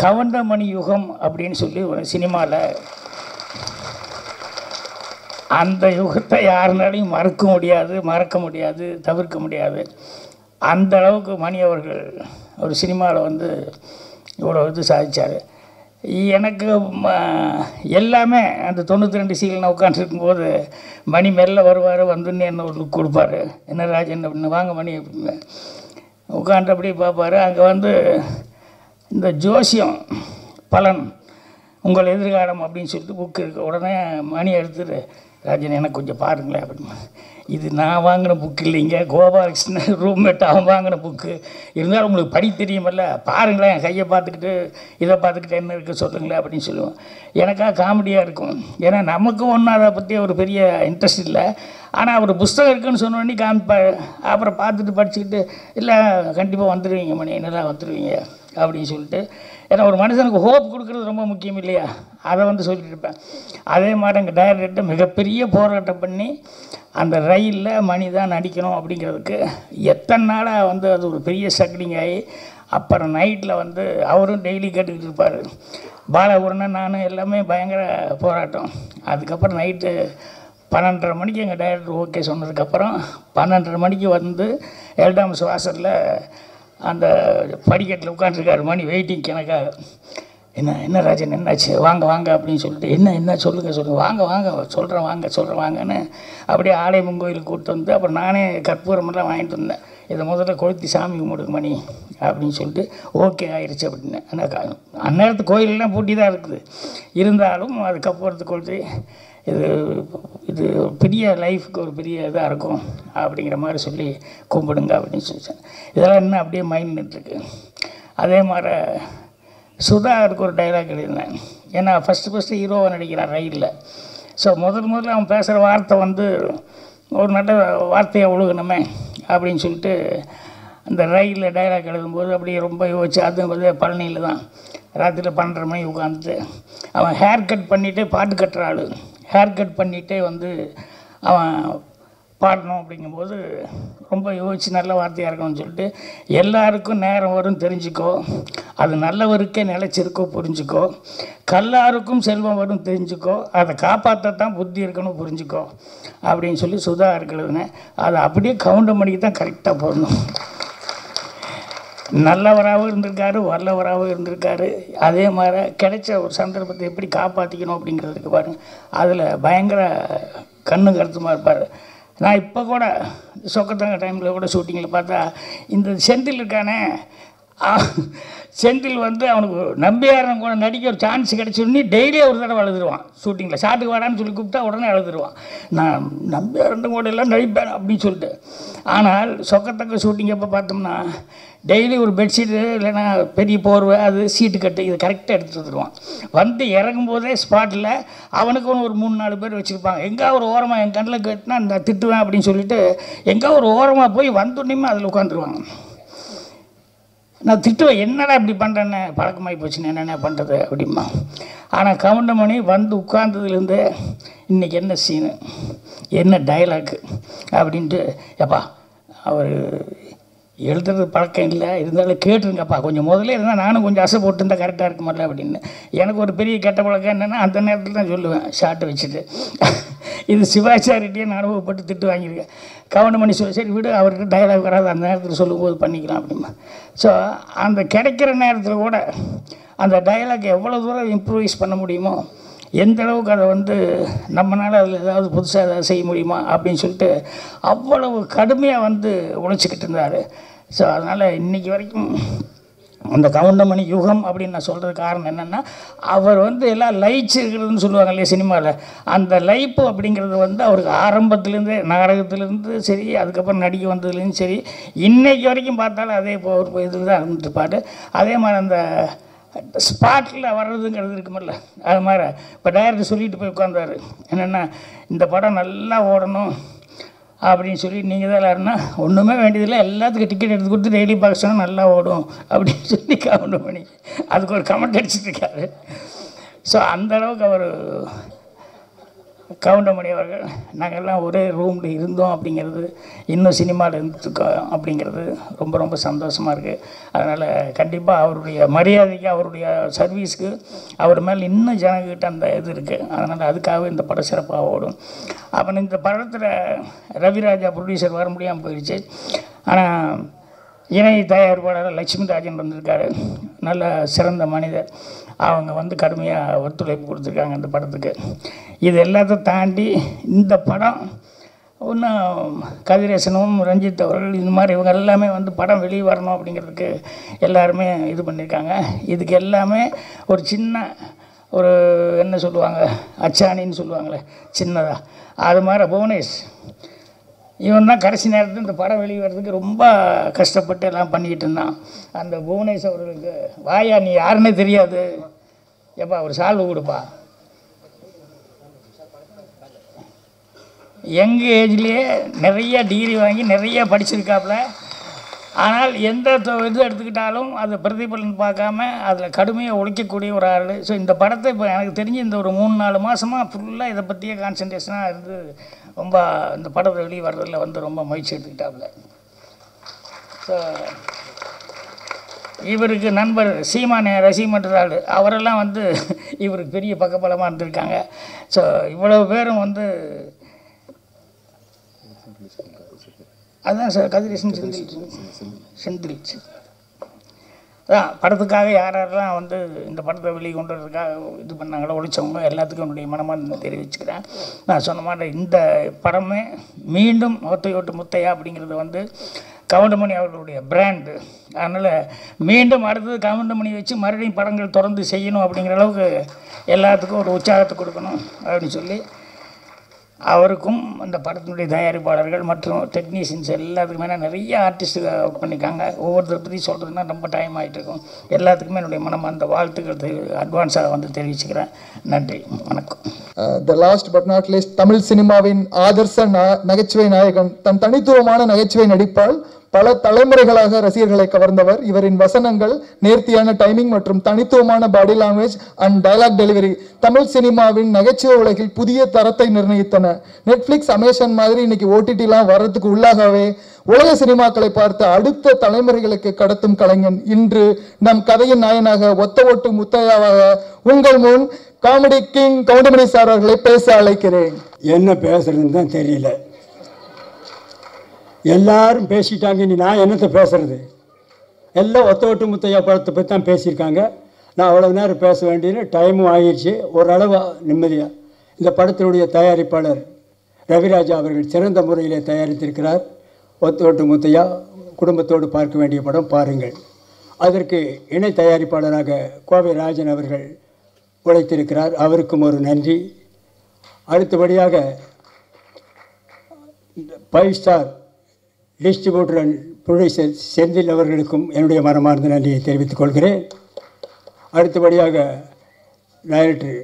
கவுண்டமணி யுகம் அப்படின்னு சொல்லி ஒரு சினிமாவில், அந்த யுகத்தை யாருனாலையும் மறக்க முடியாது, தவிர்க்க முடியாது. அந்த அளவுக்கு மணி அவர்கள் ஒரு சினிமாவில் வந்து இவ்வளோ இது சாதித்தார். எனக்கு எல்லாமே அந்த 92 சீல் நான் உட்காந்துருக்கும்போது மணி மெல்ல வருவார், வந்துன்னு என்ன ஒரு லுக் கொடுப்பார், என்ன ராஜன் அப்படின்னு, வாங்க மணி அப்படின்னு உட்காந்து அப்படியே பார்ப்பார். அங்கே வந்து இந்த ஜோசியம் பலன் உங்கள் எதிர்காலம் அப்படின்னு சொல்லிட்டு புக்கு இருக்குது. உடனே மணி எடுத்துட்டு, ராஜன் எனக்கு கொஞ்சம் பாருங்களேன் அப்படின்னு. இது நான் வாங்கின புக்கு இல்லைங்க, கோபாலகிருஷ்ணன் ரூம்மேட் அவன் வாங்கின புக்கு. இருந்தாலும் உங்களுக்கு படி தெரியுமில்ல, பாருங்களேன், என் கையை பார்த்துக்கிட்டு இதை பார்த்துக்கிட்டு என்ன இருக்குது சொல்லுங்களேன் அப்படின்னு சொல்லுவோம். எனக்காக காமெடியாக இருக்கும். ஏன்னா நமக்கும் ஒன்றும் அதை பற்றி ஒரு பெரிய இன்ட்ரெஸ்ட் இல்லை. ஆனால் அவர் புஸ்தகம் இருக்குன்னு சொன்னோடனே காமிப்பார். அப்புறம் பார்த்துட்டு படிச்சுக்கிட்டு, இல்லை கண்டிப்பாக வந்துடுவீங்க மணி, என்னெல்லாம் வந்துடுவீங்க அப்படின்னு சொல்லிட்டு. ஏன்னா ஒரு மனுஷனுக்கு ஹோப் கொடுக்குறது ரொம்ப முக்கியம் இல்லையா, அதை வந்து சொல்லிட்டு இருப்பேன். அதே மாதிரி எங்கள் டைரக்டர்கிட்ட மிகப்பெரிய போராட்டம் பண்ணி அந்த ரயிலில் மணி தான் நடிக்கணும் அப்படிங்கிறதுக்கு எத்தனை நாளாக வந்து அது ஒரு பெரிய ஸ்ட்ரகிளிங் ஆகி, அப்புறம் நைட்டில் வந்து அவரும் டெய்லி கேட்டுக்கிட்டு இருப்பார். பாலகுருணன் நானும் எல்லாமே பயங்கர போராட்டம். அதுக்கப்புறம் நைட்டு 12:30 மணிக்கு எங்கள் டைரக்டர் ஓகே சொன்னதுக்கப்புறம் 12:30 மணிக்கு வந்து எல்டாம்ஸ் வாசலில் அந்த படிக்கட்டில் உட்காந்துருக்காரு மணி, வெயிட்டிங் எனக்காக. என்ன ராஜன் என்னாச்சு, வாங்க அப்படின்னு சொல்லிட்டு, என்ன சொல்லுங்கள் வாங்க சொல்கிறேன் வாங்கன்னு அப்படியே ஆலயம் கோயிலுக்கு கூப்பிட்டு வந்து, அப்புறம் நானே கற்பூரமெல்லாம் வாங்கிட்டு வந்தேன். இதை முதல்ல கொளுத்தி சாமி கும்பிடுங்க மணி அப்படின்னு சொல்லிட்டு ஓகே ஆயிடுச்சு அப்படின்னு. ஆனால் அந்நேரத்து கோயிலெலாம் பூட்டி தான் இருக்குது. இருந்தாலும் அது கற்பூரத்துக்கு கொளுத்தி இது பெரிய லைஃபுக்கு ஒரு பெரிய இதாக இருக்கும் அப்படிங்கிற மாதிரி சொல்லி கும்பிடுங்க அப்படின்னு சொல்லிச்சேன். இதெல்லாம் இன்னும் அப்படியே மைண்ட் நின்றுருக்கு. அதே மாதிரி சுதாகருக்கு ஒரு டைலாக் எழுதினேன். ஏன்னா ஃபஸ்ட்டு ஹீரோவை நடிக்கிறான் ரயிலில். ஸோ முதல்ல அவன் பேசுகிற வார்த்தை வந்து ஒரு நல்ல வார்த்தையை ஒழுகணுமே அப்படின்னு சொல்லிட்டு அந்த ரயிலில் டைலாக் எழுதும்போது அப்படியே ரொம்ப யோசிச்சு, அது வந்து பழனியில் தான் ராத்திரியில் 12:30 மணிக்கு உட்காந்துட்டு அவன் ஹேர் கட் பண்ணிவிட்டு பாட்டு கட்டுற ஆள், ஹேர் கட் பண்ணிகிட்டே வந்து அவன் பாடணும் அப்படிங்கும்போது ரொம்ப யோசித்து நல்ல வார்த்தையாக இருக்கணும்னு சொல்லிட்டு, எல்லாருக்கும் நேரம் வரும் தெரிஞ்சுக்கோ, அது நல்லவருக்கே நிலைச்சிருக்கோ புரிஞ்சுக்கோ, கல்லாருக்கும் செல்வம் வரும் தெரிஞ்சுக்கோ, அதை காப்பாற்றத்தான் புத்தி இருக்கணும் புரிஞ்சுக்கோ அப்படின்னு சொல்லி சுதா இருக்கிறதுனேன். அதை அப்படியே கவுண்டமணிக்கு தான் கரெக்டாக போடணும். நல்லவராகவும் இருந்திருக்காரு, வல்லவராகவும் இருந்திருக்காரு. அதே மாதிரி கிடைச்ச ஒரு சந்தர்ப்பத்தை எப்படி காப்பாற்றிக்கணும் அப்படிங்கிறதுக்கு பாருங்கள், அதில் பயங்கர கண்ணு கருத்துமாக இருப்பார். நான் இப்போ கூட சொக்கத்தங்க டைமில் கூட ஷூட்டிங்கில் பார்த்தா இந்த செந்தில் இருக்கானே, செந்தில் வந்து அவனுக்கு நம்பியாரன் கூட நடிக்க ஒரு சான்ஸ் கிடச்சோடனே டெய்லியே ஒரு தடவை அழுதுருவான். ஷூட்டிங்கில் ஷாட்டுக்கு வாடான்னு சொல்லி கூப்பிட்டா உடனே அழுதுருவான். நான் நம்பியாரன் கூட எல்லாம் நடிப்பேன் அப்படின்னு சொல்லிட்டு. ஆனால் சொக்கத்தக்க ஷூட்டிங் எப்போ பார்த்தோம்னா டெய்லி ஒரு பெட்ஷீட்டு இல்லைன்னா பெரிய போர்வை, அது சீட்டு கட்டு, இதை கரெக்டாக எடுத்துகிட்டு வந்துடுவான். வந்து இறங்கும் போதே ஸ்பாட்டில் அவனுக்கு ஒரு 3-4 பேர் வச்சுருப்பாங்க. எங்கே ஒரு ஓரமாக என் கண்ணில் கேட்டுனா நான் திட்டுவேன் அப்படின்னு சொல்லிட்டு எங்கே ஒரு ஓரமாக போய் வந்தோடனே அதில் உட்காந்துருவாங்க. நான் திட்டுவேன், என்னடா இப்படி பண்ணுறேன்னு, பழக்கமாகி போச்சுன்னு என்னென்ன பண்ணுறது அப்படிமா. ஆனால் கவுண்டமணி வந்து உட்கார்ந்ததுலேருந்து இன்றைக்கி என்ன சீனு, என்ன டைலாக்கு அப்படின்ட்டு, எப்பா அவர் எழுதுறது பழக்கம் இல்லை, இருந்தாலும் கேட்டுருங்கப்பா, கொஞ்சம் முதல்ல இருந்தால் நானும் கொஞ்சம் அசை போட்டு இருந்தால் கரெக்டாக இருக்க மாட்டேன் அப்படின்னு. எனக்கு ஒரு பெரிய கெட்ட பழக்கம் என்னென்னா அந்த நேரத்தில் தான் சொல்லுவேன் ஷார்ட்டு வச்சுட்டு. இது சிவாச்சாரிட்டியே நான் அனுபவப்பட்டு திட்டு வாங்கியிருக்கேன். கவுண்டமணி சொல்லி சரி விடு, அவருக்கு டைலாக் வராது, அந்த நேரத்தில் சொல்லும்போது பண்ணிக்கலாம் அப்படிமா. ஸோ அந்த கிடைக்கிற நேரத்தில் கூட அந்த டைலாக் எவ்வளோ தூரம் இம்ப்ரூவைஸ் பண்ண முடியுமோ, எந்த அளவுக்கு அதை வந்து நம்மளால் அதில் ஏதாவது புதுசாக ஏதாவது செய்ய முடியுமா அப்படின்னு சொல்லிட்டு அவ்வளவு கடுமையாக வந்து உழைச்சிக்கிட்டு இருந்தார். ஸோ அதனால் இன்றைக்கி வரைக்கும் அந்த கவுண்டமணி யுகம் அப்படின்னு நான் சொல்கிறது காரணம் என்னென்னா, அவர் வந்து எல்லாம் லைட்ஸ் இருக்கிறதுன்னு சொல்லுவாங்க இல்லையா சினிமாவில், அந்த லைப்பு அப்படிங்கிறது வந்து அவருக்கு ஆரம்பத்துலேருந்து நாடகத்துலேருந்து சரி, அதுக்கப்புறம் நடிக்க வந்ததுலேருந்து சரி, இன்றைக்கி வரைக்கும் பார்த்தாலும் அதே ஒரு இதில் தான் இருந்துட்டுப்பார். அதே மாதிரி அந்த ஸ்பாட்டில் வர்றதுங்கிறது இருக்குமில்ல, அது மாதிரி இப்போ டைரக்டர் சொல்லிட்டு போய் உட்காந்தாரு என்னென்னா, இந்த படம் நல்லா ஓடணும் அப்படின்னு சொல்லி நீங்கள் தான் எல்லாருன்னா ஒன்றுமே வேண்டியதில்லை, எல்லாத்துக்கும் டிக்கெட் எடுத்து கொடுத்து டெய்லி பார்க்க சொன்னால் நல்லா ஓடும் அப்படின்னு சொல்லி கவுண்ட் பண்ணி அதுக்கு ஒரு கமெண்ட் அடிச்சுட்ருக்காரு. ஸோ அந்தளவுக்கு அவர் கவுண்டமணி அவர்கள் நாங்கள்லாம் ஒரே ரூமில் இருந்தோம் அப்படிங்கிறது, இன்னும் சினிமாவில் இருந்துருக்கோம் அப்படிங்கிறது ரொம்ப ரொம்ப சந்தோஷமாக இருக்குது. அதனால் கண்டிப்பாக அவருடைய மரியாதைக்கு, அவருடைய சர்வீஸ்க்கு அவர் மேலே இன்னும் ஜனங்கிட்ட அந்த இது இருக்குது. அதனால் அதுக்காகவே இந்த படம் சிறப்பாக ஓடும். அப்புறம் இந்த படத்தில் ரவிராஜா ப்ரொடியூசர் வர முடியாமல் போயிடுச்சு. ஆனால் இணை தயாரிப்பாளர் லட்சுமி ராஜன் வந்திருக்காரு, நல்ல சிறந்த மனிதர். அவங்க வந்து கடுமையாக ஒத்துழைப்பு கொடுத்துருக்காங்க இந்த படத்துக்கு. இது எல்லாத்தையும் தாண்டி இந்த படம் இன்னும் கதிரேசனும் ரஞ்சித் அவர்கள் இந்த மாதிரி இவங்க எல்லாமே வந்து படம் வெளியே வரணும் அப்படிங்கிறதுக்கு எல்லாருமே இது பண்ணியிருக்காங்க. இதுக்கு எல்லாமே ஒரு சின்ன ஒரு என்ன சொல்லுவாங்க, அச்சாணின்னு சொல்லுவாங்களே சின்னதாக, அது மாதிரி புவனேஷ் இவன் தான் கடைசி நேரத்தில் இந்த படம் வெளியே வர்றதுக்கு ரொம்ப கஷ்டப்பட்டு எல்லாம் பண்ணிக்கிட்டு இருந்தான். அந்த புவனேஷ் அவர்களுக்கு வாயா நீ யாருன்னே தெரியாது, எப்பா ஒரு சால்வு கொடுப்பா. யங் ஏஜ்லேயே நிறைய டிகிரி வாங்கி நிறைய படிச்சிருக்காப்புல. ஆனால் எந்த இது எடுத்துக்கிட்டாலும் அதை பிரதிபலன் பார்க்காம அதில் கடுமையாக உழைக்கக்கூடிய ஒரு ஆள். ஸோ இந்த படத்தை இப்போ எனக்கு தெரிஞ்சு இந்த ஒரு 3-4 மாதமாக ஃபுல்லாக இதை பற்றியே கான்சன்ட்ரேஷனாக இருந்து ரொம்ப இந்த படத்தை வெளியே வர்றதில் வந்து ரொம்ப முயற்சி எடுத்துக்கிட்டாப்புல. ஸோ இவருக்கு நண்பர் சீமானே ரசிகமன்றாள் அவரெல்லாம் வந்து இவருக்கு பெரிய பக்கபலமாக இருந்திருக்காங்க. ஸோ இவ்வளோ பேரும் வந்து அதுதான் சார் கதிரேசன் செந்தில் அதான் படத்துக்காக யாரெல்லாம் வந்து இந்த படத்தை வெளியே கொண்டு வரதுக்காக இது பண்ணாங்களோ உழைச்சவங்க எல்லாத்துக்கும் என்னுடைய மனமார்ந்த தெரிவிச்சுக்கிறேன். நான் சொன்ன மாதிரி இந்த படமே மீண்டும் ஒத்தையோட்டு முத்தையா அப்படிங்கிறது வந்து கவுண்டமணி அவர்களுடைய பிராண்டு. அதனால் மீண்டும் அடுத்தது கவுண்டமணி வச்சு மறுபடியும் படங்கள் தொடர்ந்து செய்யணும் அப்படிங்கிற அளவுக்கு எல்லாத்துக்கும் ஒரு உற்சாகத்தை கொடுக்கணும் அப்படின்னு சொல்லி அவருக்கும் அந்த படத்தினுடைய தயாரிப்பாளர்கள் மற்றும் டெக்னீஷியன்ஸ் எல்லாத்துக்குமே நிறைய ஆர்டிஸ்ட்டு ஒர்க் பண்ணியிருக்காங்க. ஒவ்வொருத்தரை பற்றி சொல்கிறதுனா ரொம்ப டைம் ஆகிட்டு இருக்கும். எல்லாத்துக்குமே என்னுடைய அந்த வாழ்த்துக்கள் அட்வான்ஸாக வந்து தெரிவிச்சுக்கிறேன். நன்றி, வணக்கம். The last but not least, Tamil சினிமாவின் ஆதர்ச நகைச்சுவை நாயகன் தன் தனித்துவமான நகைச்சுவை நடிப்பால் பல தலைமுறைகளாக ரசிகர்களை கவர்ந்தவர். இவரின் வசனங்கள், நேர்த்தியான டைமிங் மற்றும் தனித்துவமான body language and dialogue delivery Tamil சினிமாவின் நகைச்சுவை உலகில் புதிய தரத்தை நிர்ணயித்தன. நெட்ஃபிளிக்ஸ், அமேசான் மாதிரி இன்னைக்கு ஓடிடிலாம் வர்றதுக்கு உள்ளாகவே உலக சினிமாக்களை பார்த்து அடுத்த தலைமுறைகளுக்கு கடத்தும் கலைஞன் இன்று நம் கதையின் நாயனாக ஒத்த ஓட்டு முத்தையாவாக உங்கள் முன் காமெடி கிங் கவுண்டமணி சார் அவர்களை பேச அழைக்கிறேன். என்ன பேசுறதுன்னு தான் தெரியல. எல்லாரும் பேசிட்டாங்க, இனி நான் என்னத்தை பேசுறது? எல்லாம் ஒத்த ஓட்டு முத்தையா படத்தை பற்றி தான் பேசியிருக்காங்க. நான் அவ்வளோ நேரம் பேச வேண்டியது டைமும் ஆகிடுச்சு. ஓரளவு நிம்மதியாக இந்த படத்தினுடைய தயாரிப்பாளர் ரவிராஜா அவர்கள் சிறந்த முறையில் தயாரித்திருக்கிறார். ஒத்த ஓட்டு முத்தையா குடும்பத்தோடு பார்க்க வேண்டிய படம், பாருங்கள். அதற்கு இணை தயாரிப்பாளராக கோவை ராஜன் அவர்கள் உழைத்திருக்கிறார். அவருக்கும் ஒரு நன்றி. அடுத்தபடியாக 5 star distributor and producer Senthil அவர்களுக்கும் என்னுடைய மனமார்ந்த நன்றியை தெரிவித்துக் கொள்கிறேன். அடுத்தபடியாக டைரக்டர்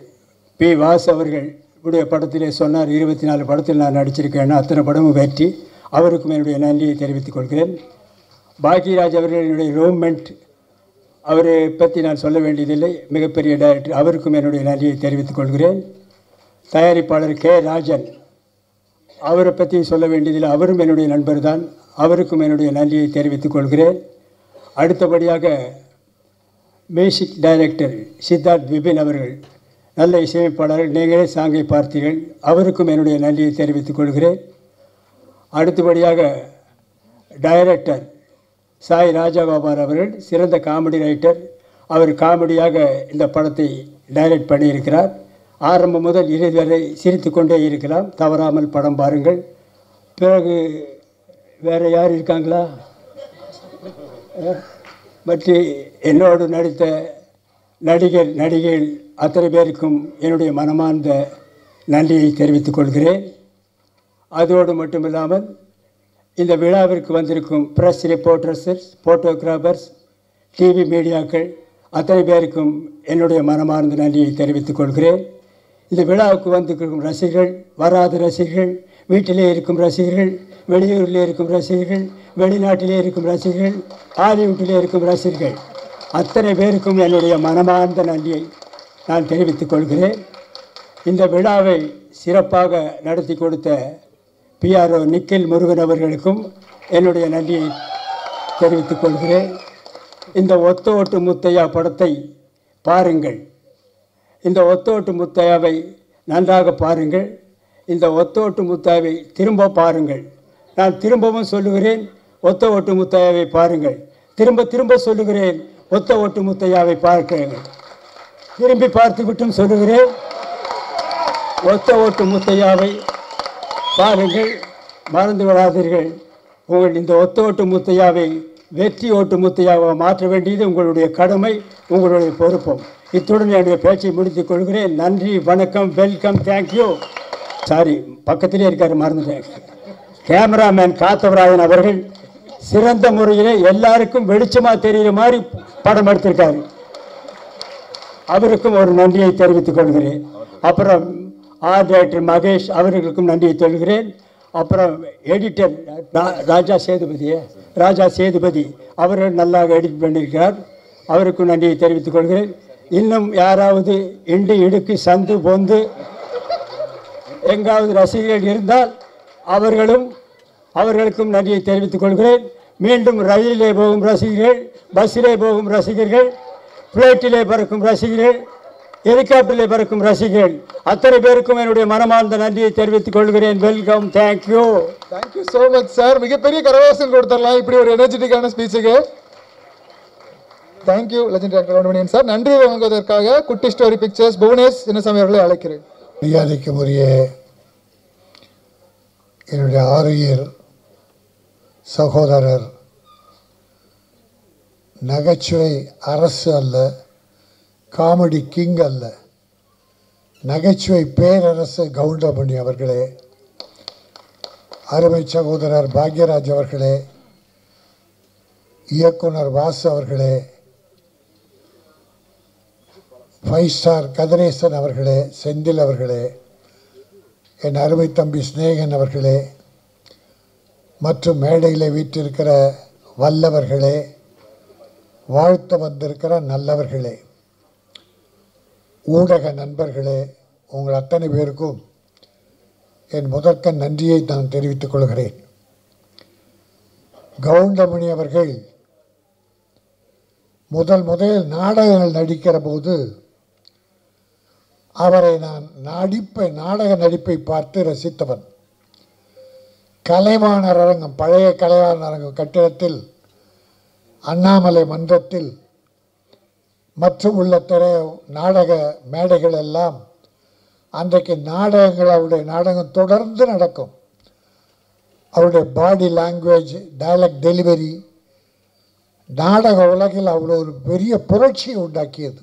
பி. வாஸ் அவர்கள் உடைய படத்திலே சொன்னார், 24 படத்தில் நான் நடிச்சிருக்கேன்னா அத்தனை படமும் வெற்றி. அவருக்கும் என்னுடைய நன்றியை தெரிவித்துக் கொள்கிறேன். பாக்யராஜ் அவர்கள் என்னுடைய ரூம்மெண்ட், அவரை பற்றி நான் சொல்ல வேண்டியதில்லை, மிகப்பெரிய டைரக்டர். அவருக்கும் என்னுடைய நன்றியை தெரிவித்துக் கொள்கிறேன். தயாரிப்பாளர் கே. ராஜன், அவரை பற்றி சொல்ல வேண்டியதில்லை, அவரும் என்னுடைய நண்பர் தான். அவருக்கும் என்னுடைய நன்றியை தெரிவித்துக் கொள்கிறேன். அடுத்தபடியாக மியூசிக் டைரக்டர் சித்தார்த் விபின் அவர்கள், நல்ல இசையமைப்பாளர்கள், நீங்களே சாங்கை பார்த்தீர்கள். அவருக்கும் என்னுடைய நன்றியை தெரிவித்துக் கொள்கிறேன். அடுத்தபடியாக டைரக்டர் சாய் ராஜகோபால் அவர்கள், சிறந்த காமெடி ரைட்டர். அவர் காமெடியாக இந்த படத்தை டைரக்ட் பண்ணியிருக்கிறார். ஆரம்பம் முதல் இறுதி வரை சிரித்து கொண்டே இருக்கலாம். தவறாமல் படம் பாருங்கள். பிறகு வேறு யார் இருக்காங்களா? மற்ற என்னோடு நடித்த நடிகைகள் அத்தனை பேருக்கும் என்னுடைய மனமார்ந்த நன்றியை தெரிவித்துக் கொள்கிறேன். அதோடு மட்டுமில்லாமல் இந்த விழாவிற்கு வந்திருக்கும் ப்ரெஸ் ரிப்போர்ட்டர்ஸ், ஃபோட்டோகிராஃபர்ஸ், டிவி மீடியாக்கள் அத்தனை பேருக்கும் என்னுடைய மனமார்ந்த நன்றியை தெரிவித்துக் கொள்கிறேன். இந்த விழாவுக்கு வந்திருக்கும் ரசிகர்கள், வராத ரசிகர்கள், வீட்டிலே இருக்கும் ரசிகர்கள், வெளியூரிலே இருக்கும் ரசிகர்கள், வெளிநாட்டிலே இருக்கும் ரசிகர்கள், ஹாலிவுட்டிலே இருக்கும் ரசிகர்கள் அத்தனை பேருக்கும் என்னுடைய மனமார்ந்த நன்றியை நான் தெரிவித்துக் கொள்கிறேன். இந்த விழாவை சிறப்பாக நடத்தி கொடுத்த பிஆர்ஓ நிக்கில் முருகன் அவர்களுக்கும் என்னுடைய நன்றியை தெரிவித்துக் கொள்கிறேன். இந்த ஒத்த ஓட்டு முத்தையா படத்தை பாருங்கள். இந்த ஒத்த ஓட்டு முத்தையாவை நன்றாக பாருங்கள். இந்த ஒத்த ஓட்டு முத்தையாவை திரும்ப பாருங்கள். நான் திரும்பவும் சொல்லுகிறேன், ஒத்த ஓட்டு முத்தையாவை பாருங்கள். திரும்ப திரும்ப சொல்லுகிறேன், ஒத்த ஓட்டு முத்தையாவை பார்க்கிறேன். திரும்பி பார்த்து விட்டும் சொல்லுகிறேன், ஒத்த ஓட்டு முத்தையாவை பாருங்கள். மறந்து விடாதீர்கள். உங்கள் இந்த ஒத்த ஓட்டு முத்தையாவை வெற்றி ஓட்டு முத்தையாவை மாற்ற வேண்டியது உங்களுடைய கடமை, உங்களுடைய பொறுப்பும். இத்துடன் என்னுடைய பேச்சை முடித்துக் கொள்கிறேன். நன்றி, வணக்கம், வெல்கம், தேங்க்யூ. சாரி, பக்கத்திலே இருக்காரு, மறந்துட்டேன். கேமராமேன் காத்தவராயன் அவர்கள் சிறந்த முறையில் எல்லாருக்கும் வெளிச்சமாக தெரிகிற மாதிரி படம் எடுத்திருக்காரு. அவருக்கும் ஒரு நன்றியை தெரிவித்துக் கொள்கிறேன். அப்புறம் ஆர்ட் டைரக்டர் மகேஷ் அவர்களுக்கும் நன்றியை சொல்கிறேன். அப்புறம் எடிட்டர் ராஜா சேதுபதி அவர்கள் நல்லா எடிட் பண்ணியிருக்கிறார். அவருக்கும் நன்றியை தெரிவித்துக் கொள்கிறேன். இன்னும் யாராவது இண்டு இடுக்கு சந்து பொந்து எங்காவது ரசிகர்கள் இருந்தால் அவர்களுக்கும் நன்றியை தெரிவித்துக் கொள்கிறேன். மீண்டும் ரயிலிலே போகும் ரசிகர்கள், பஸ்ஸிலே போகும் ரசிகர்கள், ஃப்ளைட்டிலே பறக்கும் ரசிகர்கள், ஹெலிகாப்டரில் பறக்கும் ரசிகர்கள் அத்தனை பேருக்கும் என்னுடைய மனமார்ந்த நன்றியை தெரிவித்துக் கொள்கிறேன். Welcome, thank you. Thank you so much sir. மிகப்பெரிய கரவாசல் கொடுத்துடலாம் இப்படி ஒரு எனர்ஜெட்டிக்கான ஸ்பீச்சுக்கு. தேங்க்யூ லெஜெண்டரி ஆக்டர் கவுண்டமணியன் சார். நன்றி வழங்குவதற்காக குட்டி ஸ்டோரி பிக்சர்ஸ் புவனேஷ் சின்னசாமி அவர்களை அழைக்கிறேன். மரியாதைக்குரிய என்னுடைய ஆரியர் சகோதரர், நகைச்சுவை அரசு அல்ல, காமெடி கிங் அல்ல, நகைச்சுவை பேரரசு கவுண்டமணி அவர்களே, அருமை சகோதரர் பாக்யராஜ் அவர்களே, இயக்குனர் வாசு அவர்களே, 5 ஸ்டார் கதிரேசன் அவர்களே, செந்தில் அவர்களே, என் அருமை தம்பி ஸ்நேகன் அவர்களே, மற்றும் மேடையில் வீற்றிருக்கிற வல்லவர்களே, வாழ்த்து வந்திருக்கிற நல்லவர்களே, ஊடக நண்பர்களே, உங்கள் அத்தனை பேருக்கும் என் முதற்க நன்றியை நான் தெரிவித்துக் கொள்கிறேன். கவுண்டமணி அவர்கள் முதலில் நாடகங்கள் நடிக்கிற போது அவரை நான் நாடக நடிப்பை பார்த்து ரசித்தவன். கலைவாணர் அரங்கம், பழைய கலைவாணர் அரங்கம் கட்டிடத்தில், அண்ணாமலை மன்றத்தில் மற்றும் உள்ள நாடக மேடைகள் எல்லாம் அன்றைக்கு அவருடைய நாடகம் தொடர்ந்து நடக்கும். அவருடைய பாடி லாங்குவேஜ், டயலாக் டெலிவரி நாடக உலகில் அவ்வளோ ஒரு பெரிய புரட்சியை உண்டாக்கியது.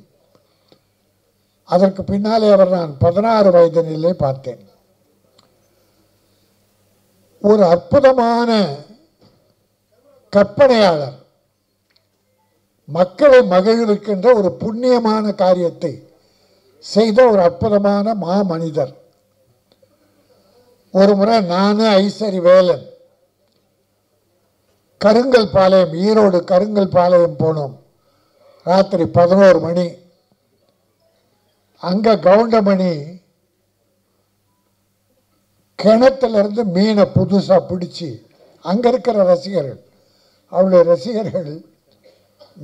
அதற்கு பின்னாலே நான் 16 வயதினிலே பார்த்தேன். ஒரு அற்புதமான கற்பனையாளர், மக்களை மகிழ்விக்கின்ற ஒரு புண்ணியமான காரியத்தை செய்த ஒரு அற்புதமான மாமனிதர். ஒரு முறை நானு ஐசரி வேலன் கருங்கல் பாளையம், ஈரோடு கருங்கல் பாளையம் போனோம். ராத்திரி 11 மணி. அங்கே கவுண்டமணி கிணத்திலிருந்து மீனை புதுசாக பிடிச்சி, அங்கே இருக்கிற ரசிகர்கள், அவருடைய ரசிகர்கள்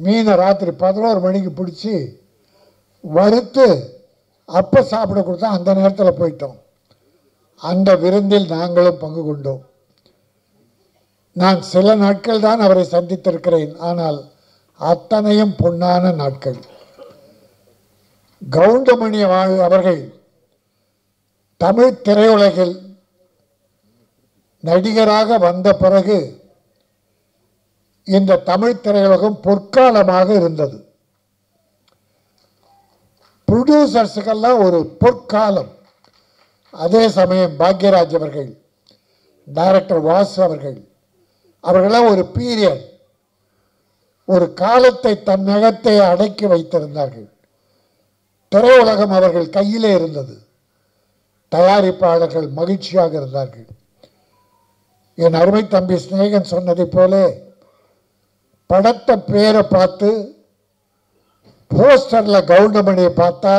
மீனை ராத்திரி 11 மணிக்கு பிடிச்சி வறுத்து அப்போ சாப்பிட கொடுத்தா அந்த நேரத்தில் போயிட்டோம். அந்த விருந்தில் நாங்களும் பங்கு கொண்டோம். நான் சில நாட்கள் தான் அவரை சந்தித்திருக்கிறேன், ஆனால் அத்தனையும் பொன்னான நாட்கள். கவுண்டமணி அவர்கள் தமிழ் திரையுலகில் நடிகராக வந்த பிறகு இந்த தமிழ் திரையுலகம் பொற்காலமாக இருந்தது. ப்ரொடியூசர்ஸுக்கெல்லாம் ஒரு பொற்காலம். அதே சமயம் பாக்யராஜ் அவர்கள், டைரக்டர் வாசு அவர்களாம் ஒரு பீரியட், ஒரு காலத்தை தன்னகத்தை அடக்கி வைத்திருந்தார்கள். திரையுலகம் அவர்கள் கையிலே இருந்தது. தயாரிப்பாளர்கள் மகிழ்ச்சியாக இருந்தார்கள். என் அருமை தம்பி ஸ்நேகன் சொன்னதை போல படத்தை பேரை பார்த்து போஸ்டரில் கவுண்டமணியை பார்த்தா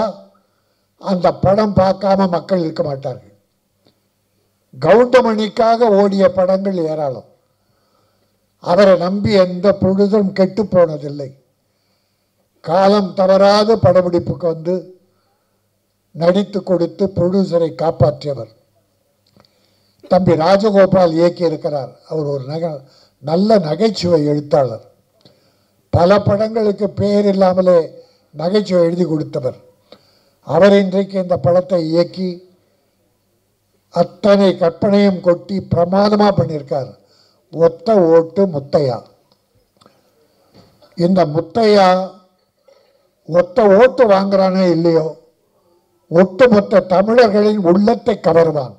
அந்த படம் பார்க்காம மக்கள் இருக்க மாட்டார்கள். கவுண்டமணிக்காக ஓடிய படங்கள் ஏராளம். அவரை நம்பி எந்த பொழுதும் கெட்டு போனதில்லை. காலம் தவறாது படப்பிடிப்புக்கு வந்து நடித்து கொடுத்து ப்ரொடியூசரை காப்பாற்றியவர். தம்பி ராஜகோபால் இயக்கி இருக்கிறார். அவர் ஒரு நல்ல நகைச்சுவை எழுத்தாளர். பல படங்களுக்கு பெயர் இல்லாமலே நகைச்சுவை எழுதி கொடுத்தவர். அவர் இன்றைக்கு இந்த படத்தை இயக்கி அத்தனை கற்பனையும் கொட்டி பிரமாதமாக பண்ணியிருக்கார். ஒத்த ஓட்டு முத்தையா. இந்த முத்தையா ஒத்த ஓட்டு வாங்குறானே இல்லையோ, ஒட்டுமொத்த தமிழர்களின் உள்ளத்தை கவர்வான்.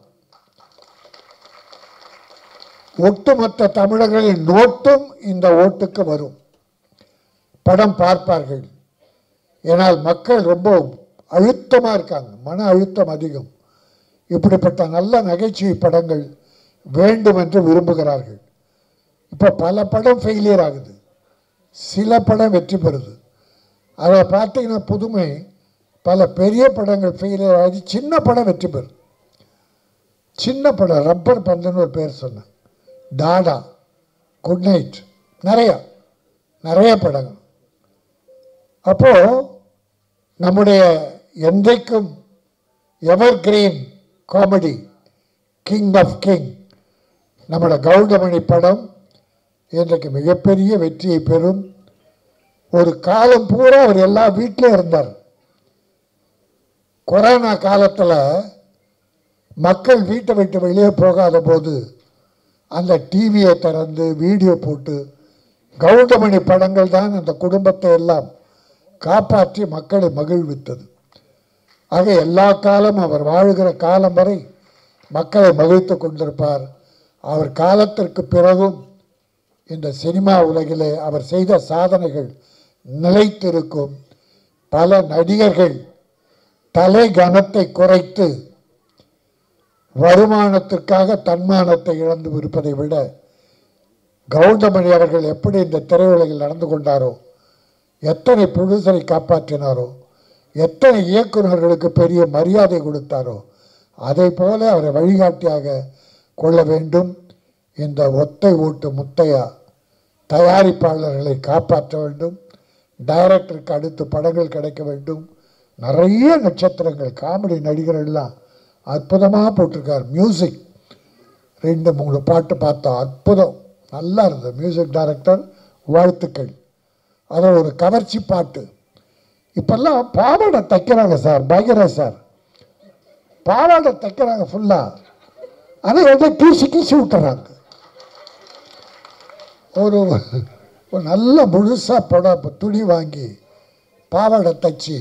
ஒட்டுமொத்த தமிழர்களின் நோட்டும் இந்த ஓட்டுக்கு வரும். படம் பார்ப்பார்கள். ஏனால் மக்கள் ரொம்ப அழுத்தமாக இருக்காங்க, மன அழுத்தம் அதிகம். இப்படிப்பட்ட நல்ல நகைச்சுவை படங்கள் வேண்டும் என்று விரும்புகிறார்கள். இப்போ பல படம் ஃபெயிலியர் ஆகுது, சில படம் வெற்றி பெறுது. அதை பார்த்தீங்கன்னா புதுமை, பல பெரிய படங்கள் ஃபெயிலியர் ஆகி சின்ன படம் வெற்றி பெறும். சின்ன படம் ரப்பர் பந்துன்னு ஒரு பேர் சொன்னேன், டாடா, குட் நைட், நிறைய படங்கள். அப்போது நம்முடைய என்றைக்கும் evergreen comedy king of king நம்மளோட கவுண்டமணி படம் இன்றைக்கு மிகப்பெரிய வெற்றியை பெறும். ஒரு காலம் பூரா அவர் எல்லா வீட்டிலும் இருந்தார். கொரோனா காலத்தில் மக்கள் வீட்டை விட்டு வெளியே போகாத போது அந்த டிவியை திறந்து வீடியோ போட்டு கவுண்டமணி படங்கள் தான் அந்த குடும்பத்தை எல்லாம் காப்பாற்றி மக்களை மகிழ்வித்தது. ஆக எல்லா காலமும் அவர் வாழ்கிற காலம் வரை மக்களை மகிழ்த்து கொண்டிருப்பார். அவர் காலத்திற்கு பிறகும் இந்த சினிமா உலகிலே அவர் செய்த சாதனைகள் நிலைத்திருக்கும். பல நடிகர்கள் தலை கனத்தை குறைத்து வருமானத்திற்காக தன்மானத்தை இழந்து இருப்பதை விட கவுண்டமணி அவர்கள் எப்படி இந்த திரையுலகில் நடந்து கொண்டாரோ, எத்தனை ப்ரொடியூசரை காப்பாற்றினாரோ, எத்தனை இயக்குநர்களுக்கு பெரிய மரியாதை கொடுத்தாரோ, அதை போல அவரை வழிகாட்டியாக கொள்ள வேண்டும். இந்த ஒத்தை ஓட்டு முத்தையா தயாரிப்பாளர்களை காப்பாற்ற வேண்டும். டைரக்டருக்கு அடுத்து படங்கள் கிடைக்க வேண்டும். நிறைய நட்சத்திரங்கள், காமெடி நடிகர் எல்லாம் அற்புதமாக போட்டிருக்கார். மியூசிக் 2-3 பாட்டு பார்த்தோம், அற்புதம், நல்லா இருந்தது. மியூசிக் டைரக்டர் வாழ்த்துக்கள். அதில் ஒரு கவர்ச்சி பாட்டு. இப்போல்லாம் பாவாடை தைக்கிறாங்க சார், பாக்யராஜ் சார் பாவாடை தைக்கிறாங்க ஃபுல்லாக. அதை வந்து கீசி விட்டுறாங்க. ஒரு நல்ல முழுசாக படம் துணி வாங்கி பாவாடை தைச்சி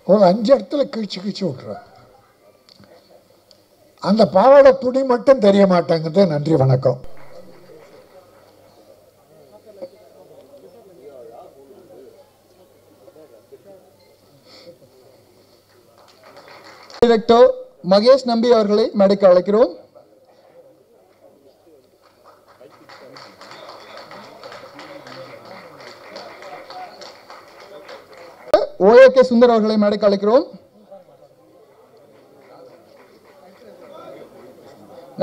ஒரு 5 இடத்துல கிழிச்சு விட்டுறாங்க. அந்த பாவாடை துணி மட்டும் தெரிய மாட்டாங்குது. நன்றி, வணக்கம். டைரக்டர் மகேஷ் நம்பி அவர்களை மேடைக்கு அழைக்கிறோம். ஓஏகே சுந்தர் அவர்களை மேடைக்கு அழைக்கிறோம்.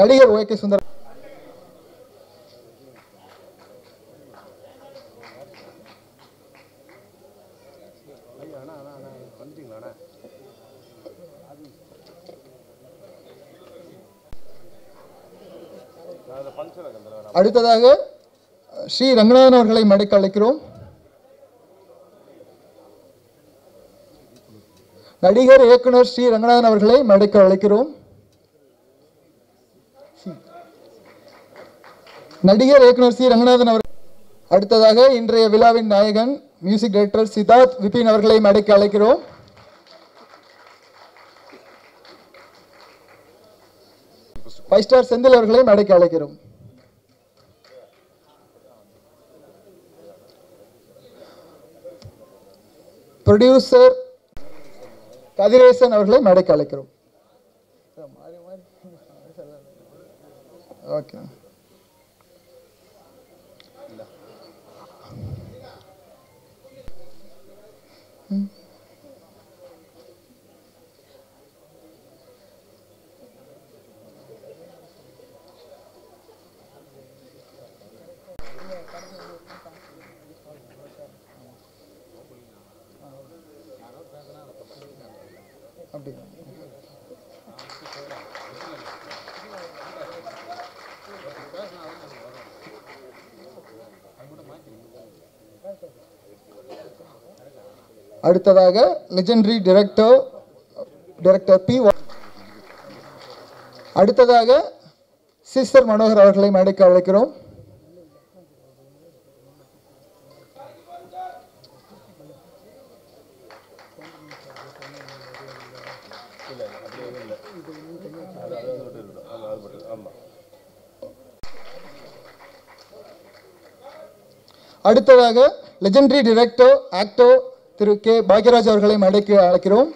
நடிகர் ஓஏகே சுந்தர். அடுத்ததாக ஸ்ரீ ரங்கநாதன் அவர்களை மேடைக்கு அழைக்கிறோம். நடிகர் இயக்குனர் ஸ்ரீ ரங்கநாதன் அவர்களை மேடைக்கு அழைக்கிறோம். நடிகர் இயக்குனர் ஸ்ரீ ரங்கநாதன் அவர்கள். அடுத்ததாக இன்றைய விழாவின் நாயகன் மியூசிக் டைரக்டர் சித்தார்த் விபின் அவர்களை மேடைக்கு அழைக்கிறோம். ஃபைவ் ஸ்டார் செந்தில் அவர்களை மேடைக்கு அழைக்கிறோம். ப்ரொடியூசர் கதிரேசன் அவர்களை மேடைக்கு அழைக்கிறோம். ஓகே. அடுத்ததாக லெஜெண்டரி டைரக்டர் பி. அடுத்ததாக சிஸ்டர் மனோகர் அவர்களை மேடைக்கு அழைக்கிறோம். அடுத்ததாக லெஜெண்டரி டைரக்டர் ஆக்டர் திரு கே பாக்யராஜ் அவர்களை மேடைக்கு அழைக்கிறோம்.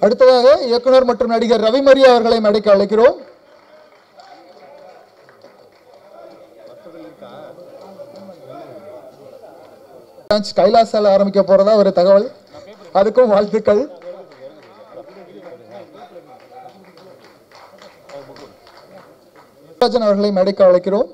அடுத்ததாக இயக்குனர் மற்றும் நடிகர் ரவிமரியா அவர்களை மேடைக்கு அழைக்கிறோம். கைலாசால ஆரம்பிக்க போறதா ஒரு தகவல், அதுக்கும் வாழ்த்துக்கள். அவர்களை மேடைக்கு அழைக்கிறோம்.